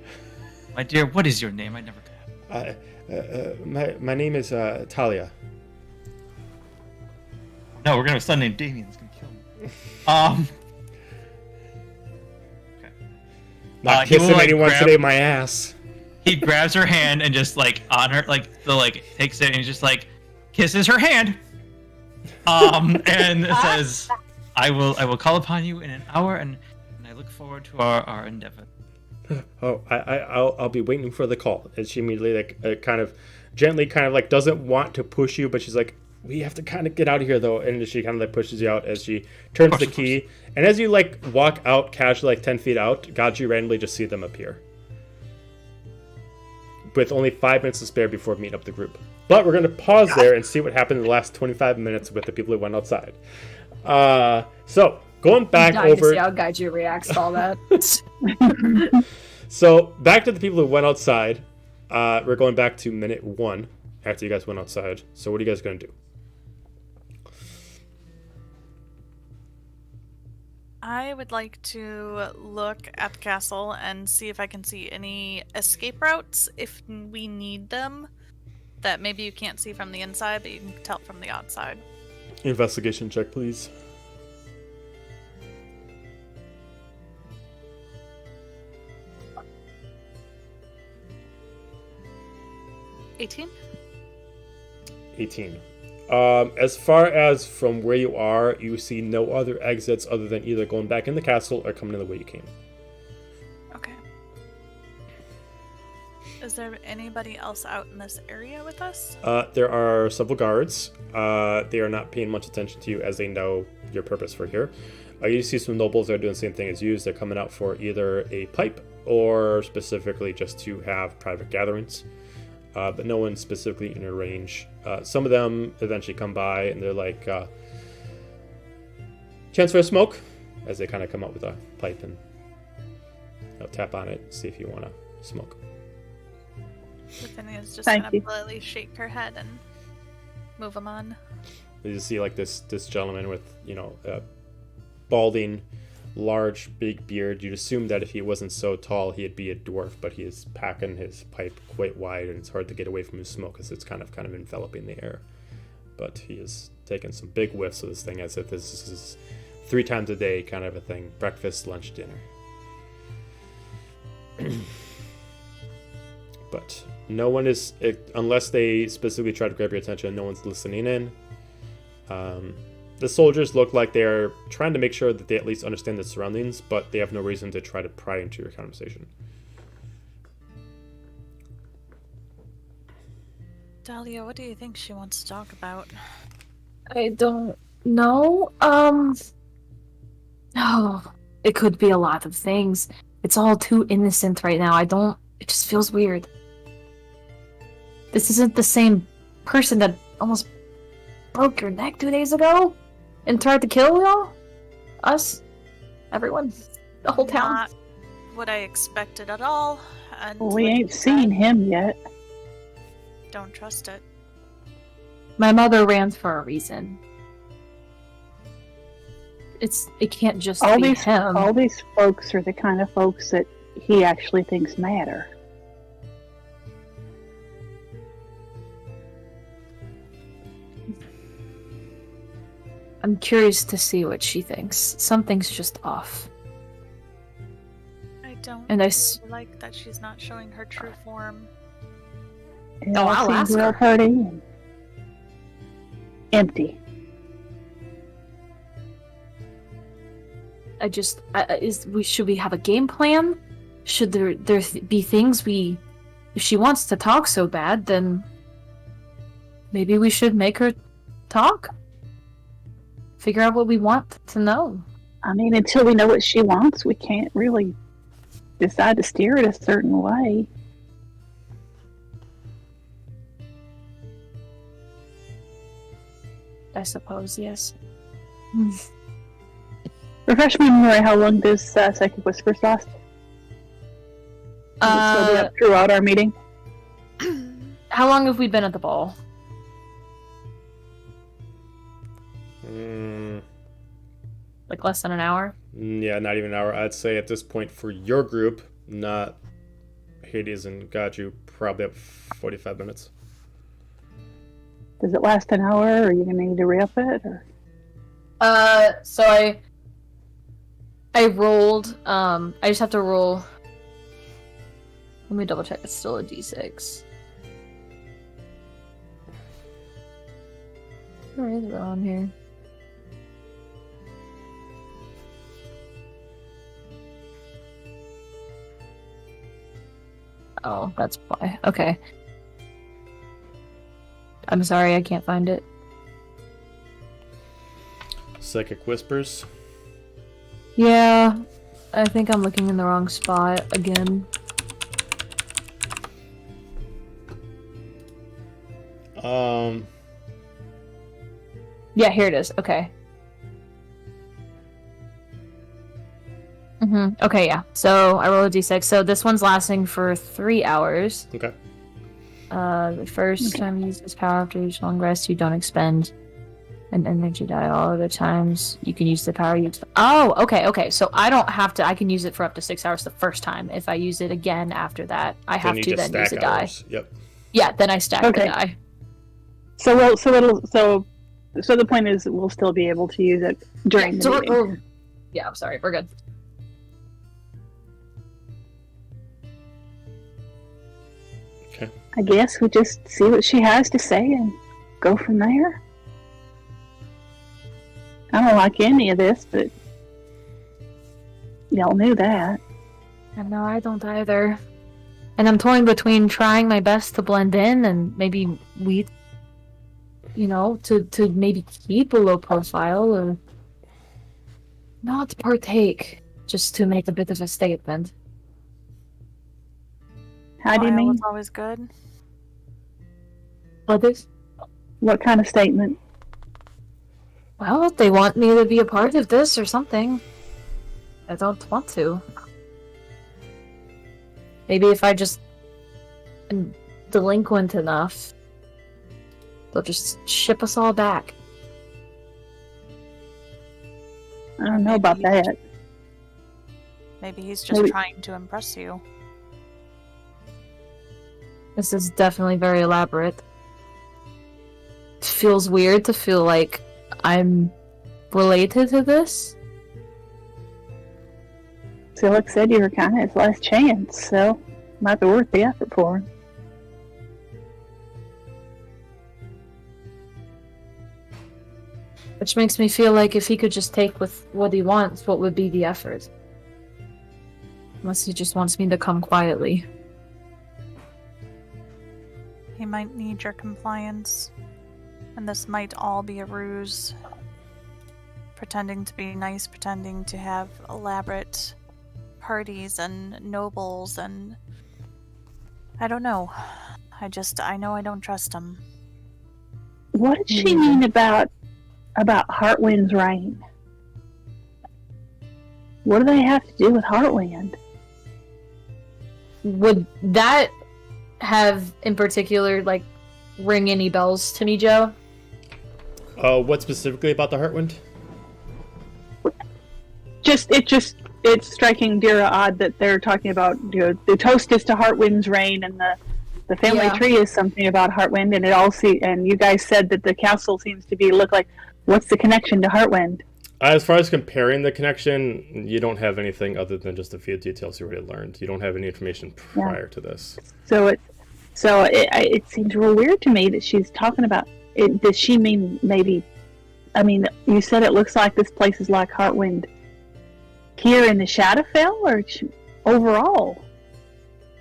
My dear, what is your name? I never could. My name is Talia. No, we're gonna have a son named Damien. It's gonna kill me. Okay. Not kissing anyone today, my ass. He grabs her hand and just like on her takes it and just like kisses her hand. And says, I will call upon you in an hour, and I look forward to our endeavor. Oh, I'll be waiting for the call. And she immediately kind of gently doesn't want to push you, but she's like, we have to kind of get out of here though. And she kind of like pushes you out as she turns the key. And as you like walk out casually, like 10 feet out, God, you randomly just see them appear. With only 5 minutes to spare before meeting up the group. But we're going to pause there and see what happened in the last 25 minutes with the people who went outside. So, going back over... to see how Gaiju reacts to all that. So, back to the people who went outside. We're going back to minute 1 after you guys went outside. So, what are you guys going to do? I would like to look at the castle and see if I can see any escape routes if we need them that maybe you can't see from the inside, but you can tell from the outside. Investigation check, please. $18. 18. As far as from where you are, you see no other exits other than either going back in the castle or coming in the way you came. Okay. Is there anybody else out in this area with us? There are several guards. They are not paying much attention to you as they know your purpose for here. You see some nobles that are doing the same thing as you. They're coming out for either a pipe or specifically just to have private gatherings. But no one specifically in your range. Some of them eventually come by and they're like, chance for a smoke? As they kind of come up with a pipe and tap on it, see if you want to smoke. Ruthenia's just Thank gonna you. politely shake her head and move them on. You just see like this gentleman with, a balding, large, big beard. You'd assume that if he wasn't so tall, he'd be a dwarf, but he is packing his pipe quite wide, and it's hard to get away from his smoke because it's kind of enveloping the air. But he is taking some big whiffs of this thing as if this is 3 times a day kind of a thing. Breakfast, lunch, dinner. But no one is, unless they specifically try to grab your attention, no one's listening in. The soldiers look like they're trying to make sure that they at least understand the surroundings, but they have no reason to try to pry into your conversation. Dahlia, what do you think she wants to talk about? I don't No, oh, it could be a lot of things. It's all too innocent right now. It just feels weird. This isn't the same person that almost broke your neck 2 days ago and tried to kill y'all? Us? Everyone? The whole town? Not what I expected at all. And Well, we like ain't you seen said, him yet. Don't trust it. My mother ran for a reason. It can't just be him. All these folks are the kind of folks that he actually thinks matter. I'm curious to see what she thinks. Something's just off. I don't And like that she's not showing her true form. It Oh, all I'll seems ask real her. pretty and empty. Should we have a game plan? Should there be things if she wants to talk so bad, then maybe we should make her talk? Figure out what we want to know. I mean, until we know what she wants, we can't really decide to steer it a certain way. I suppose, yes. Refresh my memory, how long does Psychic Whispers last? Will it still be up throughout our meeting? How long have we been at the ball? Like less than an hour? Yeah, not even an hour. I'd say at this point for your group, not Hades and Gaju, probably up 45 minutes. Does it last an hour, or are you going to need to re-up it? Or? So I rolled, I just have to roll. Let me double check, it's still a d6. Where is it on here? Oh, that's why. Okay. I'm sorry, I can't find it. Psychic Whispers. Yeah, I think I'm looking in the wrong spot again. Yeah, here it is. Okay. Okay, yeah. So I roll a d6. So this one's lasting for 3 hours. Okay. The first time you use this power after each long rest, you don't expend an energy die. All other times you can use the power you. Oh, okay. So I don't have to. I can use it for up to 6 hours the first time. If I use it again after that, I have to then use a die. Yep. Yeah, then I stack the die. So the point is that we'll still be able to use it during the meeting. Yeah, I'm sorry. We're good. Okay. I guess we just see what she has to say and go from there. I don't like any of this, but y'all knew that. And no, I don't either. And I'm torn between trying my best to blend in and maybe to maybe keep a low profile or not partake, just to make a bit of a statement. How do you mean? It's always good. Others? What kind of statement? Well, they want me to be a part of this or something. I don't want to. Maybe if I just am delinquent enough, they'll just ship us all back. I don't know about that. Maybe he's just trying to impress you. This is definitely very elaborate. It feels weird to feel like I'm related to this. Silik said you were kind of his last chance, so might be worth the effort for him. Which makes me feel like if he could just take with what he wants, what would be the effort? Unless he just wants me to come quietly. He might need your compliance, and this might all be a ruse. pretending to be nice, pretending to have elaborate parties and nobles, and I don't know. I know I don't trust him. What did she mean about Heartwind's reign? What do they have to do with Heartwind? Would that have in particular like ring any bells to me, Joe? What specifically about the Heartwind? It's striking Dira odd that they're talking about, the toast is to Heartwind's reign, and the family tree is something about Heartwind, and and you guys said that the castle seems to look like, what's the connection to Heartwind? As far as comparing the connection, you don't have anything other than just a few details you already learned. You don't have any information prior to this. So it seems real weird to me that she's talking about it. Does she mean maybe? I mean, you said it looks like this place is like Heartwind here in the Shadowfell, or overall?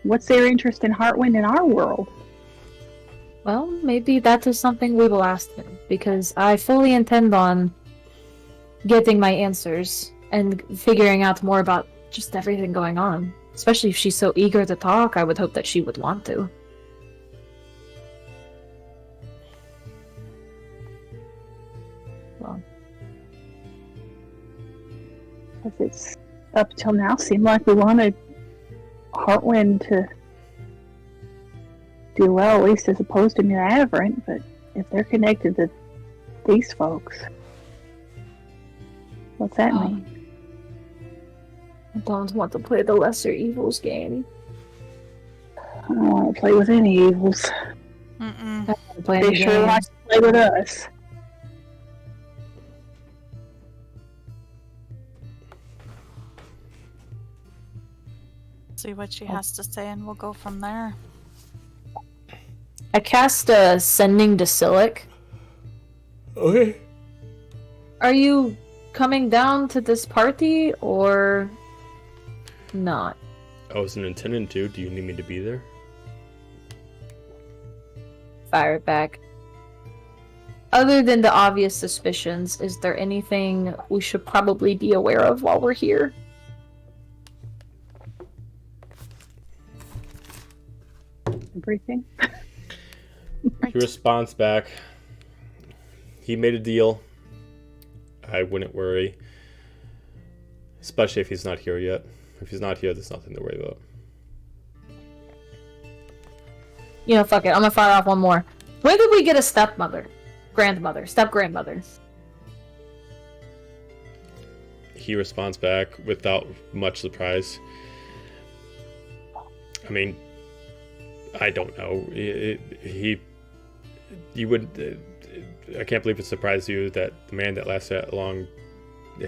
What's their interest in Heartwind in our world? Well, maybe that is something we will ask him, because I fully intend on getting my answers and figuring out more about just everything going on. Especially if she's so eager to talk, I would hope that she would want to. Well, Because it's up till now seemed like we wanted Heartwind to do well, at least as opposed to Miravrant, but if they're connected to these folks, what's that mean? I don't want to play the lesser evils game. I don't want to play with any evils. Mm-mm. They sure like to play with us. See what she has to say, and we'll go from there. I cast Sending to Silic. Okay. Are you coming down to this party, or not? I wasn't intending to. Do you need me to be there? Fire it back. Other than the obvious suspicions, is there anything we should probably be aware of while we're here? Everything. He responds back. He made a deal. I wouldn't worry. Especially if he's not here yet. If he's not here, there's nothing to worry about. You know, fuck it. I'm gonna fire off one more. When did we get a step-grandmother? Step-grandmother. He responds back without much surprise. I mean, I don't know. You would. I can't believe it surprised you that the man that lasts that long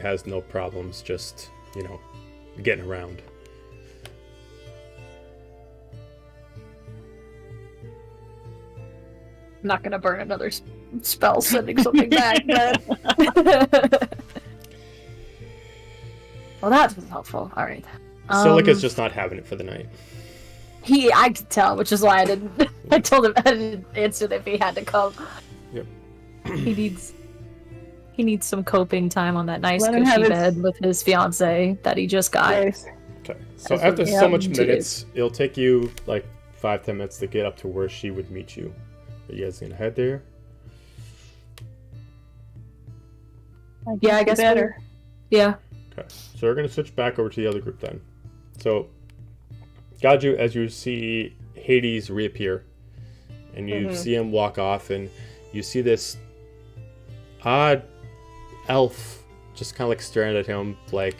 has no problems just, getting around. I'm not gonna burn another spell sending something back, but... Well, that was helpful. Alright. Silica's just not having it for the night. I could tell, which is why I didn't... I told him I didn't answer if he had to come. Yep. He needs some coping time on that nice Let him cushy have bed with his fiancée that he just got. Yes. Okay. So As after we so have much 2 minutes, it'll take you like 5-10 minutes to get up to where she would meet you. Are you guys gonna head there? Yeah, I guess better. Yeah. Okay. So we're gonna switch back over to the other group then. So, Gaju, as you see Hades reappear, and you see him walk off, and you see this odd elf just kind of like staring at him, like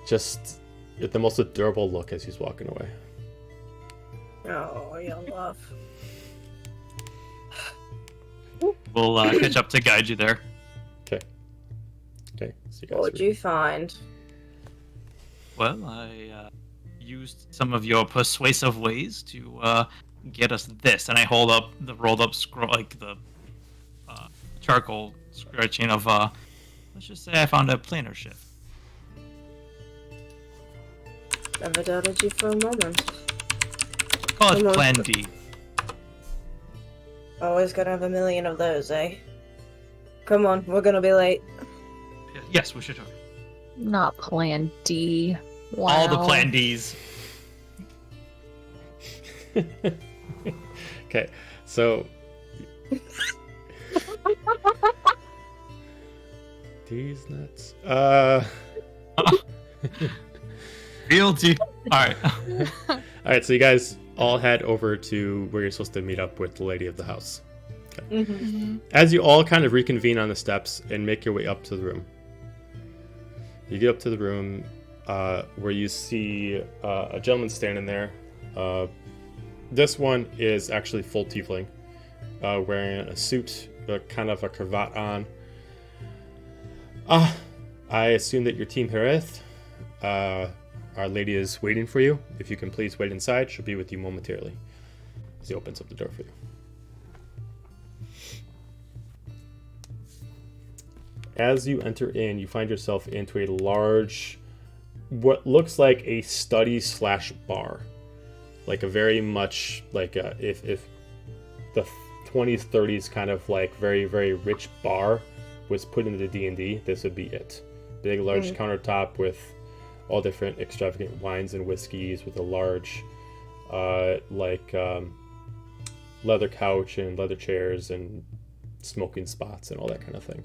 just with the most adorable look as he's walking away. Oh, you love. We'll catch up to guide you there. Okay. So you guys What would you find? Well, I used some of your persuasive ways to get us this, and I hold up the rolled up scroll, like the charcoal scratching of, let's just say I found a planar shift. Never doubted you for a moment. Call it Almost. Plan D. Always gotta have a million of those, eh? Come on, we're gonna be late. Yes, we should talk. Not Plan D. Wow. All the Plan Ds. Okay, so these nuts. Realty. Alright. Alright, so you guys all head over to where you're supposed to meet up with the lady of the house. Okay. Mm-hmm. As you all kind of reconvene on the steps and make your way up to the room. You get up to the room where you see a gentleman standing there. This one is actually full tiefling, wearing a suit, kind of a cravat on. I assume that your team Hereth, our lady is waiting for you. If you can please wait inside, she'll be with you momentarily. As he opens up the door for you. As you enter in, you find yourself into a large, what looks like a study / bar. Like a very much like if the 20s, 30s kind of like very, very rich bar was put into D&D, this would be it. Big, large countertop with all different extravagant wines and whiskeys with a large leather couch and leather chairs and smoking spots and all that kind of thing.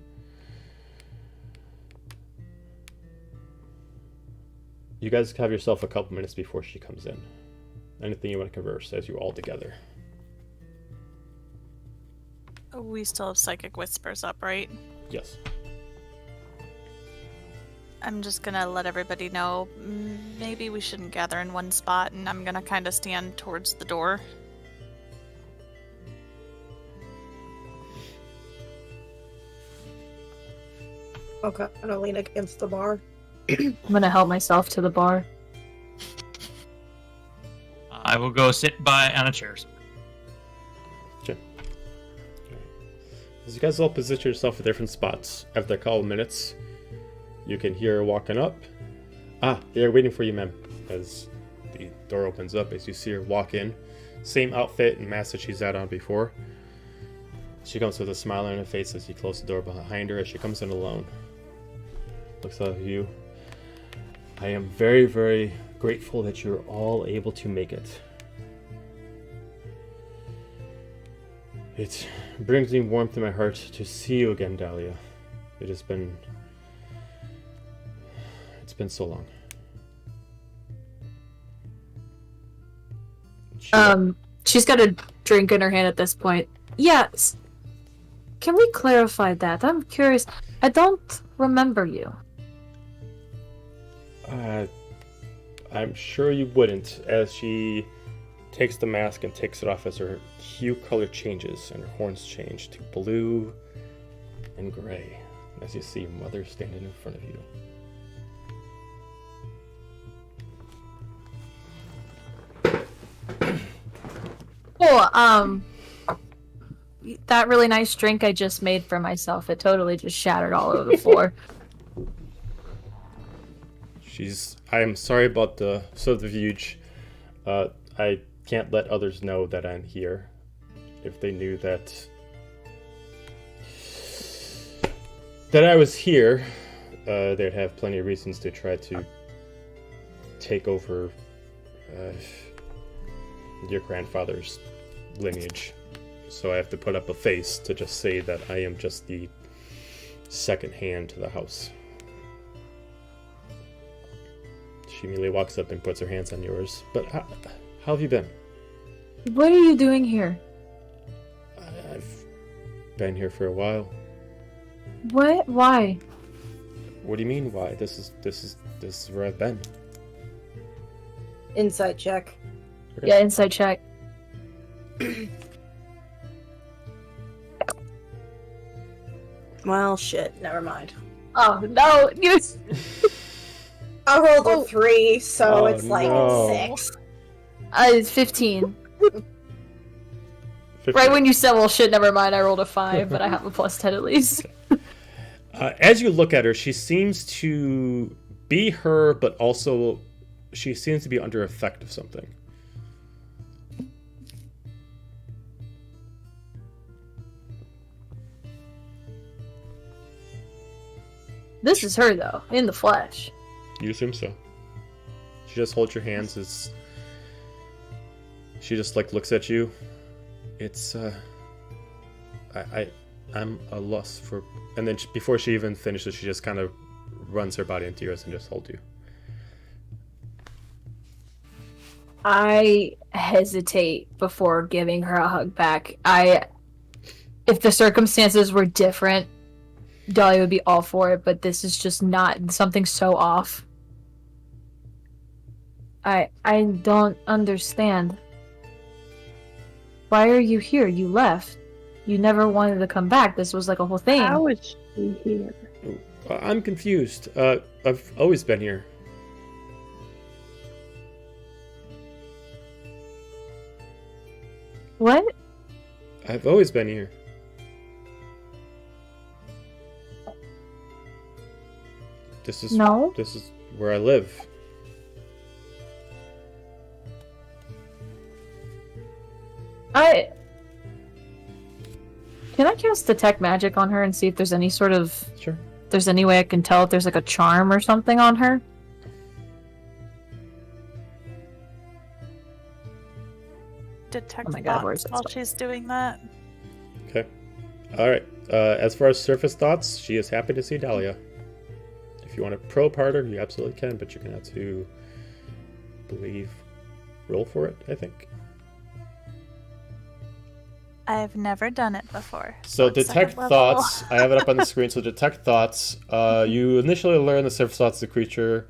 You guys have yourself a couple minutes before she comes in. Anything you want to converse as you're all together? We still have Psychic Whispers up, right? Yes. I'm just gonna let everybody know maybe we shouldn't gather in one spot, and I'm gonna kind of stand towards the door. Okay, I'm gonna lean against the bar. I'm gonna help myself to the bar. I will go sit by on a chair. Okay. As you guys all position yourself at different spots, after a couple minutes, you can hear her walking up. They're waiting for you, ma'am. As the door opens up, as you see her walk in. Same outfit and mask that she's had on before. She comes with a smile on her face as you close the door behind her as she comes in alone. Looks at you. I am very, very grateful that you're all able to make it. It brings me warmth in my heart to see you again, Dahlia. It's been so long. She's got a drink in her hand at this point. Yes. Can we clarify that? I'm curious. I don't remember you. I'm sure you wouldn't, as she takes the mask and takes it off as her hue color changes and her horns change to blue and gray, as you see your mother standing in front of you. Cool, that really nice drink I just made for myself, it totally just shattered all over the floor. I am sorry about the subterfuge. I can't let others know that I'm here. If they knew that I was here, they'd have plenty of reasons to try to take over your grandfather's lineage. So I have to put up a face to just say that I am just the second hand to the house. She immediately walks up and puts her hands on yours. But how have you been? What are you doing here? I've been here for a while. What? Why? What do you mean why? This is where I've been. Insight check. Okay. Yeah, inside check. Well, shit. Never mind. Oh, no! You... I rolled a 3, so Oh, it's like no. 6. It's 15. 15. Right when you said, well, shit, never mind, I rolled a 5, but I have a plus 10 at least. As you look at her, she seems to be her, but also she seems to be under effect of something. This is her, though, in the flesh. You assume so. She just holds your hands as she just like looks at you. It's I'm a loss for, and then before she even finishes, she just kind of runs her body into yours and just holds you. I hesitate before giving her a hug back. If the circumstances were different, Dahlia would be all for it, but this is just not something so off. I don't understand. Why are you here? You left. You never wanted to come back. This was like a whole thing. How is she here? I'm confused. I've always been here. What? I've always been here. This is where I live. Can I cast detect magic on her and see if there's any sort of... Sure. If there's any way I can tell if there's like a charm or something on her? Detect Oh my God, where's thoughts that while stuff? she's doing that. Okay. Alright. As far as surface thoughts, she is happy to see Dahlia. If you want to probe harder, you absolutely can, but you're going to have to roll for it, I think. I've never done it before. So it's detect second level. thoughts. I have it up on the screen. So detect thoughts. You initially learn the surface thoughts of the creature.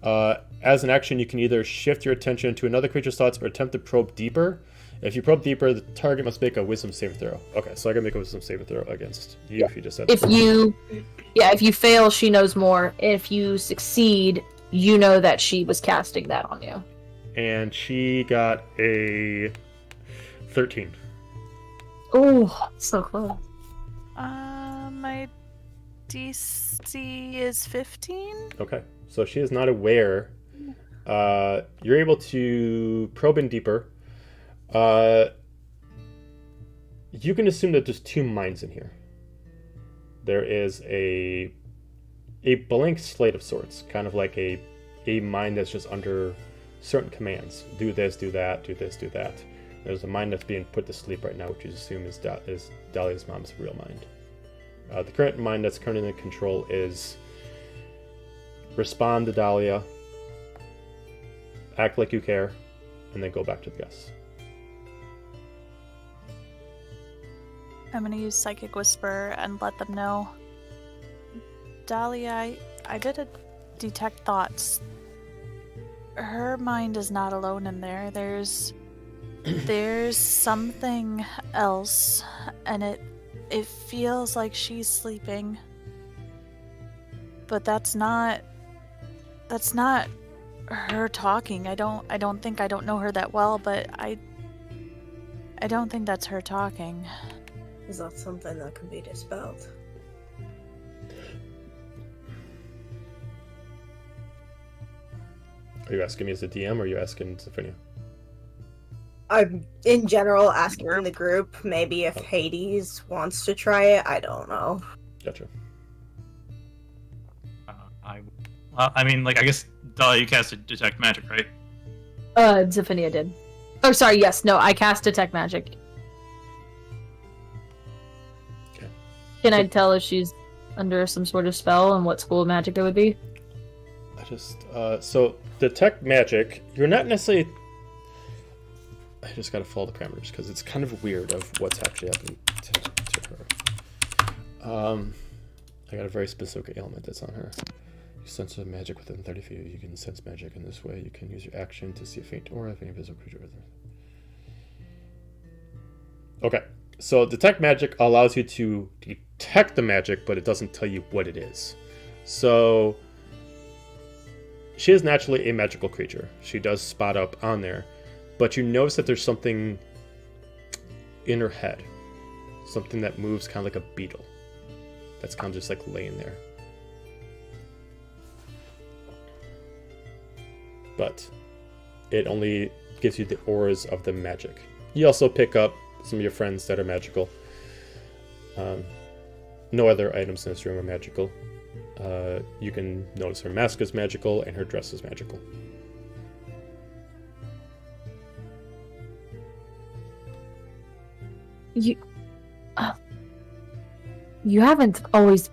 As an action, you can either shift your attention to another creature's thoughts or attempt to probe deeper. If you probe deeper, the target must make a wisdom saving throw. Okay, so I can make a wisdom saving throw against you if you just said If you fail, she knows more. If you succeed, you know that she was casting that on you. And she got a 13. Oh, so close. My DC is 15. Okay, so she is not aware. You're able to probe in deeper. You can assume that there's two minds in here. There is a blank slate of sorts, kind of like a mind that's just under certain commands. Do this, do that, do this, do that. There's a mind that's being put to sleep right now, which you assume is Dahlia's mom's real mind. The current mind that's currently in control is respond to Dahlia, act like you care, and then go back to the guests. I'm gonna use Psychic Whisper and let them know. Dahlia, I did a detect thoughts. Her mind is not alone in there. There's something else, and it feels like she's sleeping. But that's not her talking. I don't know her that well, but I don't think that's her talking. Is that something that can be dispelled? Are you asking me as a DM or are you asking Zephania? I'm, in general, asking the group. Maybe if Hades wants to try it, I don't know. Gotcha. I mean, like, I guess, you casted Detect Magic, right? Zephania did. Oh, sorry, yes. No, I cast Detect Magic. Okay. Can I tell if she's under some sort of spell and what school of magic it would be? So Detect Magic, you're not necessarily... I just gotta follow the parameters because it's kind of weird of what's actually happening to her. I got a very specific ailment that's on her. You sense a magic within 30 feet. You can sense magic in this way. You can use your action to see a faint aura of any invisible creature with it. Okay, so Detect Magic allows you to detect the magic, but it doesn't tell you what it is. So she is naturally a magical creature. She does spot up on there, but you notice that there's something in her head, something that moves kind of like a beetle. That's kind of just like laying there. But it only gives you the auras of the magic. You also pick up some of your friends that are magical. No other items in this room are magical. You can notice her mask is magical and her dress is magical. You haven't always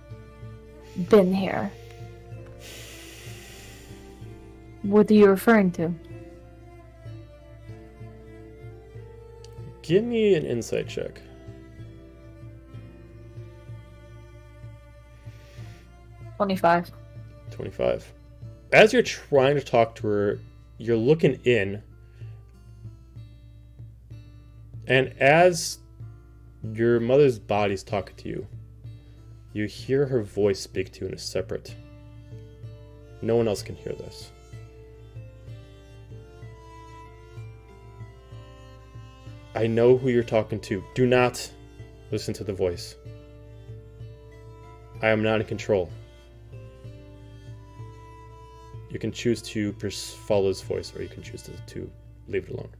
been here. What are you referring to? Give me an insight check. 25. 25. As you're trying to talk to her, you're looking in, and as your mother's body's talking to you, you hear her voice speak to you in a separate. No one else can hear this. I know who you're talking to. Do not listen to the voice. I am not in control. You can choose to follow his voice, or you can choose to leave it alone.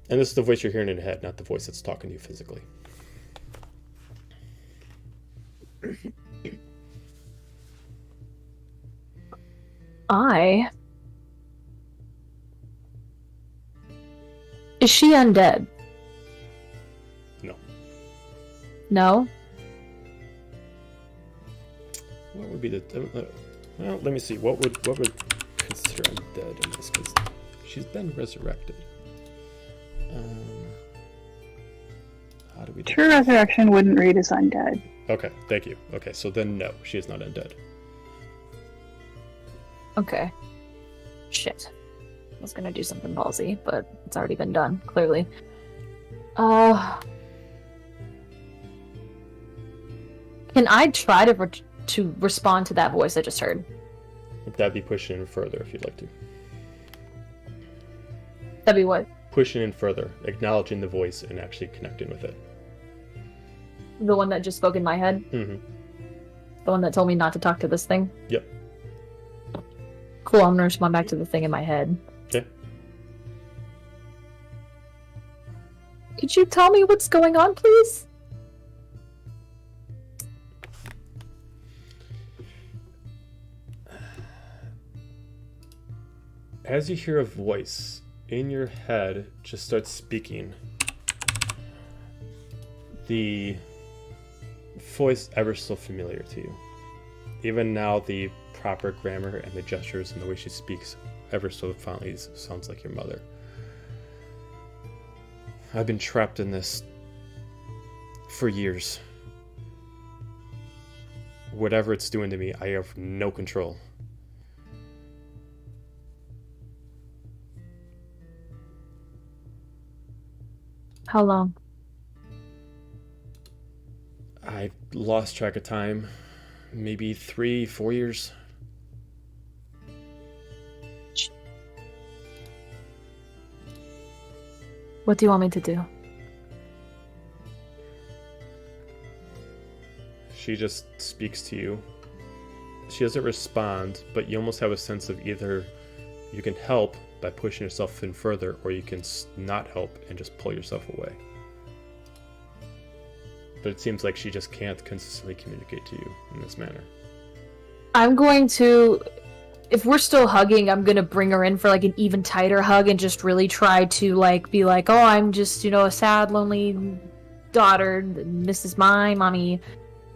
And this is the voice you're hearing in your head, not the voice that's talking to you physically. Is she undead? No. No? What would be the... well, let me see. What would consider undead in this? Because she's been resurrected. How do we... True resurrection wouldn't read as undead. Okay, thank you. Okay, so then no, she is not undead. Okay. Shit. I was gonna do something ballsy, but it's already been done, clearly. Can I try to respond to that voice I just heard? That'd be pushing in further if you'd like to. That'd be what? Pushing in further, acknowledging the voice and actually connecting with it. The one that just spoke in my head? Mm-hmm. The one that told me not to talk to this thing? Yep. Cool, I'm gonna respond back to the thing in my head. Okay. Could you tell me what's going on, please? As you hear a voice in your head just starts speaking, the voice ever so familiar to you. Even now, the proper grammar and the gestures and the way she speaks ever so fondly sounds like your mother. I've been trapped in this for years. Whatever it's doing to me, I have no control. How long? I lost track of time. Maybe 3-4 years. What do you want me to do? She just speaks to you. She doesn't respond, but you almost have a sense of either you can help by pushing yourself in further, or you can not help and just pull yourself away. But it seems like she just can't consistently communicate to you in this manner. I'm going to... If we're still hugging, I'm gonna bring her in for like an even tighter hug and just really try to like be like, oh, I'm just, a sad, lonely daughter. This is my mommy.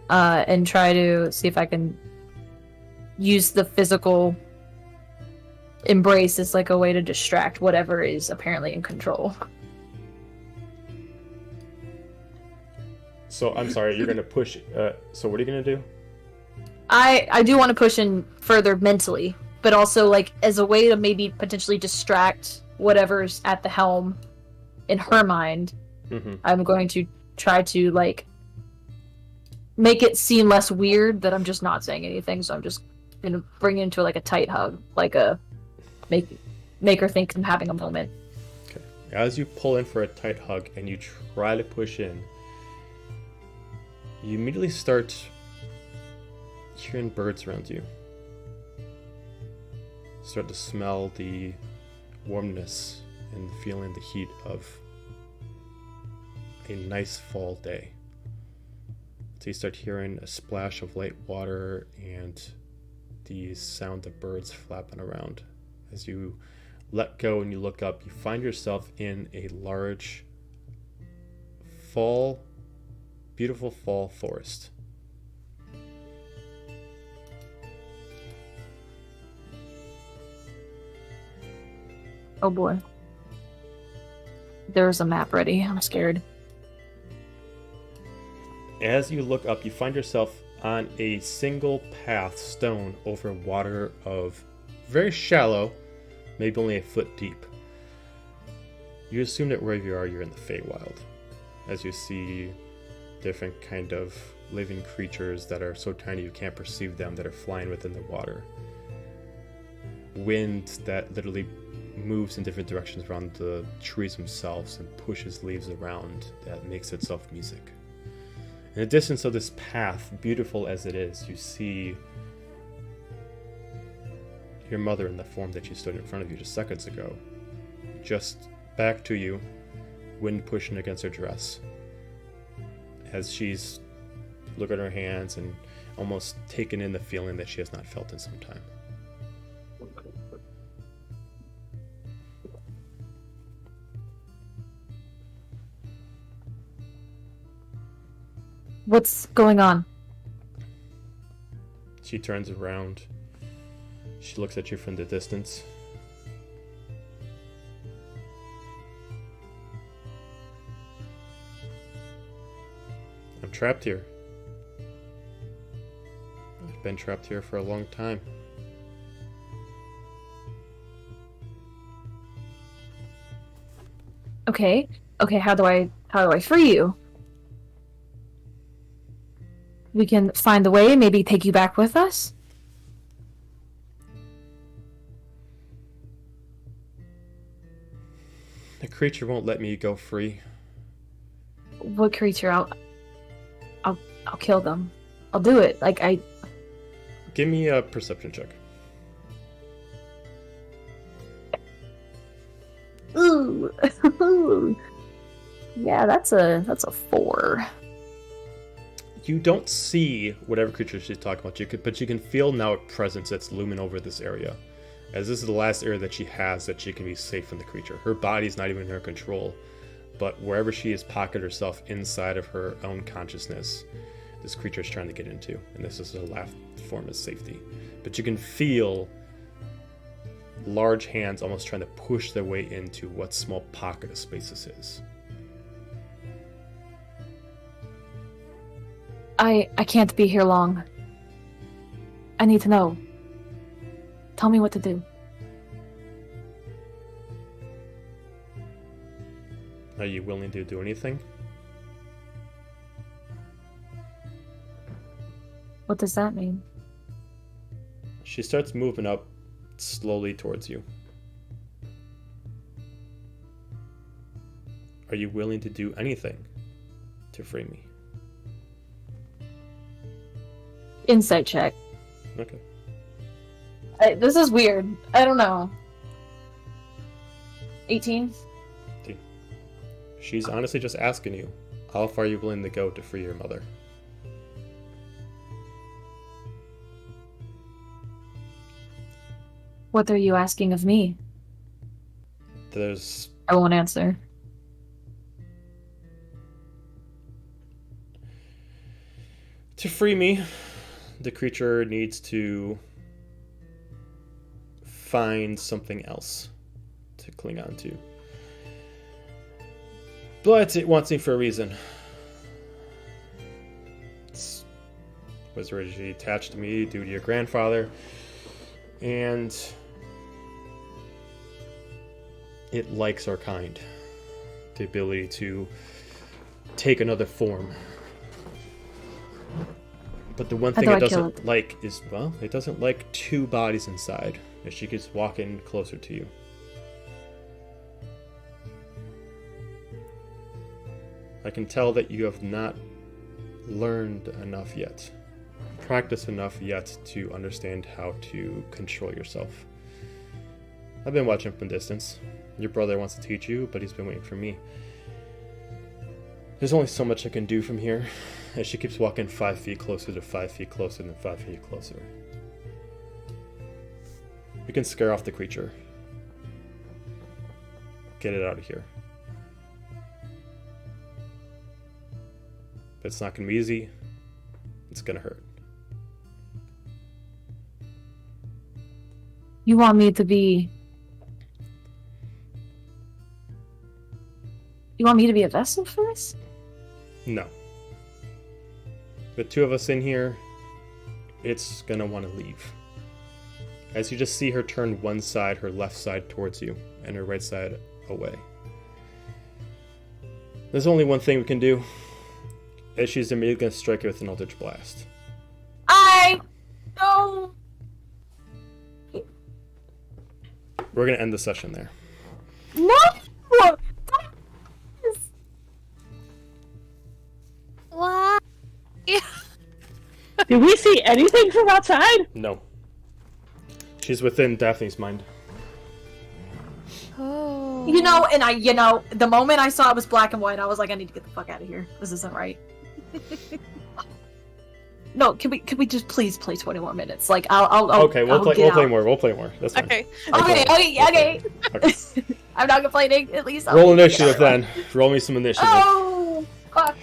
And try to see if I can use the physical embrace as like a way to distract whatever is apparently in control. So, I'm sorry, you're gonna push... so what are you gonna do? I do want to push in further mentally, but also like as a way to maybe potentially distract whatever's at the helm in her mind. Mm-hmm. I'm going to try to like make it seem less weird that I'm just not saying anything, so I'm just gonna bring it into like a tight hug, like a make her think I'm having a moment. Okay. As you pull in for a tight hug and you try to push in, you immediately start hearing birds around you. Start to smell the warmness and feeling the heat of a nice fall day. So you start hearing a splash of light water and the sound of birds flapping around. As you let go and you look up, you find yourself in a large beautiful fall forest. Oh boy. There's a map ready. I'm scared. As you look up, you find yourself on a single path, stone, over water of very shallow, maybe only a foot deep. You assume that wherever you are, you're in the Feywild, as you see different kind of living creatures that are so tiny you can't perceive them, that are flying within the water. Wind that literally moves in different directions around the trees themselves and pushes leaves around that makes itself music. In the distance of this path, beautiful as it is, you see your mother in the form that she stood in front of you just seconds ago. Just back to you, wind pushing against her dress, as she's looking at her hands and almost taking in the feeling that she has not felt in some time. What's going on? She turns around. She looks at you from the distance. I'm trapped here. I've been trapped here for a long time. Okay. How do I free you? We can find the way, maybe take you back with us? The creature won't let me go free. What creature? I'll kill them. I'll do it. Give me a perception check. Ooh. Yeah, that's a 4. You don't see whatever creature she's talking about, but you can feel now a presence that's looming over this area. As this is the last area that she has that she can be safe from the creature. Her body's not even in her control, but wherever she has pocketed herself inside of her own consciousness, this creature is trying to get into, and this is her last form of safety. But you can feel large hands almost trying to push their way into what small pocket of space this is. I can't be here long. I need to know. Tell me what to do. Are you willing to do anything? What does that mean? She starts moving up slowly towards you. Are you willing to do anything to free me? Insight check. Okay. This is weird. I don't know. 18? She's honestly just asking you, how far are you willing to go to free your mother? What are you asking of me? I won't answer. To free me, the creature needs to find something else to cling on to. But it wants me for a reason. It was originally attached to me due to your grandfather, and it likes our kind. The ability to take another form. But the one thing it doesn't like is, well, it doesn't like two bodies inside as she keeps walking closer to you. I can tell that you have not learned enough yet, practiced enough yet to understand how to control yourself. I've been watching from a distance. Your brother wants to teach you, but he's been waiting for me. There's only so much I can do from here, as she keeps walking 5 feet closer to 5 feet closer and 5 feet closer. You can scare off the creature. Get it out of here. But it's not going to be easy. It's going to hurt. You want me to be... You want me to be a vessel for this? No. The two of us in here, it's going to want to leave. As you just see her turn one side, her left side towards you, and her right side away. There's only one thing we can do. As she's immediately going to strike it with an Eldritch Blast. I don't... We're going to end the session there. No! What? Did we see anything from outside? No. She's within Daphne's mind. Oh. The moment I saw it was black and white, I was like, I need to get the fuck out of here. This isn't right. No, can we just please play 20 more minutes? Like, I'll Okay, we'll play more. We'll play more. That's fine. Okay. Okay. I'm not complaining. At least Roll initiative then. Roll me some initiative. Oh, fuck.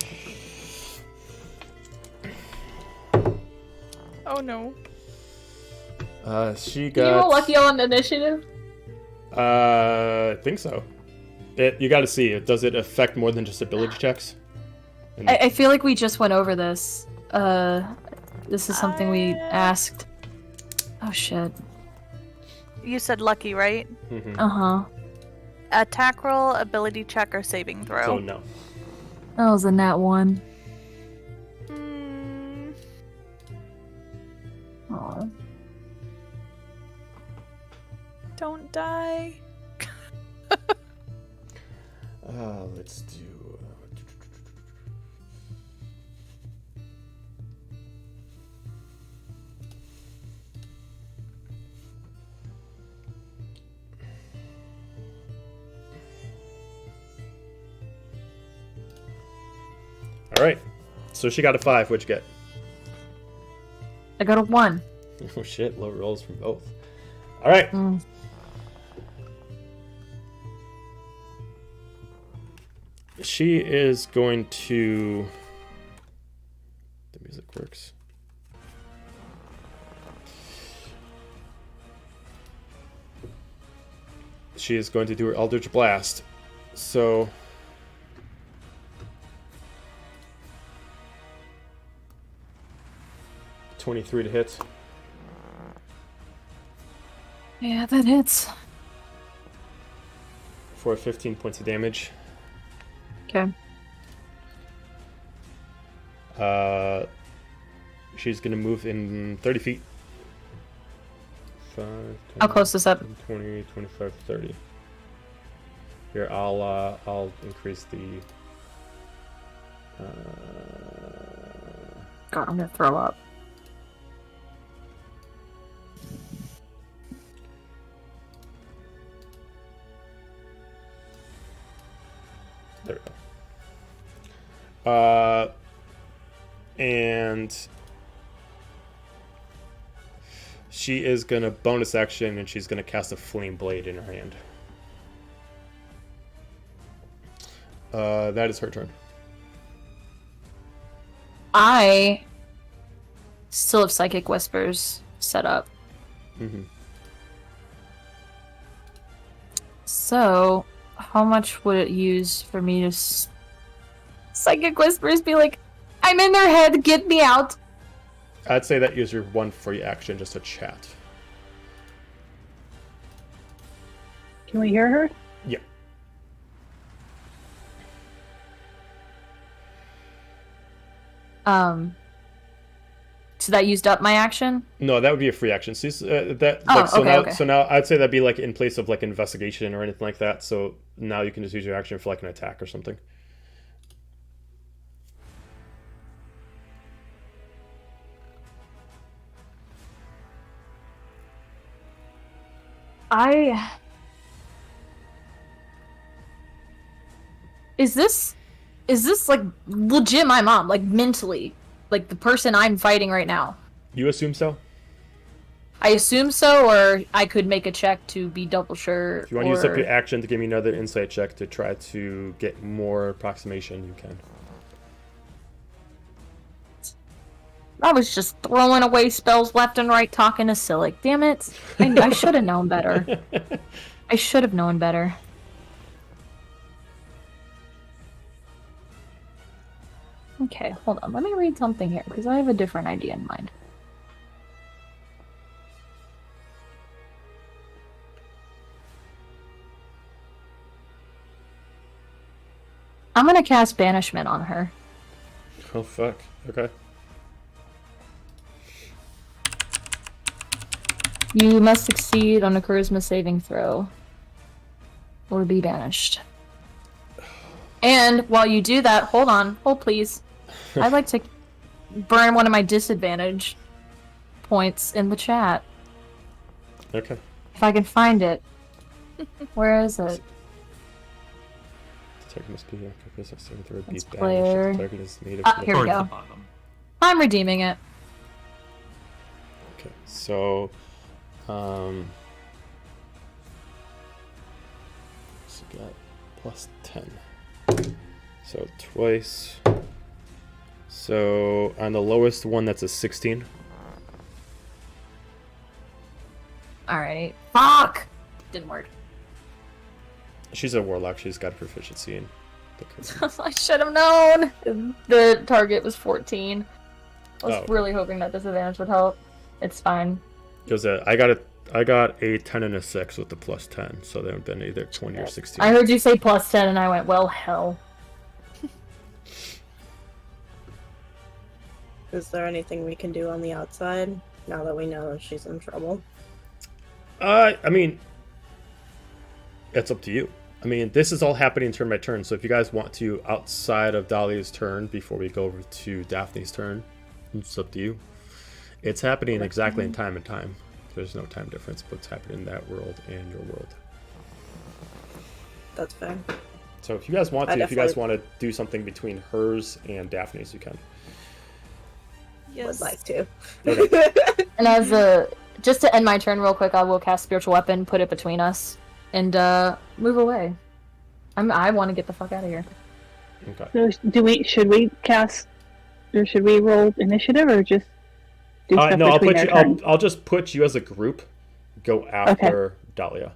Oh no. She Can you roll got. lucky on initiative? I think so. You got to see it. Does it affect more than just ability checks? And I feel like we just went over this. This is something we asked. Oh shit. You said lucky, right? Mhm. Uh-huh. Attack roll, ability check, or saving throw. So no. That was a nat 1. Mm, Aw. don't die. Let's do. All right. So she got a 5. What'd you get? I got a 1. Oh shit! Low rolls from both. All right. Mm. She is going to. The music works. She is going to do her Eldritch Blast. So. .23 to hit. Yeah, that hits. For 15 points of damage. Okay. She's gonna move in 30 feet. 5, 10, How close is that? 20, 25, 30. Here, I'll increase the. God, I'm gonna throw up. There we go. And she is gonna bonus action, and she's gonna cast a flame blade in her hand. That is her turn. I still have Psychic Whispers set up. Mm-hmm. So, how much would it use for me to Psychic Whispers be like, I'm in their head, get me out? I'd say that use your one free action just to chat. Can we hear her? Yeah. So that used up my action? No, that would be a free action. So, Okay. So now I'd say that'd be like in place of like investigation or anything like that. So now you can just use your action for like an attack or something. Is this is this like legit my mom? Like mentally, like the person I'm fighting right now? You assume so? I assume so, or I could make a check to be double sure. If you want to use up your action to give me another insight check to try to get more approximation, you can. I was just throwing away spells left and right, talking to Silic. Damn it! I should have known better. I should have known better. Okay, hold on. Let me read something here, because I have a different idea in mind. I'm gonna cast Banishment on her. Oh, fuck. Okay. You must succeed on a charisma saving throw, or be banished. And while you do that, hold please. I'd like to burn one of my disadvantage points in the chat. Okay. If I can find it. Where is it? The target must be a charisma saving throw, be It's banished. player. If the target is made of Here we Towards go. the bottom. I'm redeeming it. Okay, so, so we got plus 10. So twice. So on the lowest one, that's a 16. Alrighty. Fuck! Didn't work. She's a warlock. She's got proficiency in the charisma. I should have known! The target was 14. I was Oh. really hoping that disadvantage would help. It's fine. Because I got a 10 and a 6 with the plus 10, so that would have been either 20 or 16. I heard you say plus 10 and I went, well, hell. Is there anything we can do on the outside now that we know she's in trouble? I mean, it's up to you. I mean, this is all happening turn by turn, so if you guys want to, outside of Dahlia's turn, before we go over to Daphne's turn, it's up to you. It's happening exactly in time and time. There's no time difference, but it's happening in that world and your world. That's fair. So if you guys want I to, if you guys definitely- want to do something between hers and Daphne's, you can. Would like to. Okay. And as just to end my turn real quick, I will cast Spiritual Weapon, put it between us, and move away. I want to get the fuck out of here. Okay. So should we cast, or should we roll initiative, or just do stuff No, between our turns? I'll just put you as a group. Go after Dahlia.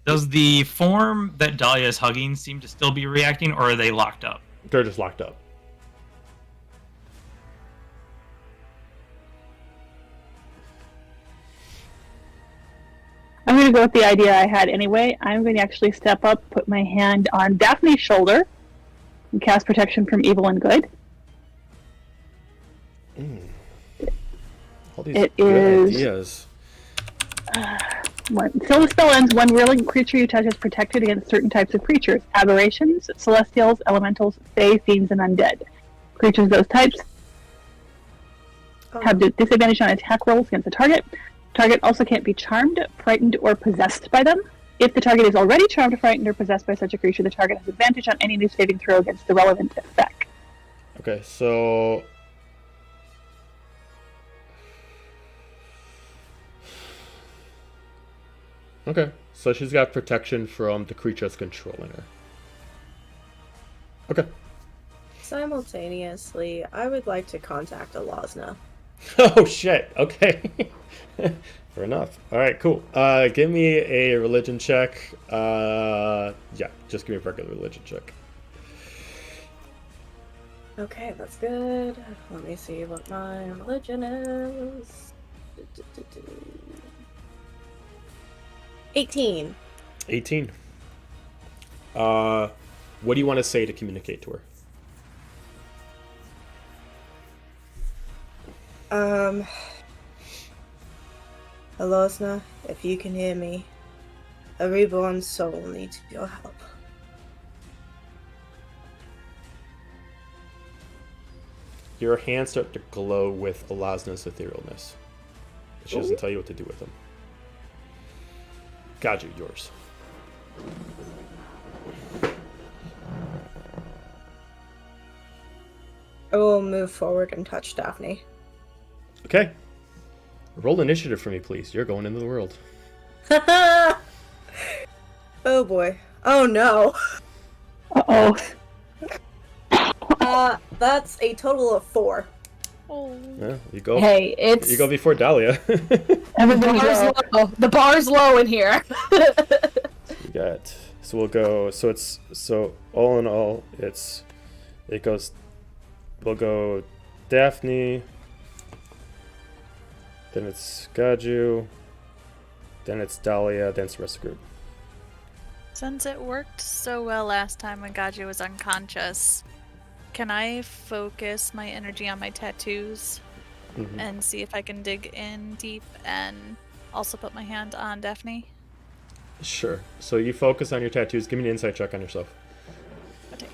Does the form that Dahlia is hugging seem to still be reacting, or are they locked up? They're just locked up. I'm going to go with the idea I had anyway. I'm going to actually step up, put my hand on Daphne's shoulder, and cast protection from evil and good. All these It good is- ideas. Until the spell ends, one willing creature you touch is protected against certain types of creatures: aberrations, celestials, elementals, fae, fiends, and undead. Creatures of those types have disadvantage on attack rolls against the target. Target also can't be charmed, frightened, or possessed by them. If the target is already charmed, frightened, or possessed by such a creature, the target has advantage on any new saving throw against the relevant effect. Okay, so okay, so she's got protection from the creatures controlling her. Okay. Simultaneously, I would like to contact Alazna. Oh shit. Okay. Fair enough. All right. Cool. Give me a religion check. Yeah. Just give me a regular religion check. Okay, that's good. Let me see what my religion is. 18. 18. What do you want to say to communicate to her? Alosna, if you can hear me, a reborn soul needs your help. Your hands start to glow with Alazna's etherealness. She doesn't tell you what to do with them. Gaju, yours. I will move forward and touch Daphne. Okay. Roll initiative for me, please. You're going into the world. Oh boy. Oh no. Uh-oh. That's a total of 4. Oh. Yeah, you go. Hey, it's You go before Dahlia. Everybody go. The bar's low in here. You got. So we'll go. So all in all, it goes. We'll go Daphne. Then it's Gaju. Then it's Dahlia. Then it's the rest of the group. Since it worked so well last time when Gaji was unconscious, can I focus my energy on my tattoos Mhm. and see if I can dig in deep and also put my hand on Daphne? Sure. So you focus on your tattoos. Give me an insight check on yourself. Okay.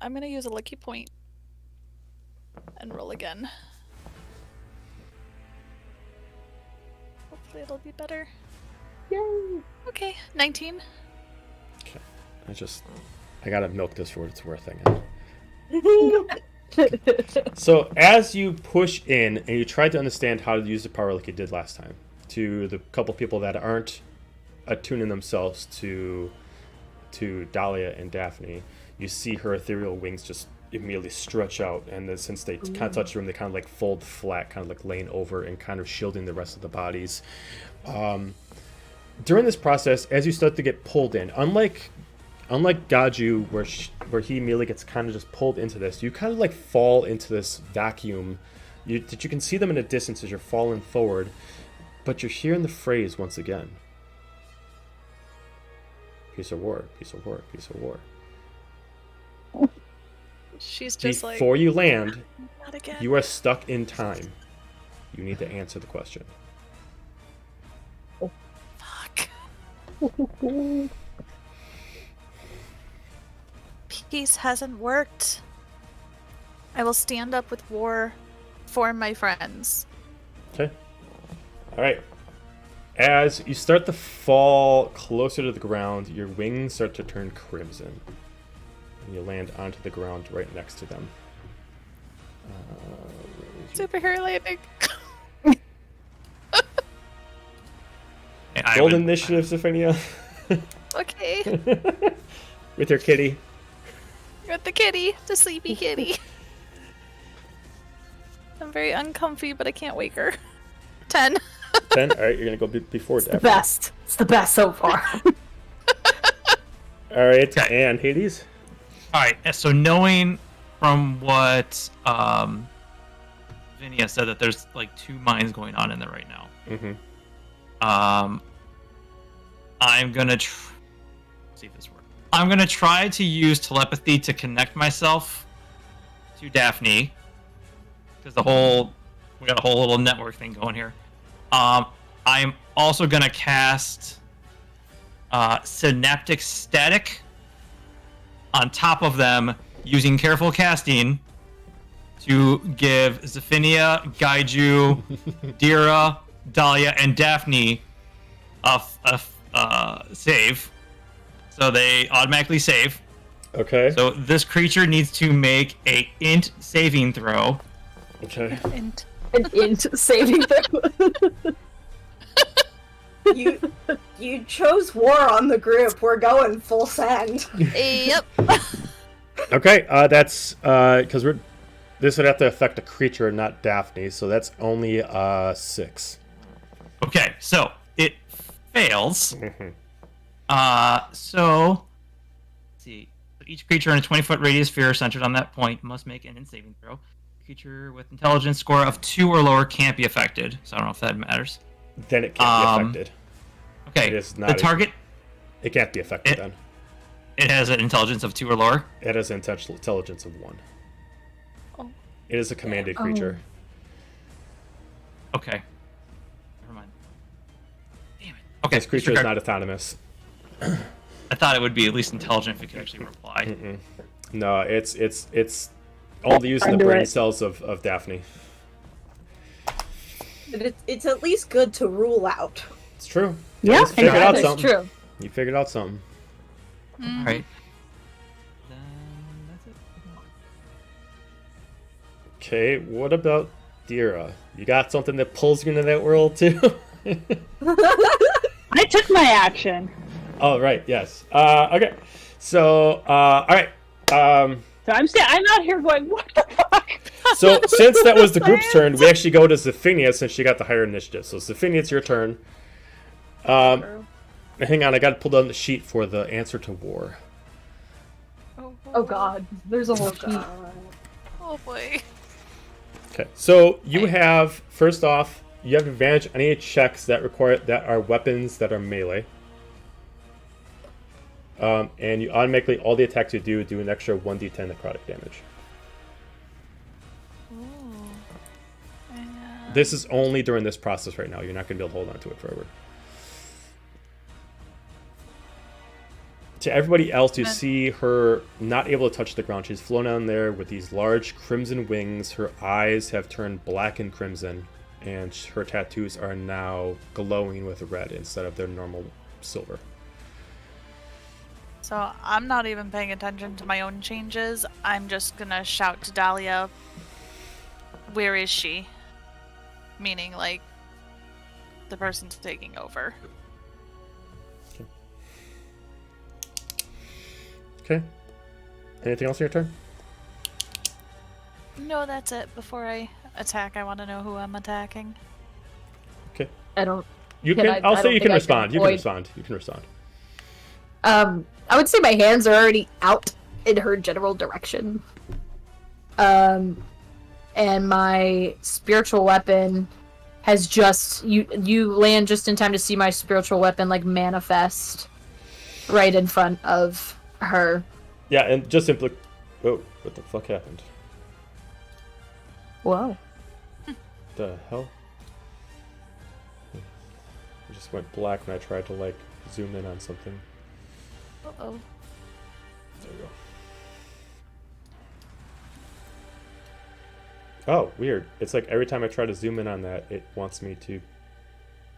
I'm gonna use a lucky point and roll again. Hopefully it'll be better. Yay. Okay, 19. I gotta milk this for what it's worth. So as you push in and you try to understand how to use the power like you did last time, to the couple people that aren't attuning themselves to Dahlia and Daphne, you see her ethereal wings just immediately stretch out, and then since they kind of touch the room, they kind of like fold flat, kind of like laying over and kind of shielding the rest of the bodies. During this process, as you start to get pulled in, unlike Gaju, where he immediately gets kind of just pulled into this, you kind of like fall into this vacuum. You can see them in a distance as you're falling forward, but you're hearing the phrase once again. Piece of war, piece of war, piece of war. She's just Before you land, not again. you are stuck in time. You need to answer the question. Fuck. Peace hasn't worked. I will stand up with war for my friends. Okay. All right. As you start to fall closer to the ground, your wings start to turn crimson. And you land onto the ground right next to them. Superhero landing. Roll initiative, Zephania. Okay. With your kitty. With the kitty, the sleepy kitty. I'm very uncomfy, but I can't wake her. 10. 10? Alright, you're gonna go before The best. It's the best so far. Alright, Okay. and Hades? Alright, so knowing from what Vinia said that there's like 2 mines going on in there right now. Mm-hmm. I'm gonna see if this works. I'm gonna try to use telepathy to connect myself to Daphne, because we got a whole little network thing going here. I'm also gonna cast synaptic static on top of them using careful casting to give Zephania, Gaiju, Dira, Dahlia, and Daphne a save. So they automatically save. Okay. So this creature needs to make a int saving throw. Okay. And An int saving throw. You chose war on the group. We're going full send. yep. Okay, that's because this would have to affect a creature, not Daphne, so that's only 6. Okay, so it fails. Mhm. So let's see. Each creature in a 20-foot radius sphere centered on that point must make an int saving throw. A creature with intelligence score of 2 or lower can't be affected. So I don't know if that matters. Then it can't be affected. Okay. It is not the target. It can't be affected then. It has an intelligence of 2 or lower. It has an intelligence of 1. Oh. It is a commanded creature. Okay. Never mind. Damn it. Okay. This creature is disregard. not autonomous. I thought it would be at least intelligent if it could actually reply. Mm-mm. No, it's only using the Under brain it. cells of Daphne. But it's at least good to rule out. It's true. Yeah, You figured out It's something. true. You figured out something. Mhm. All right. Then that's it. Okay, what about Dira? You got something that pulls you into that world too? I took my action. Oh, right, yes. Okay, so, all right. So I'm out here going, what the fuck? So since that was the group's turn, we actually go to Zephinia since she got the higher initiative. So Zephinia, it's your turn. Hang on, I got to pull down the sheet for the answer to war. Oh god, there's a whole sheet. Oh boy. Okay, so you have, first off, you have advantage on any checks that are weapons that are melee. And you automatically, all the attacks you do an extra 1d10 necrotic damage. Ooh. And, This is only during this process right now. You're not going to be able to hold on to it forever. To everybody else, you see her not able to touch the ground. She's flown down there with these large crimson wings. Her eyes have turned black and crimson, and her tattoos are now glowing with red instead of their normal silver. So I'm not even paying attention to my own changes. I'm just gonna shout to Dahlia, where is she? Meaning, like, the person's taking over. Okay. Anything else in your turn? No, that's it. Before I attack, I want to know who I'm attacking. Okay. I don't. You Can can. I- I'll I say don't you think can I can respond. You can avoid- respond. You can respond. I would say my hands are already out in her general direction. And my spiritual weapon has just you land just in time to see my spiritual weapon like manifest right in front of her. Yeah, and just simply. Oh, what the fuck happened? Whoa. The hell? It just went black when I tried to like zoom in on something. Uh-oh. There we go. Oh, weird. It's like every time I try to zoom in on that, it wants me to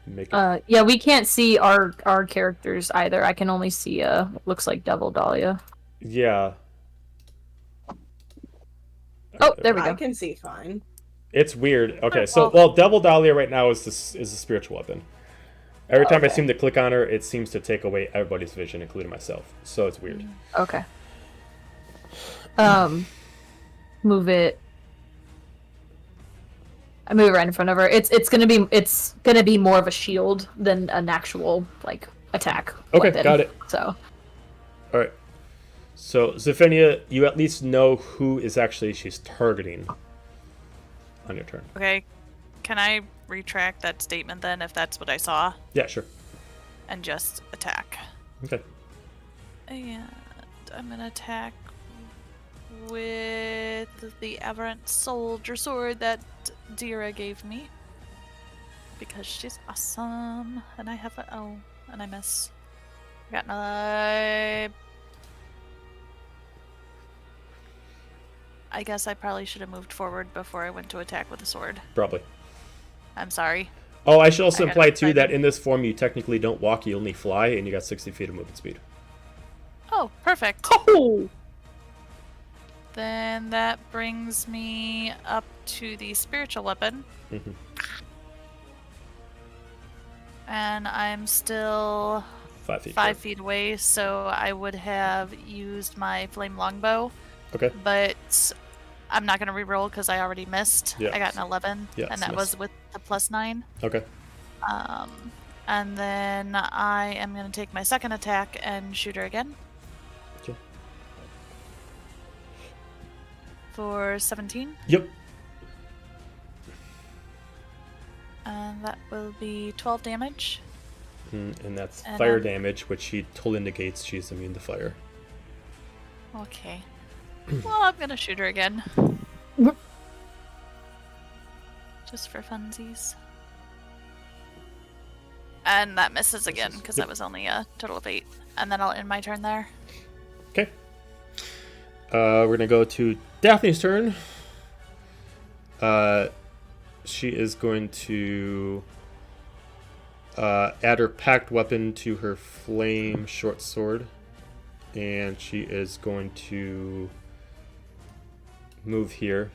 make it. Yeah, we can't see our characters either. I can only see looks like Devil Dahlia. Yeah. Oh, there we I go. can see fine. It's weird. Okay, so well, Devil Dahlia right now is a spiritual weapon. Every time I Okay. seem to click on her, it seems to take away everybody's vision, including myself. So it's weird. Okay. Move it. I move it right in front of her. It's gonna be more of a shield than an actual like attack. Okay, weapon. got it. So All right. So Zephinia, you at least know who is actually she's targeting on your turn. Okay, can I retract that statement then, if that's what I saw, Yeah, sure. and just attack? Okay. And I'm gonna attack with the aberrant soldier sword that Dira gave me. Because she's awesome. And I have a... oh, and I miss. I got another... I guess I probably should have moved forward before I went to attack with the sword. Probably. I'm sorry. Oh, I should also I got imply too that excited. in this form you technically don't walk, you only fly, and you got 60 feet of movement speed. Oh, perfect. Oh, Then that brings me up to the spiritual weapon. Mhm. And I'm still 5 feet. 5 feet away, so I would have used my flame longbow. Okay. But I'm not going to reroll because I already missed. Yeah. I got an 11, Yeah, and that miss. was with the +9. Okay. And then I am going to take my second attack and shoot her again. Okay. For 17. Yep. And that will be 12 damage. And that's And fire then- damage, which she totally negates. She's immune to fire. Okay. Well, I'm gonna shoot her again. Just for funsies. And that misses again, because that was only a total of 8. And then I'll end my turn there. Okay. We're gonna go to Daphne's turn. she is going to add her packed weapon to her flame short sword, and she is going to move here.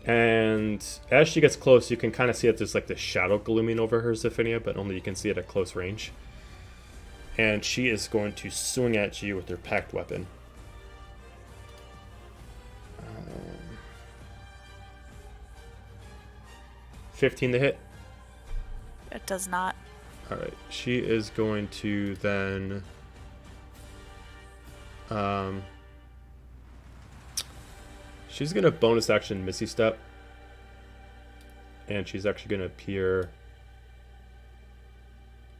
And as she gets close, you can kind of see that there's like this shadow glooming over her, Zephania, but only you can see it at close range. And she is going to swing at you with her packed weapon. 15 to hit. It does not. Alright, she is going to then she's gonna bonus action Missy Step, and she's actually gonna appear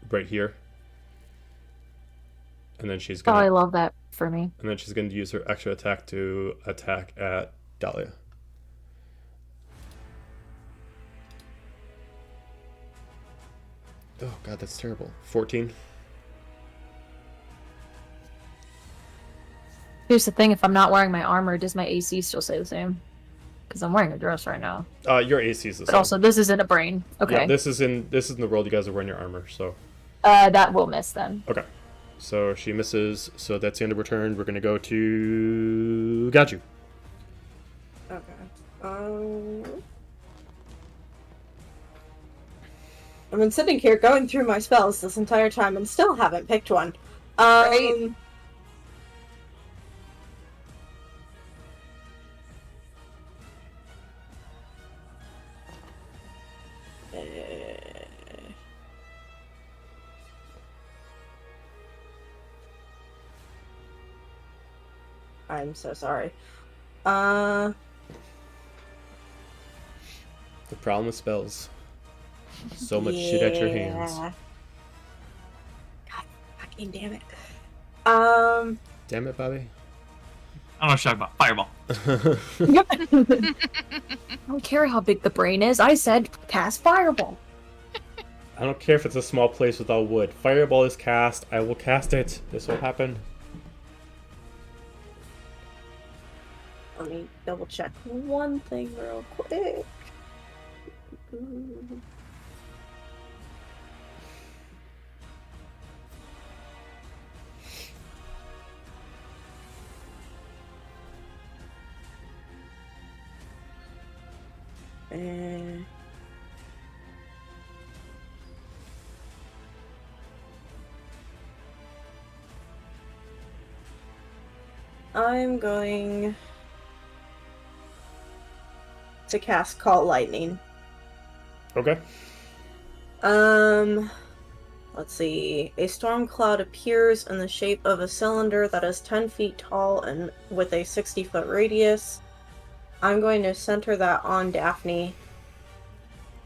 right here, and then she's Oh, gonna I love that for me. and then she's gonna use her extra attack to attack at Dahlia. Oh god, that's terrible. 14. Here's the thing, if I'm not wearing my armor, does my AC still stay the same? Because I'm wearing a dress right now. Your AC is the But same. also, this isn't a brain. Okay. Yeah, this is in the world you guys are wearing your armor, so. That will miss then. Okay. So she misses, so that's the end of her turn. We're gonna go to Gaju. Okay. I've been sitting here going through my spells this entire time and still haven't picked one. Right. I'm so sorry. The problem with spells. So much shit at your hands. God fucking damn it. Damn it, Bobby. I don't know what you're talking about. Fireball. I don't care how big the brain is. I said cast fireball. I don't care if it's a small place without wood. Fireball is cast. I will cast it. This will happen. Let me double check one thing real quick. I'm going to cast Call Lightning. Okay. Let's see. A storm cloud appears in the shape of a cylinder that is 10 feet tall and with a 60-foot radius. I'm going to center that on Daphne.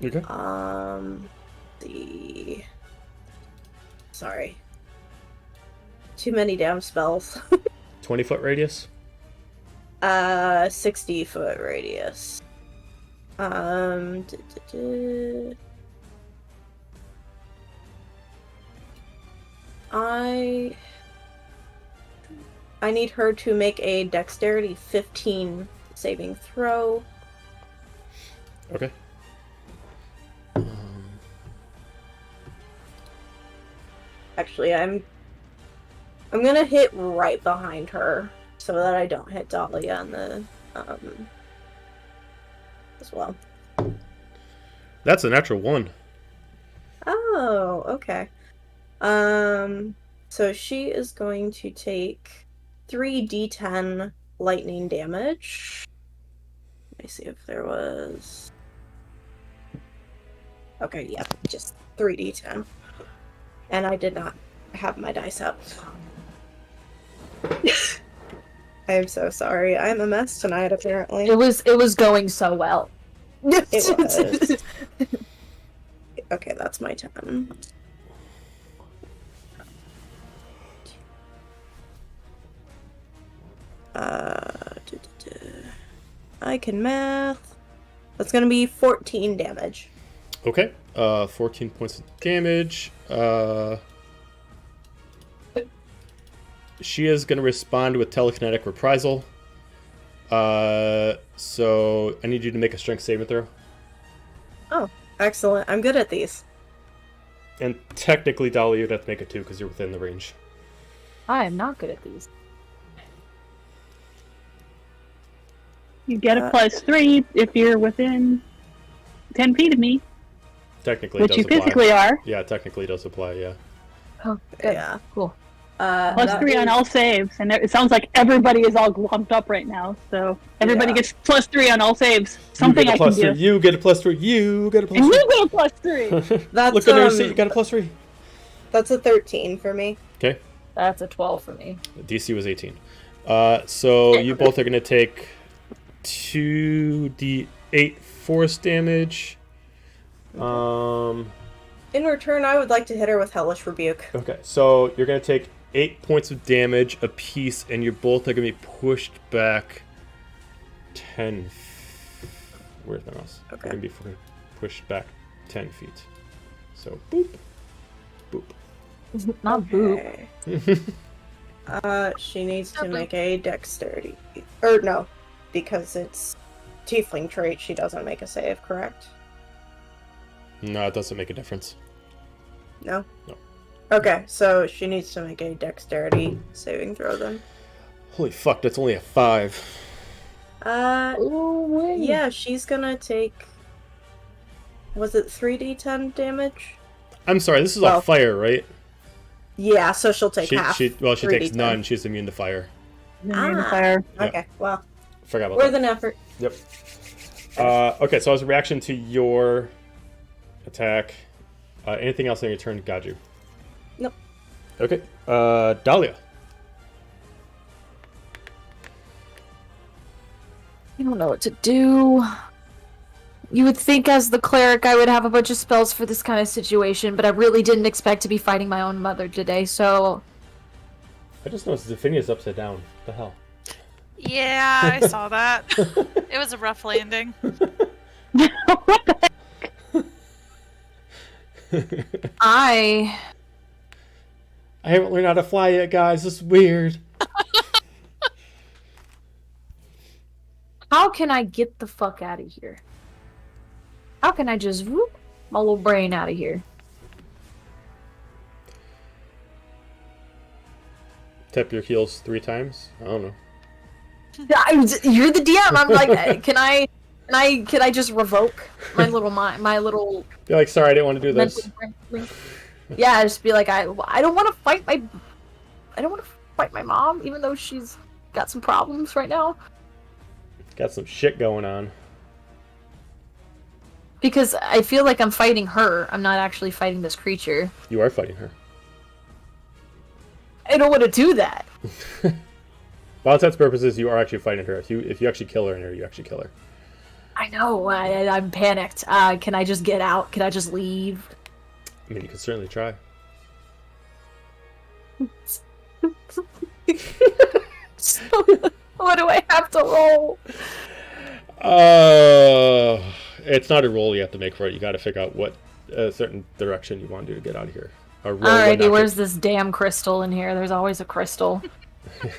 Okay. Sorry. Too many damn spells. 20-foot radius? 60-foot radius. I need her to make a dexterity 15 saving throw. Okay. Actually, I'm gonna hit right behind her so that I don't hit Dahlia on the as well. That's a natural 1. Oh, okay. So she is going to take 3d10 lightning damage. Let me see if there was... Okay, yeah, just 3d10. And I did not have my dice up. I am so sorry. I'm a mess tonight, apparently. It was going so well. It was. Okay, that's my 10. I can math. That's gonna be 14 damage. Okay. 14 points of damage. She is going to respond with telekinetic reprisal. So I need you to make a strength saving throw. Oh, excellent. I'm good at these. And technically, Dolly, you'd have to make it 2 because you're within the range. I am not good at these. You get a +3 if you're within 10 feet of me, Technically, which it you does apply. physically are. Yeah, technically it does apply, yeah. Oh, good. Yeah. Cool. +3 on all saves, and it sounds like everybody is all lumped up right now. So everybody Yeah. gets +3 on all saves. Something I you get a can +3, do. you get a +3, you get a And you +3. get a +3. That's, Look under your seat, you got a +3. That's a 13 for me. Okay, That's a 12 for me. DC was 18. So you both are going to take 2d8 force damage. In return, I would like to hit her with Hellish Rebuke. Okay, so you're going to take 8 points of damage apiece, and you're both are going to be pushed back 10. Where's my mouse? Okay. You're going to be pushed back 10 feet. So, boop. Boop. Not boop. Okay. She needs to make a dexterity. Or no, because it's tiefling trait, she doesn't make a save, correct? No, it doesn't make a difference. No? No. Okay, so she needs to make a dexterity saving throw then. Holy fuck, that's only a 5. Oh, wait. Yeah, she's gonna take... Was it 3d10 damage? I'm sorry, this is Well, all fire, right? Yeah, so she'll take half. She takes 3d10. none. She's immune to fire. Fire. Okay, well, Forgot about worth that. an effort. Yep. Okay, so as a reaction to your attack, anything else on your turn got you? Nope. Okay, Dahlia. I don't know what to do. You would think as the cleric I would have a bunch of spells for this kind of situation, but I really didn't expect to be fighting my own mother today, so... I just noticed Zephinia's upside down. What the hell? Yeah, I saw that. It was a rough landing. I haven't learned how to fly yet, guys. This is weird. How can I get the fuck out of here? How can I just whoop my little brain out of here? Tap your heels 3 times? I don't know. You're the DM. I'm like, can I just revoke my little Be like, sorry, I didn't want to do this. Yeah, just be like, I don't want to fight my mom, even though she's got some problems right now. Got some shit going on. Because I feel like I'm fighting her. I'm not actually fighting this creature. You are fighting her. I don't want to do that. For all intents and purposes, you are actually fighting her. If you actually kill her in her, you actually kill her. I know. I'm panicked. Can I just get out? Can I just leave? I mean, you can certainly try. So, what do I have to roll? It's not a roll you have to make for it. You got to figure out what certain direction you want to do to get out of here. Alrighty, where's this damn crystal in here? There's always a crystal.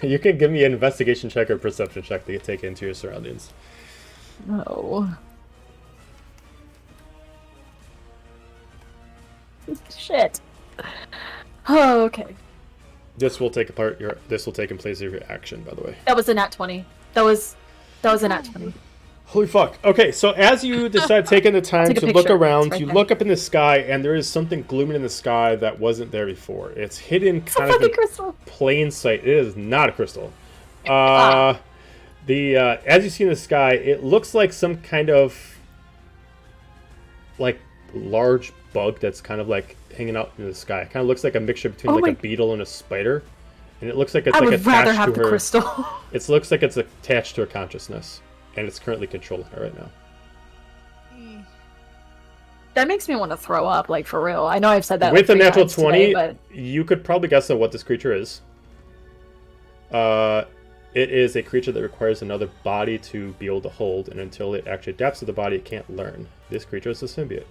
You can give me an investigation check or perception check to take into your surroundings. No. Shit. Oh, okay. This will take in place of your action, by the way. That was a nat 20. That was a nat 20. Holy fuck. Okay, so as you decide taking the time Take a to look picture. around, It's right you there. look up in the sky, and there is something glooming in the sky that wasn't there before. It's hidden It's a kind of fucking in crystal. plain sight. It is not a crystal. As you see in the sky, it looks like some kind of like large bug that's kind of like hanging out in the sky. It kind of looks like a mixture between like a beetle and a spider, and it looks like it's I like would rather attached have to the her. crystal. It looks like it's attached to her consciousness, and it's currently controlling her right now. That makes me want to throw up, like for real. I know I've said that With like a 3 natural times 20, today, but you could probably guess on what this creature is. It is a creature that requires another body to be able to hold, and until it actually adapts to the body, it can't learn. This creature is a symbiote.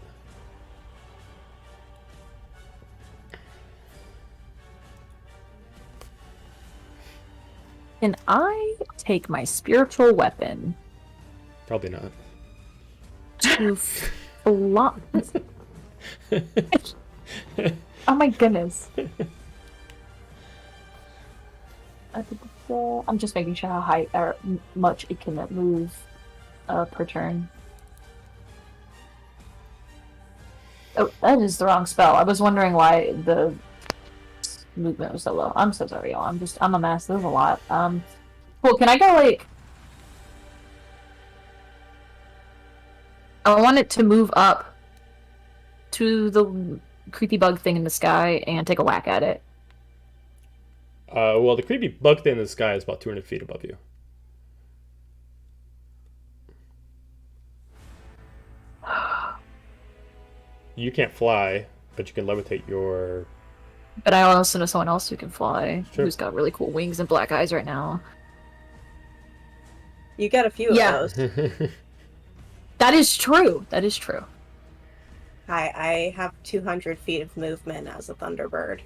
can I take my spiritual weapon Probably not. to Blah. Oh my goodness. I'm just making sure how high or much it can move per turn. Oh, that is the wrong spell. I was wondering why the movement was so low. I'm so sorry, y'all. I'm a mess. There's a lot. Cool. Can I go like? I want it to move up to the creepy bug thing in the sky and take a whack at it. Well, the creepy bug thing in the sky is about 200 feet above you. You can't fly, but you can levitate your... But I also know someone else who can fly, Sure. who's got really cool wings and black eyes right now. You get a few of those. That is true. That is true. I have 200 feet of movement as a Thunderbird.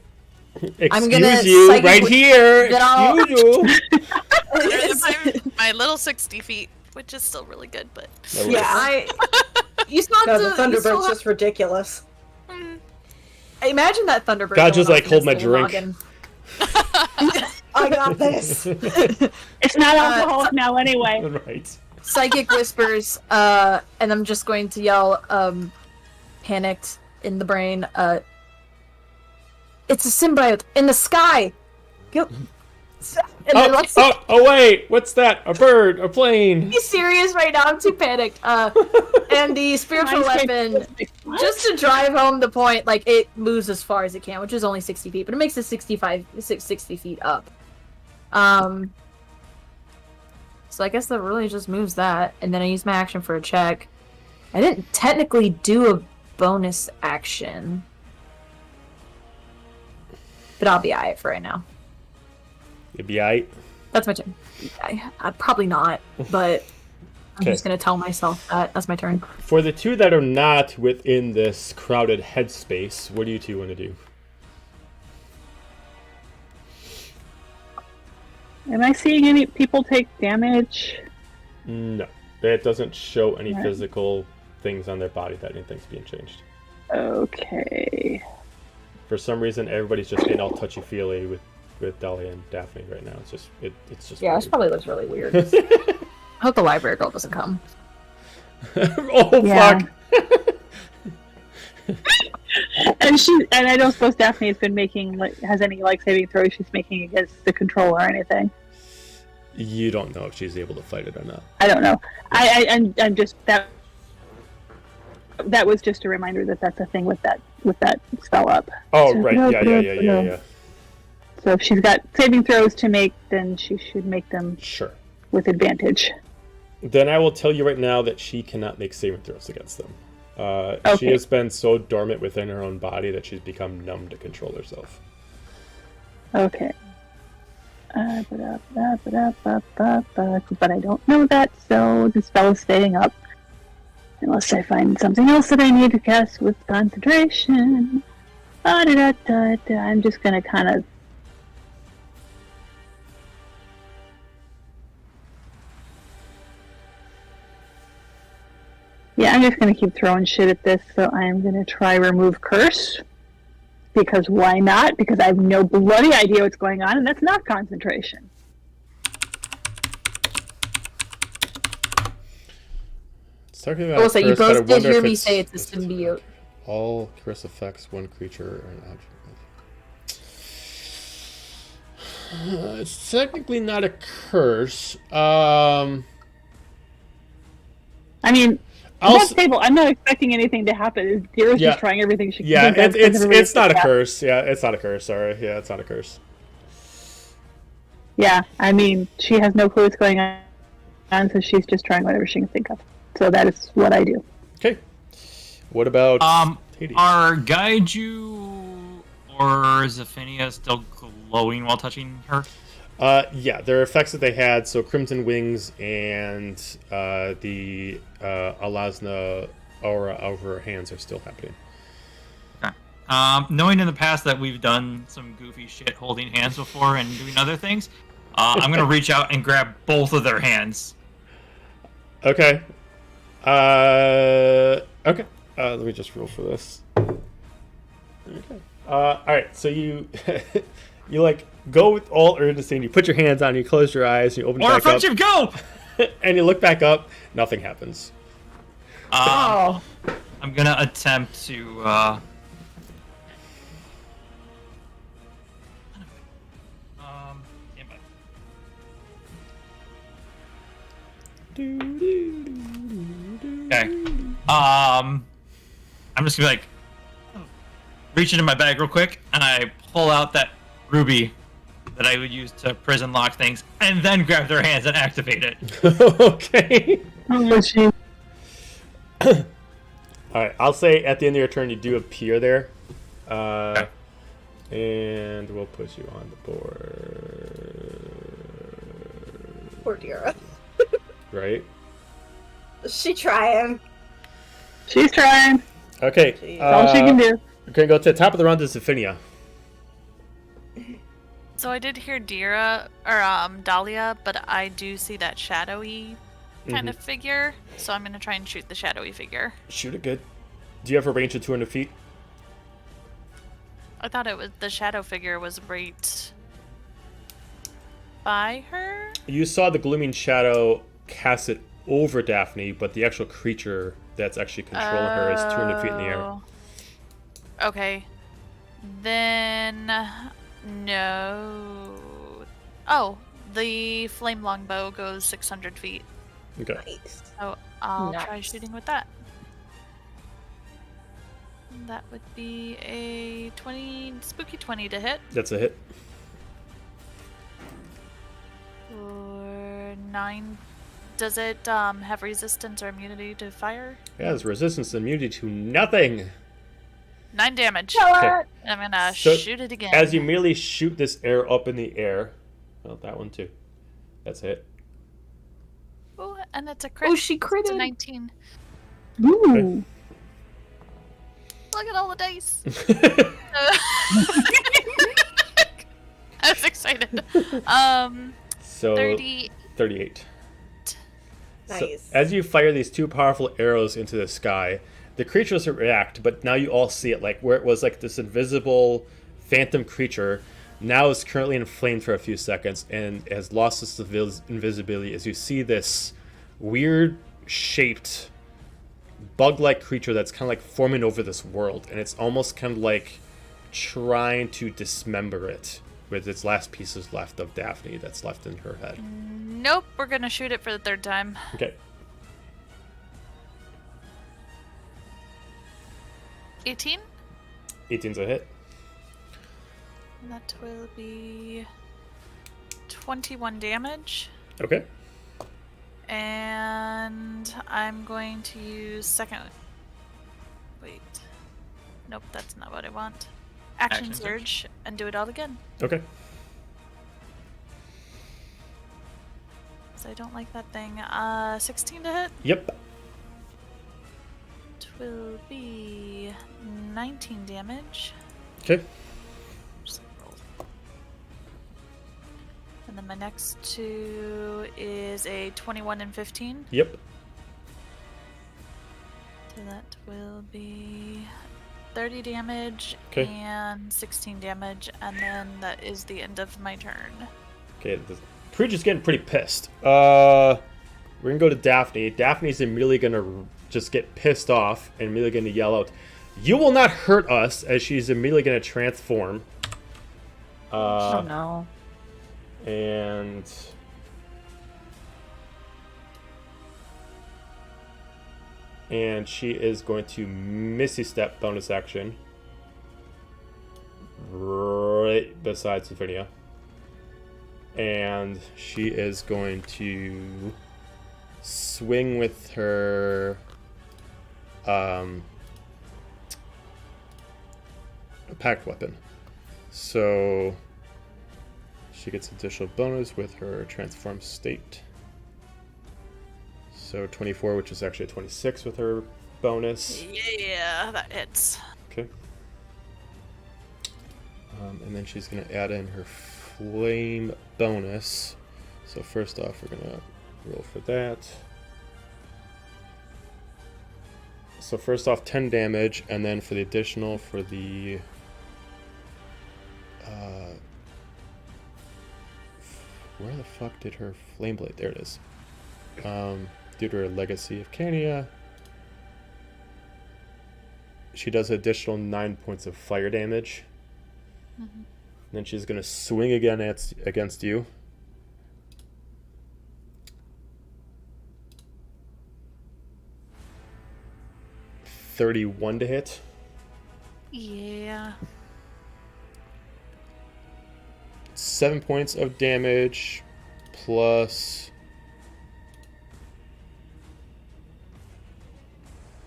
I'm gonna Excuse you, psychic- right here! Then I'll- Excuse you! my little 60 feet, which is still really good, but That Yeah, works. You still have no, to, the you still Thunderbird's have- just ridiculous. Imagine that Thunderbird. God, just, going like, off hold in my this little drink. noggin. I got this. It's not alcoholic now anyway. Right. Psychic whispers, and I'm just going to yell, panicked in the brain, it's a symbiote in the sky! Go. And then let's Oh, wait! What's that? A bird? A plane? be serious right now, I'm too panicked. And the spiritual weapon, just to drive home the point, like, it moves as far as it can, which is only 60 feet, but it makes it 60 feet up. So I guess that really just moves that, and then I use my action for a check. I didn't technically do a bonus action, but I'll be alright for right now. You'd be aight. That's my turn. I'd probably not, but I'm Okay. just gonna tell myself that. That's my turn. For the two that are not within this crowded headspace, what do you two want to do? Am I seeing any people take damage? No. It doesn't show any Right. physical things on their body that anything's being changed. Okay. For some reason, everybody's just getting all touchy-feely with Dahlia and Daphne right now. It's just Yeah, this weird. probably looks really weird. I hope the library girl doesn't come. Oh, Yeah. fuck! And I don't suppose Daphne has been making has any saving throws she's making against the control or anything. You don't know if she's able to fight it or not. I don't know. I'm just that was just a reminder that that's a thing with that spell up. Oh, So- right. Yeah. So if she's got saving throws to make, then she should make them Sure. with advantage. Then I will tell you right now that she cannot make saving throws against them. She Okay. has been so dormant within her own body that she's become numb to control herself. Okay. But I don't know that, so the spell is staying up. Unless I find something else that I need to cast with concentration. I'm just gonna kind of... Yeah, I'm just gonna keep throwing shit at this, so I'm gonna try remove curse. Because why not? Because I have no bloody idea what's going on, and that's not concentration. It's talking about Also, you curse, but I both did wonder hear if me it's- say it's a if symbiote. All curse affects one creature or an object. It's technically not a curse. I mean, I'll that's stable. I'm not expecting anything to happen. Dira's Yeah. just trying everything she can. Yeah, think of it's because everybody's not a like, curse. Yeah, it's not a curse. Sorry. Yeah, it's not a curse. Yeah, I mean, she has no clue what's going on, so she's just trying whatever she can think of. So that is what I do. Okay. What about Hades? Are Gaiju or Zephinia still glowing while touching her? Yeah, there are effects that they had. So Crimson Wings and the Alasna aura over her hands are still happening. Knowing in the past that we've done some goofy shit holding hands before and doing other things, I'm going to reach out and grab both of their hands. Okay. Okay. Let me just roll for this. Okay. All right. So you you like go with all urgency and you put your hands on. You close your eyes. And you open Or back up. friendship, go! And you look back up. Nothing happens. Oh. I'm gonna attempt to. Stand by. Okay. I'm just gonna be like, reach into my bag real quick, and I pull out that ruby that I would use to prison lock things, and then grab their hands and activate it. Okay. Oh, she. All right. I'll say at the end of your turn, you do appear there. Okay. And we'll put you on the board. Poor Dira. Right? She trying. She's trying. Okay. Jeez. That's all she can do. We're going to go to the top of the round to Zephinia. So I did hear Dira or Dahlia, but I do see that shadowy kind of figure. So I'm gonna try and shoot the shadowy figure. Shoot it good. Do you have a range of 200 feet? I thought it was the shadow figure was right by her. You saw the glooming shadow cast it over Daphne, but the actual creature that's actually controlling her is 200 feet in the air. Oh. Okay. Then no. Oh, the flame longbow goes 600 feet. Okay. Nice. So I'll Nice. try shooting with that. That would be a spooky 20 to hit. That's a hit. Or 9. Does it have resistance or immunity to fire? It has resistance and immunity to nothing. 9 damage. Okay. I'm gonna So, shoot it again. As you merely shoot this arrow up in the air. Oh, that one too. That's a hit. Oh, and it's a crit. Oh, she It's a critted. 19. Ooh. Look at all the dice. I was excited. So 30. 38. So, Nice. as you fire these two powerful arrows into the sky, the creature doesn't react, but now you all see it, like where it was like this invisible phantom creature, now is currently inflamed for a few seconds and has lost its invisibility as you see this weird shaped bug-like creature that's kind of like forming over this world, and it's almost kind of like trying to dismember it with its last pieces left of Daphne that's left in her head. Nope, we're gonna shoot it for the 3rd time. Okay. 18. 18's a hit. That will be 21 damage. Okay. And I'm going to use second. Wait. Nope, that's not what I want. Action Action surge and do it all again. Okay. So I don't like that thing. 16 to hit. Yep. It will be 19 damage. Okay. Just roll. And then my next two is a 21 and 15. Yep. So that will be 30 damage Okay. and 16 damage, and then that is the end of my turn. Okay, the creature's getting pretty pissed. We're gonna go to Daphne. Daphne's immediately gonna just get pissed off and immediately gonna yell out, "You will not hurt us!" as she's immediately gonna transform. Oh no. And she is going to Misty Step bonus action right beside Sophinia. And she is going to swing with her packed weapon. So she gets additional bonus with her transformed state. So 24, which is actually a 26 with her bonus. Yeah, that hits. Okay. And then she's going to add in her flame bonus. So first off, we're going to roll for that. So first off, 10 damage, and then for the additional, for the... where the fuck did her flame blade? There it is. Due to her legacy of Cania, she does an additional 9 points of fire damage. Mm-hmm. Then she's going to swing again against you. $31 to hit. Yeah. 7 points of damage plus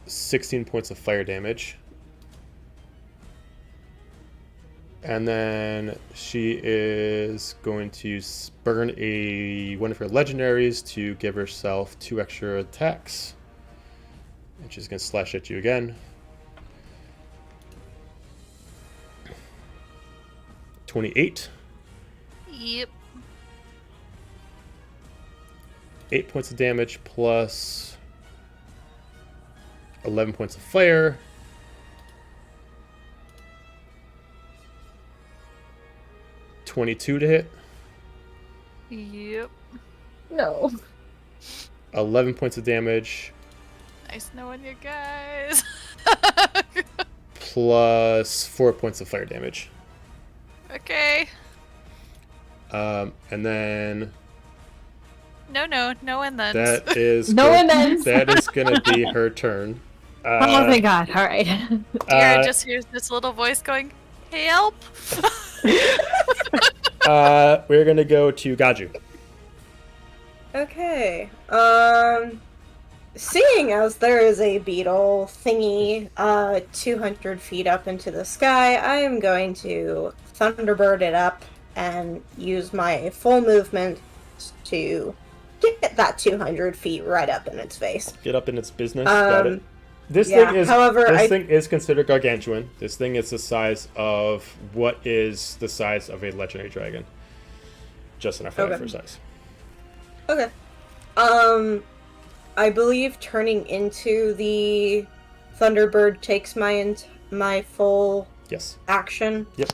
16 points of fire damage. And then she is going to burn one of her legendaries to give herself 2 extra attacks. And she's going to slash at you again. 28. Yep. 8 points of damage plus 11 points of fire. $22 to hit. Yep. No. 11 points of damage Nice knowing you guys. plus 4 points of fire damage. Okay. And then No and then. that is No and then. that is gonna be her turn. Oh my god! All right. Kira just hears this little voice going, "Help!" We're gonna go to Gaju. Okay. Seeing as there is a beetle thingy 200 feet up into the sky, I am going to Thunderbird it up and use my full movement to get that 200 feet right up in its face. Get up in its business. Got it. This yeah, thing is considered gargantuan. This thing is the size of what is the size of a legendary dragon. Just enough for size. Okay. I believe turning into the Thunderbird takes my full Yes. action. Yep.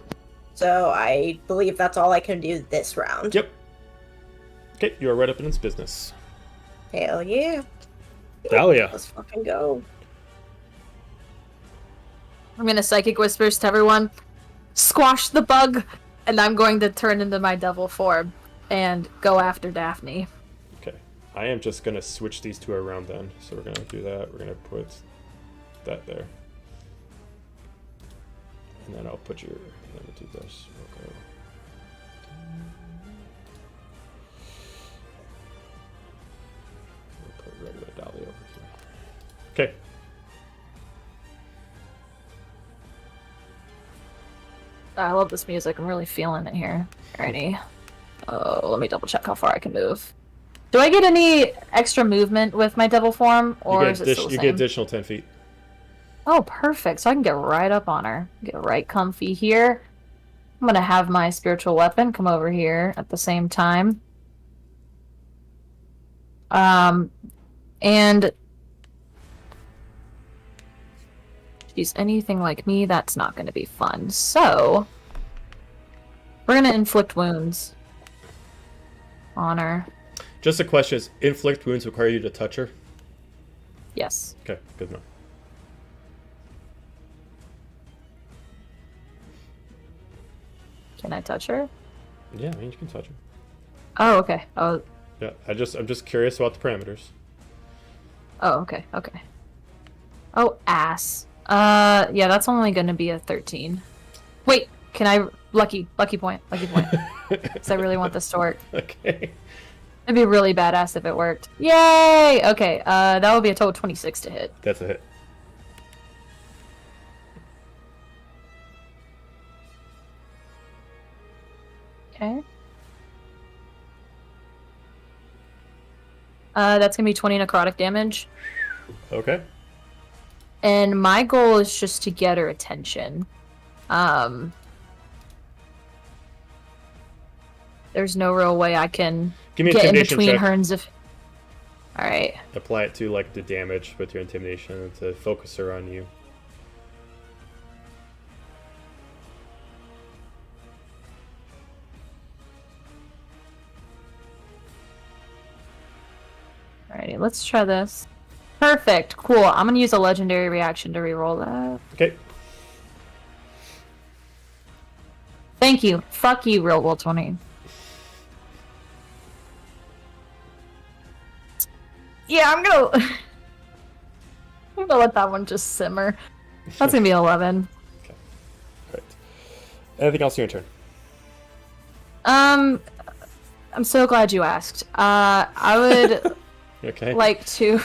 So I believe that's all I can do this round. Yep. Okay, you are right up in its business. Hell yeah. Dahlia. Let's fucking go. I'm gonna psychic whispers to everyone. Squash the bug, and I'm going to turn into my devil form and go after Daphne. Okay. I am just going to switch these two around then. So we're going to do that. We're going to put that there. And then I'll put your... Let me do this. Okay. We'll put regular Dahlia over here. Okay. I love this music. I'm really feeling it here. Alrighty. Oh, let me double check how far I can move. Do I get any extra movement with my devil form, or is it still the You same? get additional 10 feet. Oh, perfect. So I can get right up on her. Get right comfy here. I'm gonna have my spiritual weapon come over here at the same time. And if she's anything like me, that's not gonna be fun. So we're gonna inflict wounds on her. Just a question, is inflict wounds require you to touch her? Yes. Okay, good enough. Can I touch her? Yeah, I mean, you can touch her. Oh, okay. Oh, Yeah, I'm just curious about the parameters. okay. Oh, ass. Yeah, that's only gonna be a 13. Wait, can I... Lucky point. Because I really want this to work. Okay. It'd be really badass if it worked. Yay! Okay, that would be a total 26 to hit. That's a hit. Okay. That's gonna be 20 necrotic damage. Okay. And my goal is just to get her attention. There's no real way I can Give me a get in intimidation between check. her and Zeph. All right. Apply it to like the damage with your intimidation to focus her on you. Alrighty, let's try this. Perfect. Cool. I'm gonna use a legendary reaction to reroll that. Okay. Thank you. Fuck you, real world 20. Yeah, I'm gonna let that one just simmer. That's gonna be 11. Okay. Great. Anything else in your turn? I'm so glad you asked. I would Okay. like to.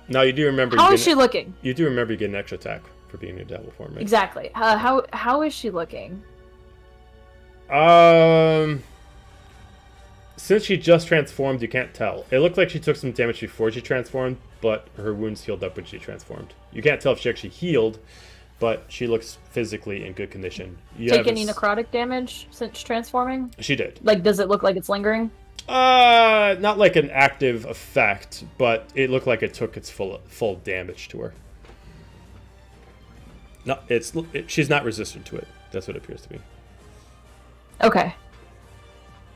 Now you do remember. How is she looking? You do remember you get an extra attack for being in devil form, right? Exactly. How is she looking? Since she just transformed, you can't tell. It looked like she took some damage before she transformed, but her wounds healed up when she transformed. You can't tell if she actually healed, but she looks physically in good condition. Take any necrotic damage since transforming? She did. Like, does it look like it's lingering? Not like an active effect, but it looked like it took its full damage to her. No, she's not resistant to it. That's what it appears to be. Okay.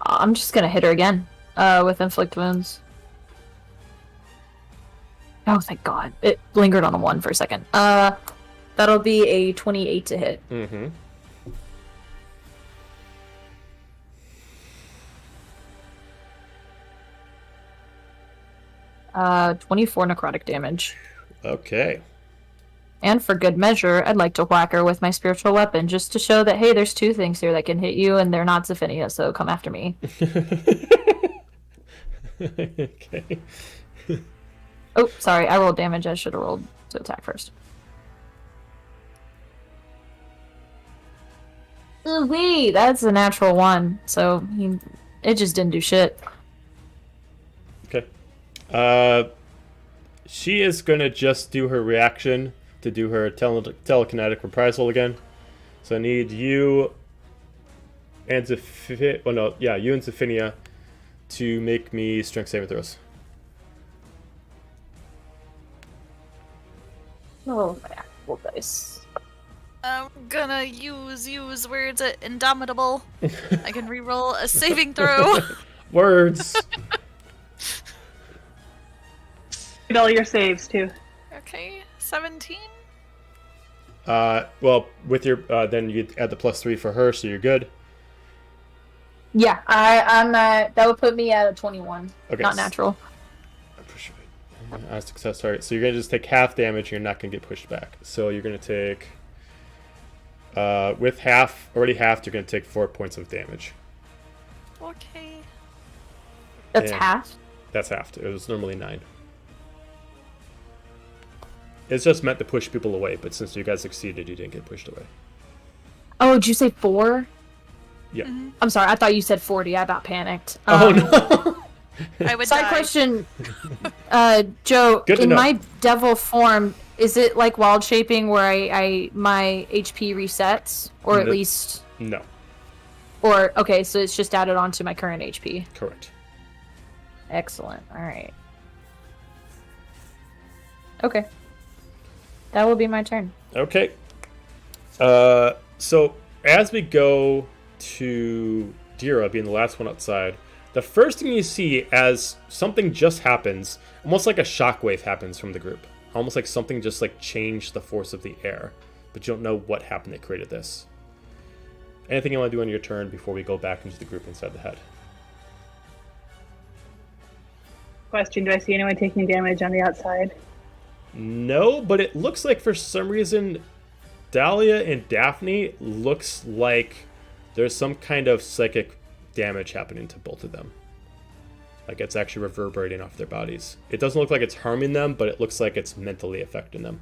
I'm just gonna hit her again with inflict wounds. Oh, thank God. It lingered on a 1 for a second. That'll be a 28 to hit. Mm-hmm. Uh, 24 necrotic damage. Okay. And for good measure, I'd like to whack her with my spiritual weapon, just to show that, hey, there's 2 things here that can hit you, and they're not Zephynia, so come after me. Okay. Oh, sorry, I rolled damage. I should have rolled to attack first. Ooh-wee, that's a natural 1, so it just didn't do shit. Okay. She is gonna just do her reaction to do her telekinetic reprisal again. So I need you and you and Zephynia to make me strength saving throws. Oh, my actual dice. I'm gonna use words at Indomitable. I can reroll a saving throw. Words. Get all your saves too. Okay, 17. Well, with your then you add the +3 for her, so you're good. Yeah, I'm that would put me at a 21. Okay. Not natural. Success. Sorry. So you're gonna just take half damage. You're not gonna get pushed back. So you're gonna take with half already halved. You're gonna take 4 points of damage. Okay. That's And half? That's halved. It was normally 9. It's just meant to push people away, but since you guys succeeded, you didn't get pushed away. Oh, did you say 4? Yeah. Mm-hmm. I'm sorry, I thought you said 40. I about panicked. Oh no. I would Side die. question, Joe. Good to in know. my devil form, is it like wild shaping where I my HP resets, or at No. least, No. or okay, so it's just added on to my current HP. Correct. Excellent. All right. Okay. That will be my turn. Okay. So as we go to Dira being the last one outside, the first thing you see as something just happens, almost like a shockwave happens from the group. Almost like something just like changed the force of the air. But you don't know what happened that created this. Anything you want to do on your turn before we go back into the group inside the head? Question: do I see anyone taking damage on the outside? No, but it looks like for some reason Dahlia and Daphne looks like there's some kind of psychic damage happening to both of them. Like it's actually reverberating off their bodies. It doesn't look like it's harming them, but it looks like it's mentally affecting them.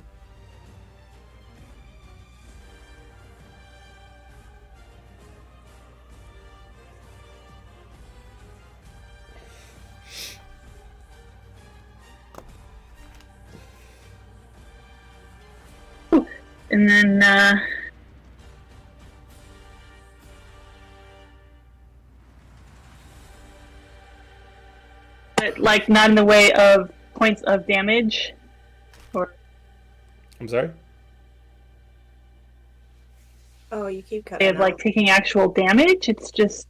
And then but like not in the way of points of damage, or I'm sorry? Oh, you keep way cutting of like out. taking actual damage. It's just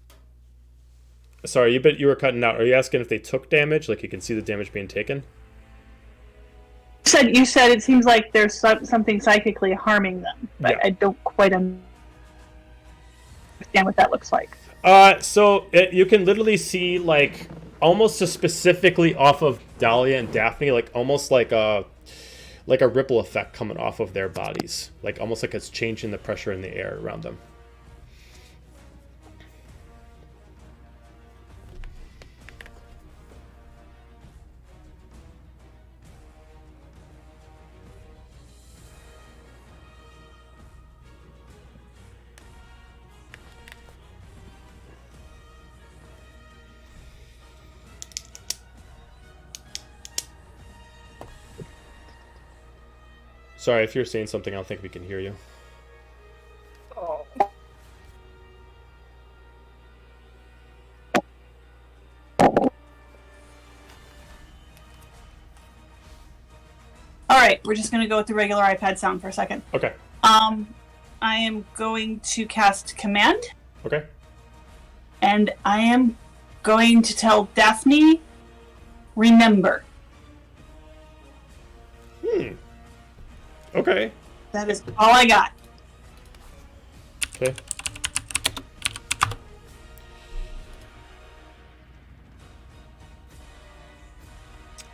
Sorry, you were cutting out. Are you asking if they took damage? Like you can see the damage being taken? you said it seems like there's something psychically harming them, but Yeah. I don't quite understand what that looks like. You can literally see like almost specifically off of Dahlia and Daphne, like almost like a ripple effect coming off of their bodies, like almost like it's changing the pressure in the air around them. Sorry, if you're saying something, I don't think we can hear you. All right, we're just going to go with the regular iPad sound for a second. Okay. I am going to cast Command, Okay. and I am going to tell Daphne, remember. Okay. That is all I got. Okay.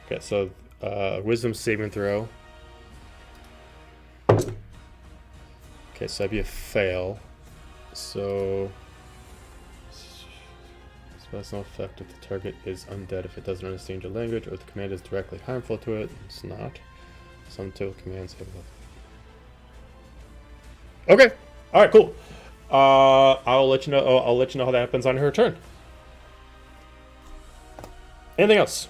Okay, so wisdom saving throw. Okay, so that'd be a fail. So spell has no effect if the target is undead if it doesn't understand your language or if the command is directly harmful to it. It's not. Some total commands have. Okay. All right. Cool. I'll let you know. I'll let you know how that happens on her turn. Anything else?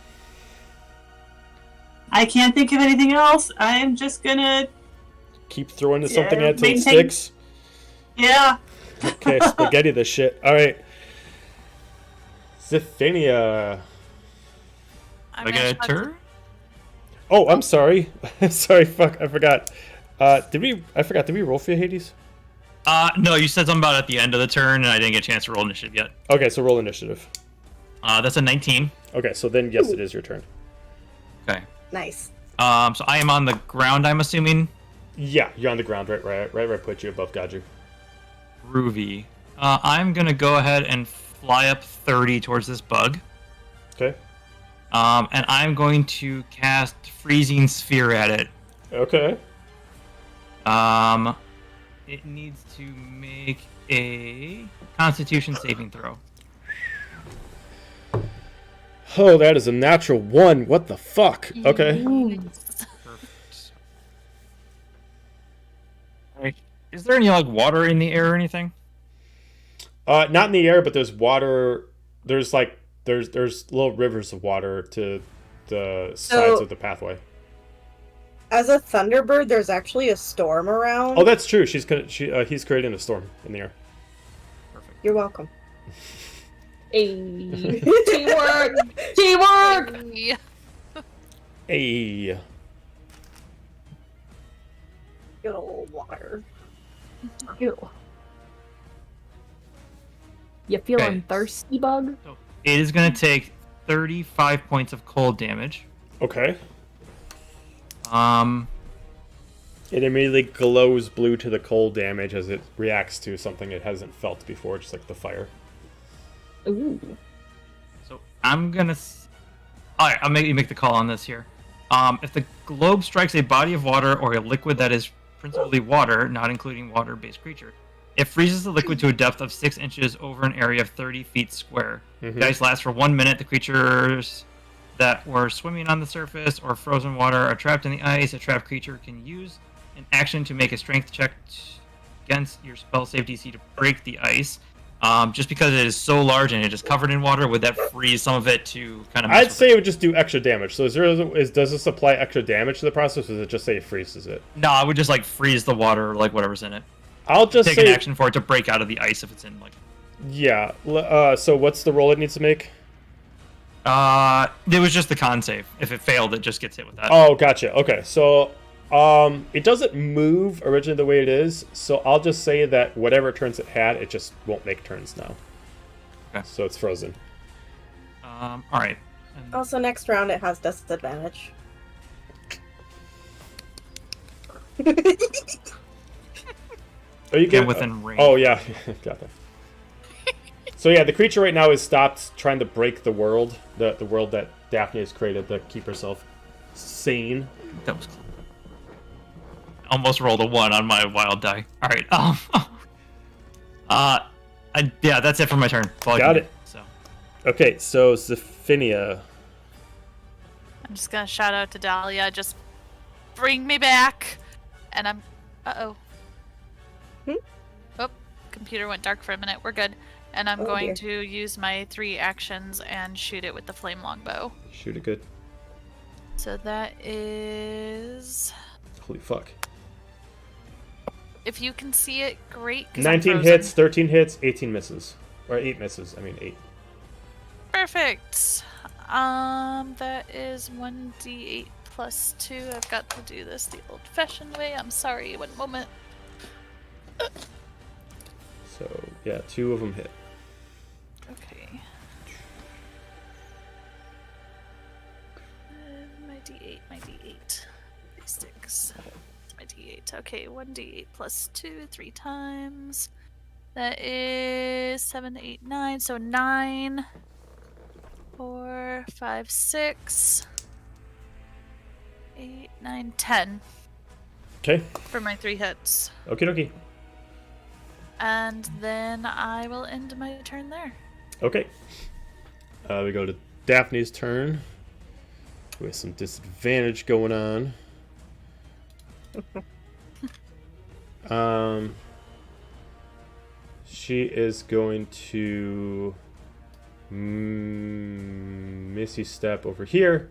I can't think of anything else. I am just gonna, Keep throwing something at it till it maintain- sticks. yeah. Okay, spaghetti this shit. All right. Zephania. I'm I gonna get a try- turn? Oh, I'm sorry. Sorry, fuck, I forgot. Did we roll for you, Hades? No, you said something about at the end of the turn, and I didn't get a chance to roll initiative yet. Okay, so roll initiative. That's a 19. Okay, so then yes, it is your turn. Okay. Nice. So I am on the ground, I'm assuming. Yeah, you're on the ground, right where I put you above Gaju. Groovy. I'm gonna go ahead and fly up 30 towards this bug. Okay. And I'm going to cast Freezing Sphere at it. Okay. It needs to make a Constitution saving throw. Oh, that is a natural 1. What the fuck? Okay. Perfect. Alright. Is there any like water in the air or anything? Not in the air, but there's water. There's little rivers of water to the sides of the pathway. As a Thunderbird, there's actually a storm around. Oh, that's true. He's creating a storm in the air. Perfect. You're welcome. Hey. Teamwork! Teamwork! Yeah. Hey. Good old water. Ew. You feeling Okay. thirsty, bug? So it is going to take 35 points of cold damage. Okay. It It immediately glows blue to the cold damage as it reacts to something it hasn't felt before, just like the fire. Ooh. So I'm gonna. All right, I'll make the call on this here. If the globe strikes a body of water or a liquid that is principally water, not including water-based creature, it freezes the liquid to a depth of 6 inches over an area of 30 feet square. Mhm. The ice lasts for 1 minute. The creatures that were swimming on the surface or frozen water are trapped in the ice. A trapped creature can use an action to make a strength check against your spell save DC to break the ice. Just because it is so large and it is covered in water, would that freeze some of it to kind of? I'd say it would just do extra damage. So does this apply extra damage to the process, or does it just say it freezes it? No, I would just like freeze the water, like whatever's in it. I'll just Take say an action for it to break out of the ice if it's in like. yeah. So what's the roll it needs to make? There was just the con save. If it failed, it just gets hit with that. Oh, gotcha. Okay, so it doesn't move originally the way it is, so I'll just say that whatever turns it had, it just won't make turns now. Okay. So it's frozen. All right. And Also, next round it has disadvantage. Oh, you get can within range. Oh yeah, got that. So yeah, the creature right now is stopped trying to break the world world that Daphne has created to keep herself sane. That was close. Almost rolled a 1 on my wild die. All right. Yeah, that's it for my turn. That's all I Got can it. do, so. Okay, so Zephinia. I'm just gonna shout out to Dahlia, just bring me back. And I'm. Oh, computer went dark for a minute. We're good. And I'm going to use my 3 actions and shoot it with the flame longbow. Shoot it good. So that is. Holy fuck. If you can see it, great. 19 hits, 13 hits, 18 misses. Or 8 misses. I mean 8. Perfect. That is 1d8 plus 2. I've got to do this the old-fashioned way. I'm sorry. 1 moment. So yeah, 2 of them hit. Okay. My d8, my d8. 6. My d8. Okay, 1d8 plus 2, 3 times. That is 7, 8, 9. So 9, 4, 5, 6, 8, 9, 10 Okay. for my 3 hits. Okie dokie. And then I will end my turn there. Okay. We go to Daphne's turn. With some disadvantage going on. She is going to Missy Step over here.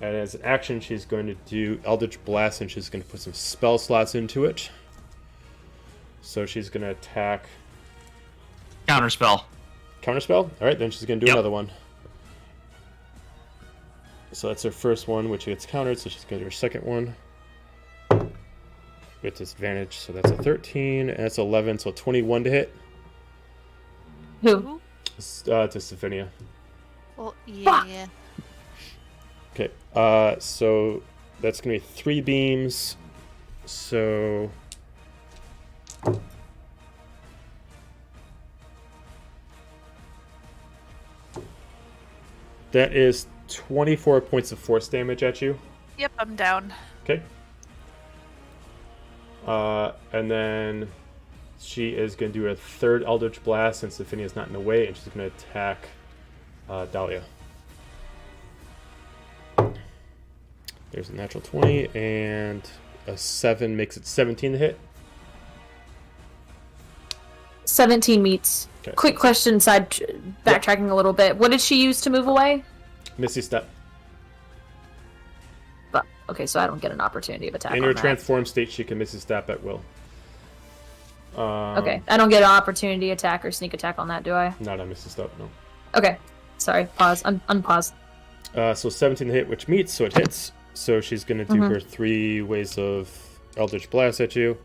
And as an action, she's going to do Eldritch Blast, and she's going to put some spell slots into it. So she's going to attack... Counterspell. Counterspell? Alright, then she's going to do Yep. another one. So that's her first one, which gets countered, so she's going to do her second one. With disadvantage, so that's a 13, and that's 11, so 21 to hit. Who? To Sophia. Well, yeah. Okay, so that's going to be 3 beams. So... that is 24 points of force damage at you. Yep, I'm down. Okay. And then she is going to do a third Eldritch Blast since Sophinia's not in the way, and she's going to attack Dahlia. There's a natural 20, and a 7 makes it 17 to hit. 17 meets. Okay. Quick question, backtracking a little bit. What did she use to move away? Misty Step. But okay, so I don't get an opportunity of attack. In on her that. transformed state, she can Misty Step at will. Okay, I don't get an opportunity attack or sneak attack on that, do I? Not on Misty Step, no. Okay, sorry. Pause. Unpause. So 17 to hit, which meets, so it hits. So she's going to do her 3 ways of Eldritch Blast at you.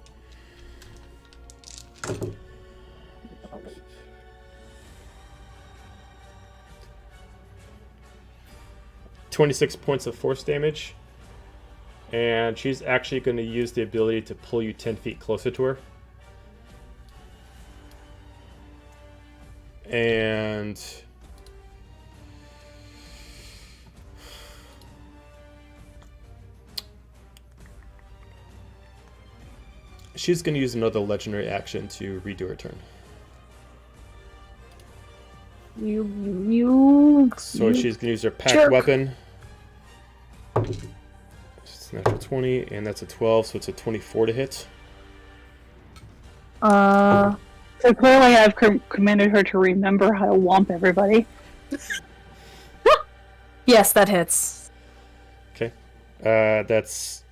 26 points of force damage. And she's actually going to use the ability to pull you 10 feet closer to her. And... she's going to use another legendary action to redo her turn. So she's going to use her pack jerk. weapon. It's a natural 20, and that's a 12, so it's a 24 to hit. So clearly I've commanded her to remember how to womp everybody. Yes, that hits. Okay. That's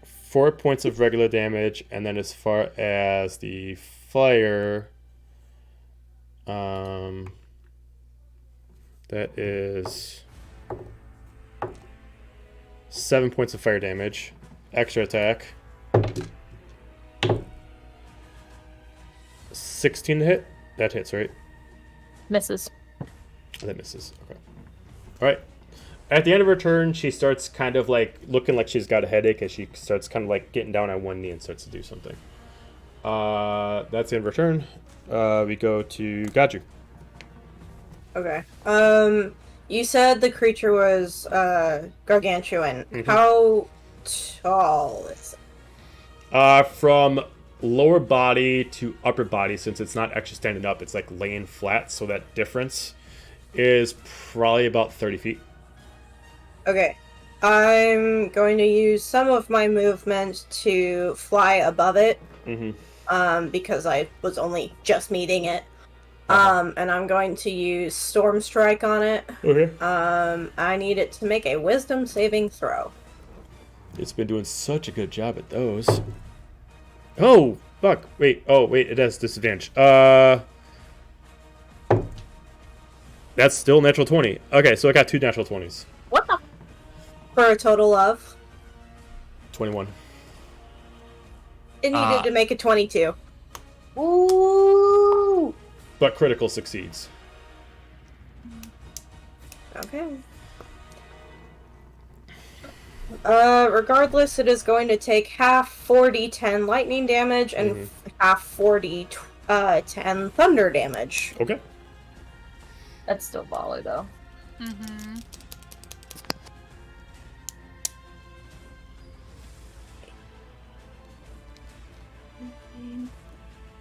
4 points of regular damage, and then as far as the fire, That is 7 points of fire damage. Extra attack. 16 to hit. That hits, right? Misses. That misses. Okay. All right. At the end of her turn, she starts kind of like looking like she's got a headache as she starts kind of like getting down on one knee and starts to do something. That's the end of her turn. We go to Gaju. Okay. You said the creature was gargantuan. Mhm. How tall is it? From lower body to upper body, since it's not actually standing up, it's like laying flat, so that difference is probably about 30 feet. Okay. I'm going to use some of my movement to fly above it. Mm-hmm. Because I was only just meeting it. Uh-huh. And I'm going to use Storm Strike on it. Okay. I need it to make a Wisdom saving throw. It's been doing such a good job at those. Oh, fuck. Wait. Oh, wait. It has disadvantage. That's still natural 20. Okay, so I got 2 natural 20s. What the? For a total of? 21. It needed to make a 22. Ooh. But critical succeeds. Okay. Regardless, it is going to take half 4d10 lightning damage and half 4d10 thunder damage. Okay. That's still baller, though. Mm-hmm.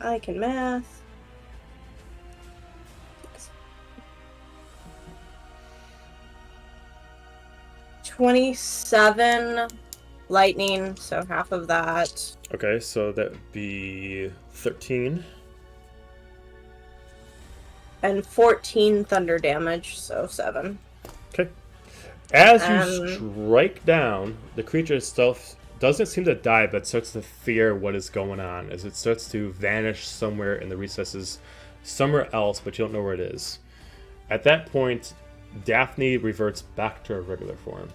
I can math. 27 lightning, so half of that. Okay, so that would be 13. And 14 thunder damage, so 7. Okay. As you strike down, the creature itself doesn't seem to die, but starts to fear what is going on as it starts to vanish somewhere in the recesses, somewhere else, but you don't know where it is. At that point, Daphne reverts back to her regular form.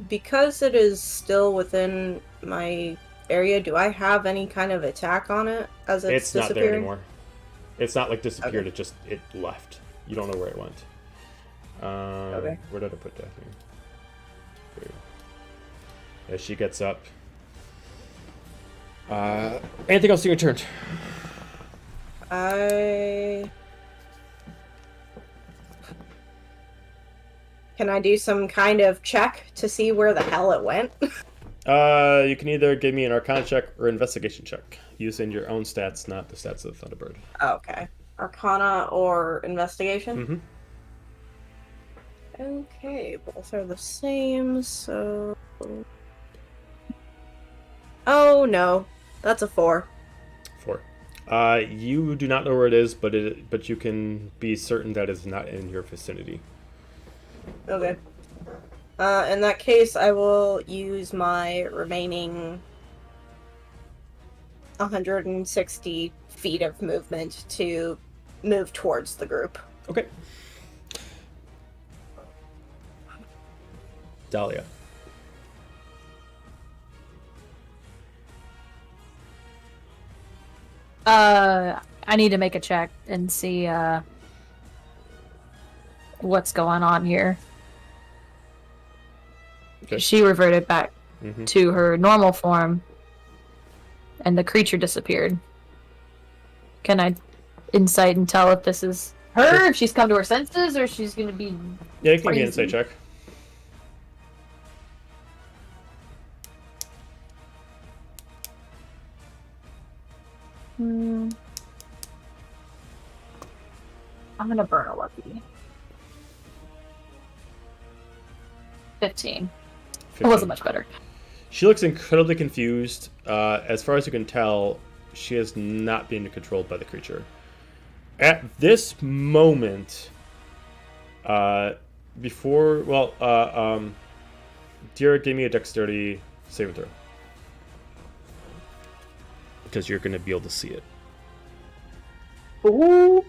Because it is still within my area, do I have any kind of attack on it as it's not there disappearing? anymore. It's not like disappeared, Okay. it left. You don't know where it went. Okay. Where did I put Daphne? Here. As she gets up. Anything else in your turn? Can I do some kind of check to see where the hell it went? You can either give me an Arcana check or investigation check, using your own stats, not the stats of Thunderbird. Okay. Arcana or investigation? Mm-hmm. Okay, both are the same, so... Oh, no. That's a 4. 4. You do not know where it is, but you can be certain that it's not in your vicinity. Okay. In that case, I will use my remaining 160 feet of movement to move towards the group. Okay. Dahlia. I need to make a check and see what's going on here. Okay. She reverted back Mm-hmm. to her normal form, and the creature disappeared. Can I insight and tell if this is her, if she's come to her senses, or she's going to be Yeah, you can give me an crazy? insight check. I'm going to burn a lucky. 15. It wasn't much better. She looks incredibly confused. As far as you can tell, she is not being controlled by the creature. At this moment, Dira, give me a dexterity saving throw. Because you're going to be able to see it. Ooh.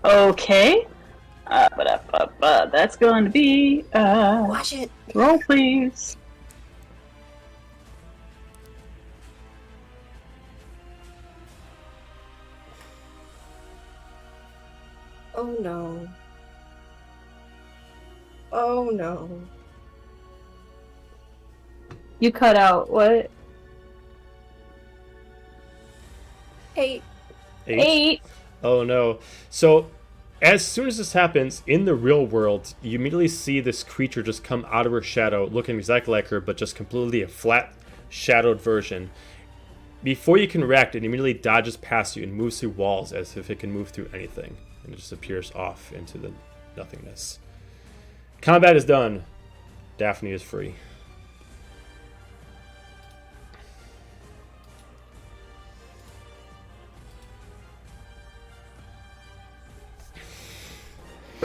Okay. That's going to be Watch it. roll, please. Oh no. Oh no. You cut out what? 8. 8. Oh no. So, as soon as this happens, in the real world, you immediately see this creature just come out of her shadow, looking exactly like her, but just completely a flat, shadowed version. Before you can react, it immediately dodges past you and moves through walls as if it can move through anything. And it just appears off into the nothingness. Combat is done. Daphne is free.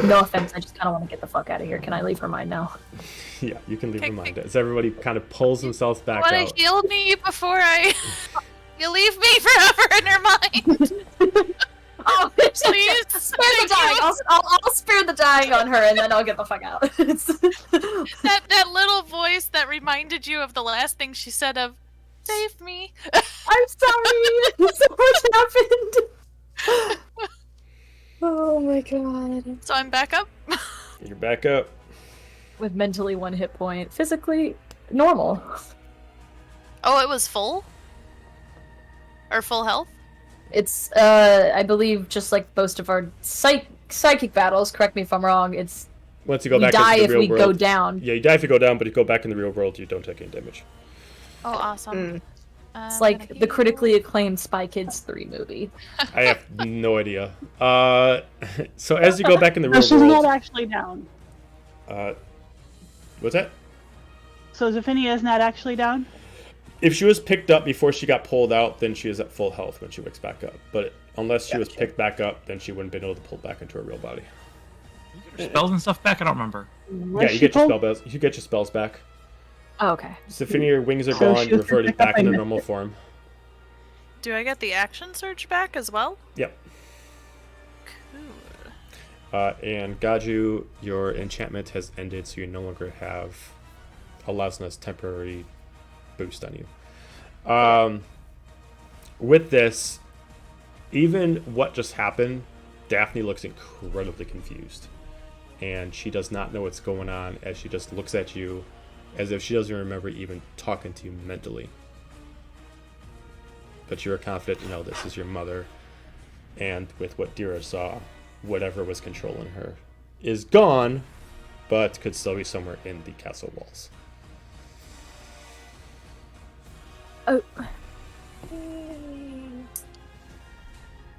No offense, I just kind of want to get the fuck out of here. Can I leave her mind now? Yeah, you can leave her mind as everybody kind of pulls themselves back Want out. to heal me before I... You leave me forever in her mind. Oh, Please. spare the dying. I'll spare the dying on her, and then I'll get the fuck out. That little voice that reminded you of the last thing she said of, save me. I'm sorry. So much happened. Oh my god. So I'm back up. You're back up. With mentally 1 hit point, physically normal. Oh, it was full? Or full health? It's I believe just like most of our psychic battles. Correct me if I'm wrong. It's Once you go we back die into if the real we world, go down. Yeah, you die if you go down, but if you go back in the real world, you don't take any damage. Oh, awesome. It's like the critically acclaimed Spy Kids 3 movie. I have no idea. So as you go back in the No, real she's world, not actually down. what's that? So Zephynia is not actually down? If she was picked up before she got pulled out, then she is at full health when she wakes back up. But unless she was picked back up, then she wouldn't have been able to pull back into her real body. You get your spells and stuff back? I don't remember. Yeah, you get your spells. You get your spells back. Oh, okay. Zephynia, your wings are So gone. she You're was reverted picked up back by into Mystic. normal form. Do I get the action surge back as well? Yep. Cool. And Gaju, your enchantment has ended, so you no longer have a Lasna's temporary boost on you. With this, even what just happened, Daphne looks incredibly confused. And she does not know what's going on as she just looks at you as if she doesn't remember even talking to you mentally. But you're confident to know this is your mother. And with what Dira saw, whatever was controlling her is gone, but could still be somewhere in the castle walls. Oh.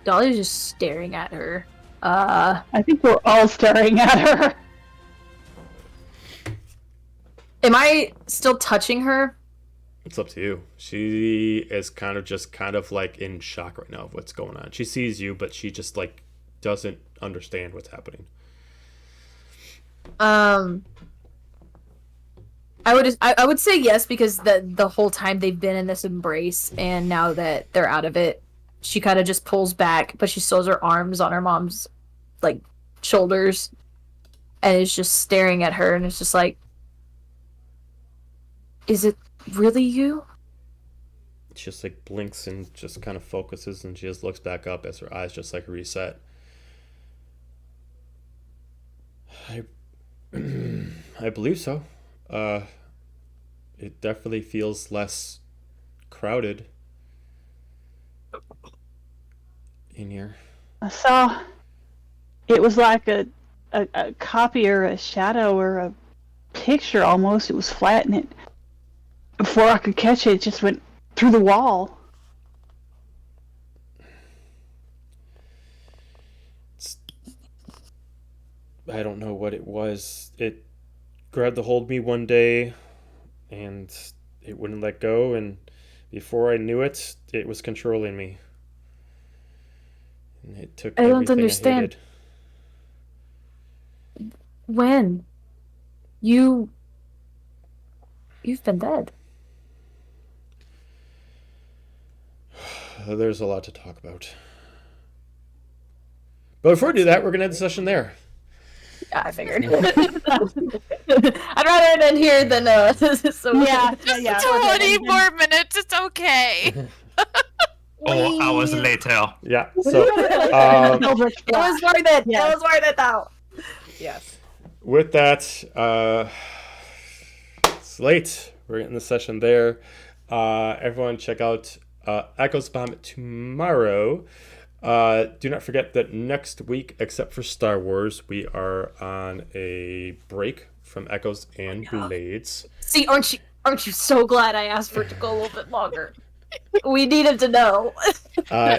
Dolly's just staring at her. I think we're all staring at her. Am I still touching her? It's up to you. She is kind of like in shock right now of what's going on. She sees you, but she just like doesn't understand what's happening. I would say yes, because the whole time they've been in this embrace, and now that they're out of it, she kind of just pulls back, but she still has her arms on her mom's like shoulders, and is just staring at her, and it's just like, is it really you? She just like blinks and just kind of focuses, and she just looks back up as her eyes just like reset. I believe so. It definitely feels less crowded in here. I saw it was like a copy or a shadow or a picture almost. It was flat, and it, before I could catch it, it just went through the wall. I don't know what it was. It grabbed a hold of me one day, and it wouldn't let go, and before I knew it, it was controlling me. And it took I don't everything understand. I hated. When? You've been dead. There's a lot to talk about. But before we do that, we're going to end the session there. Yeah, I figured. I'd rather it end here than so Yeah, yeah. 20 more minutes, it's okay. 4 hours later. Yeah. So It was worth it. Yeah. It was worth it though. Yes. with that, it's late. We're getting the session there. Everyone check out Echoes of Bahamut tomorrow. Do not forget that next week, except for Star Wars, we are on a break from Echoes and Blades. See, aren't you so glad I asked for it to go a little bit longer? We needed to know.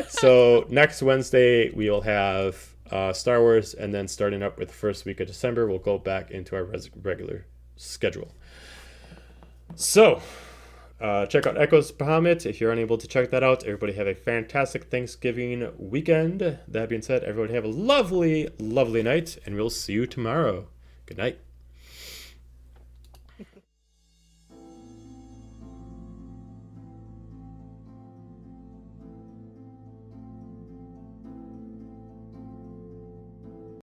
So next Wednesday we'll have Star Wars, and then starting up with the first week of December, we'll go back into our regular schedule. So check out Echoes Bahamut if you're unable to check that out. Everybody have a fantastic Thanksgiving weekend. That being said, everybody have a lovely, lovely night, and we'll see you tomorrow. Good night.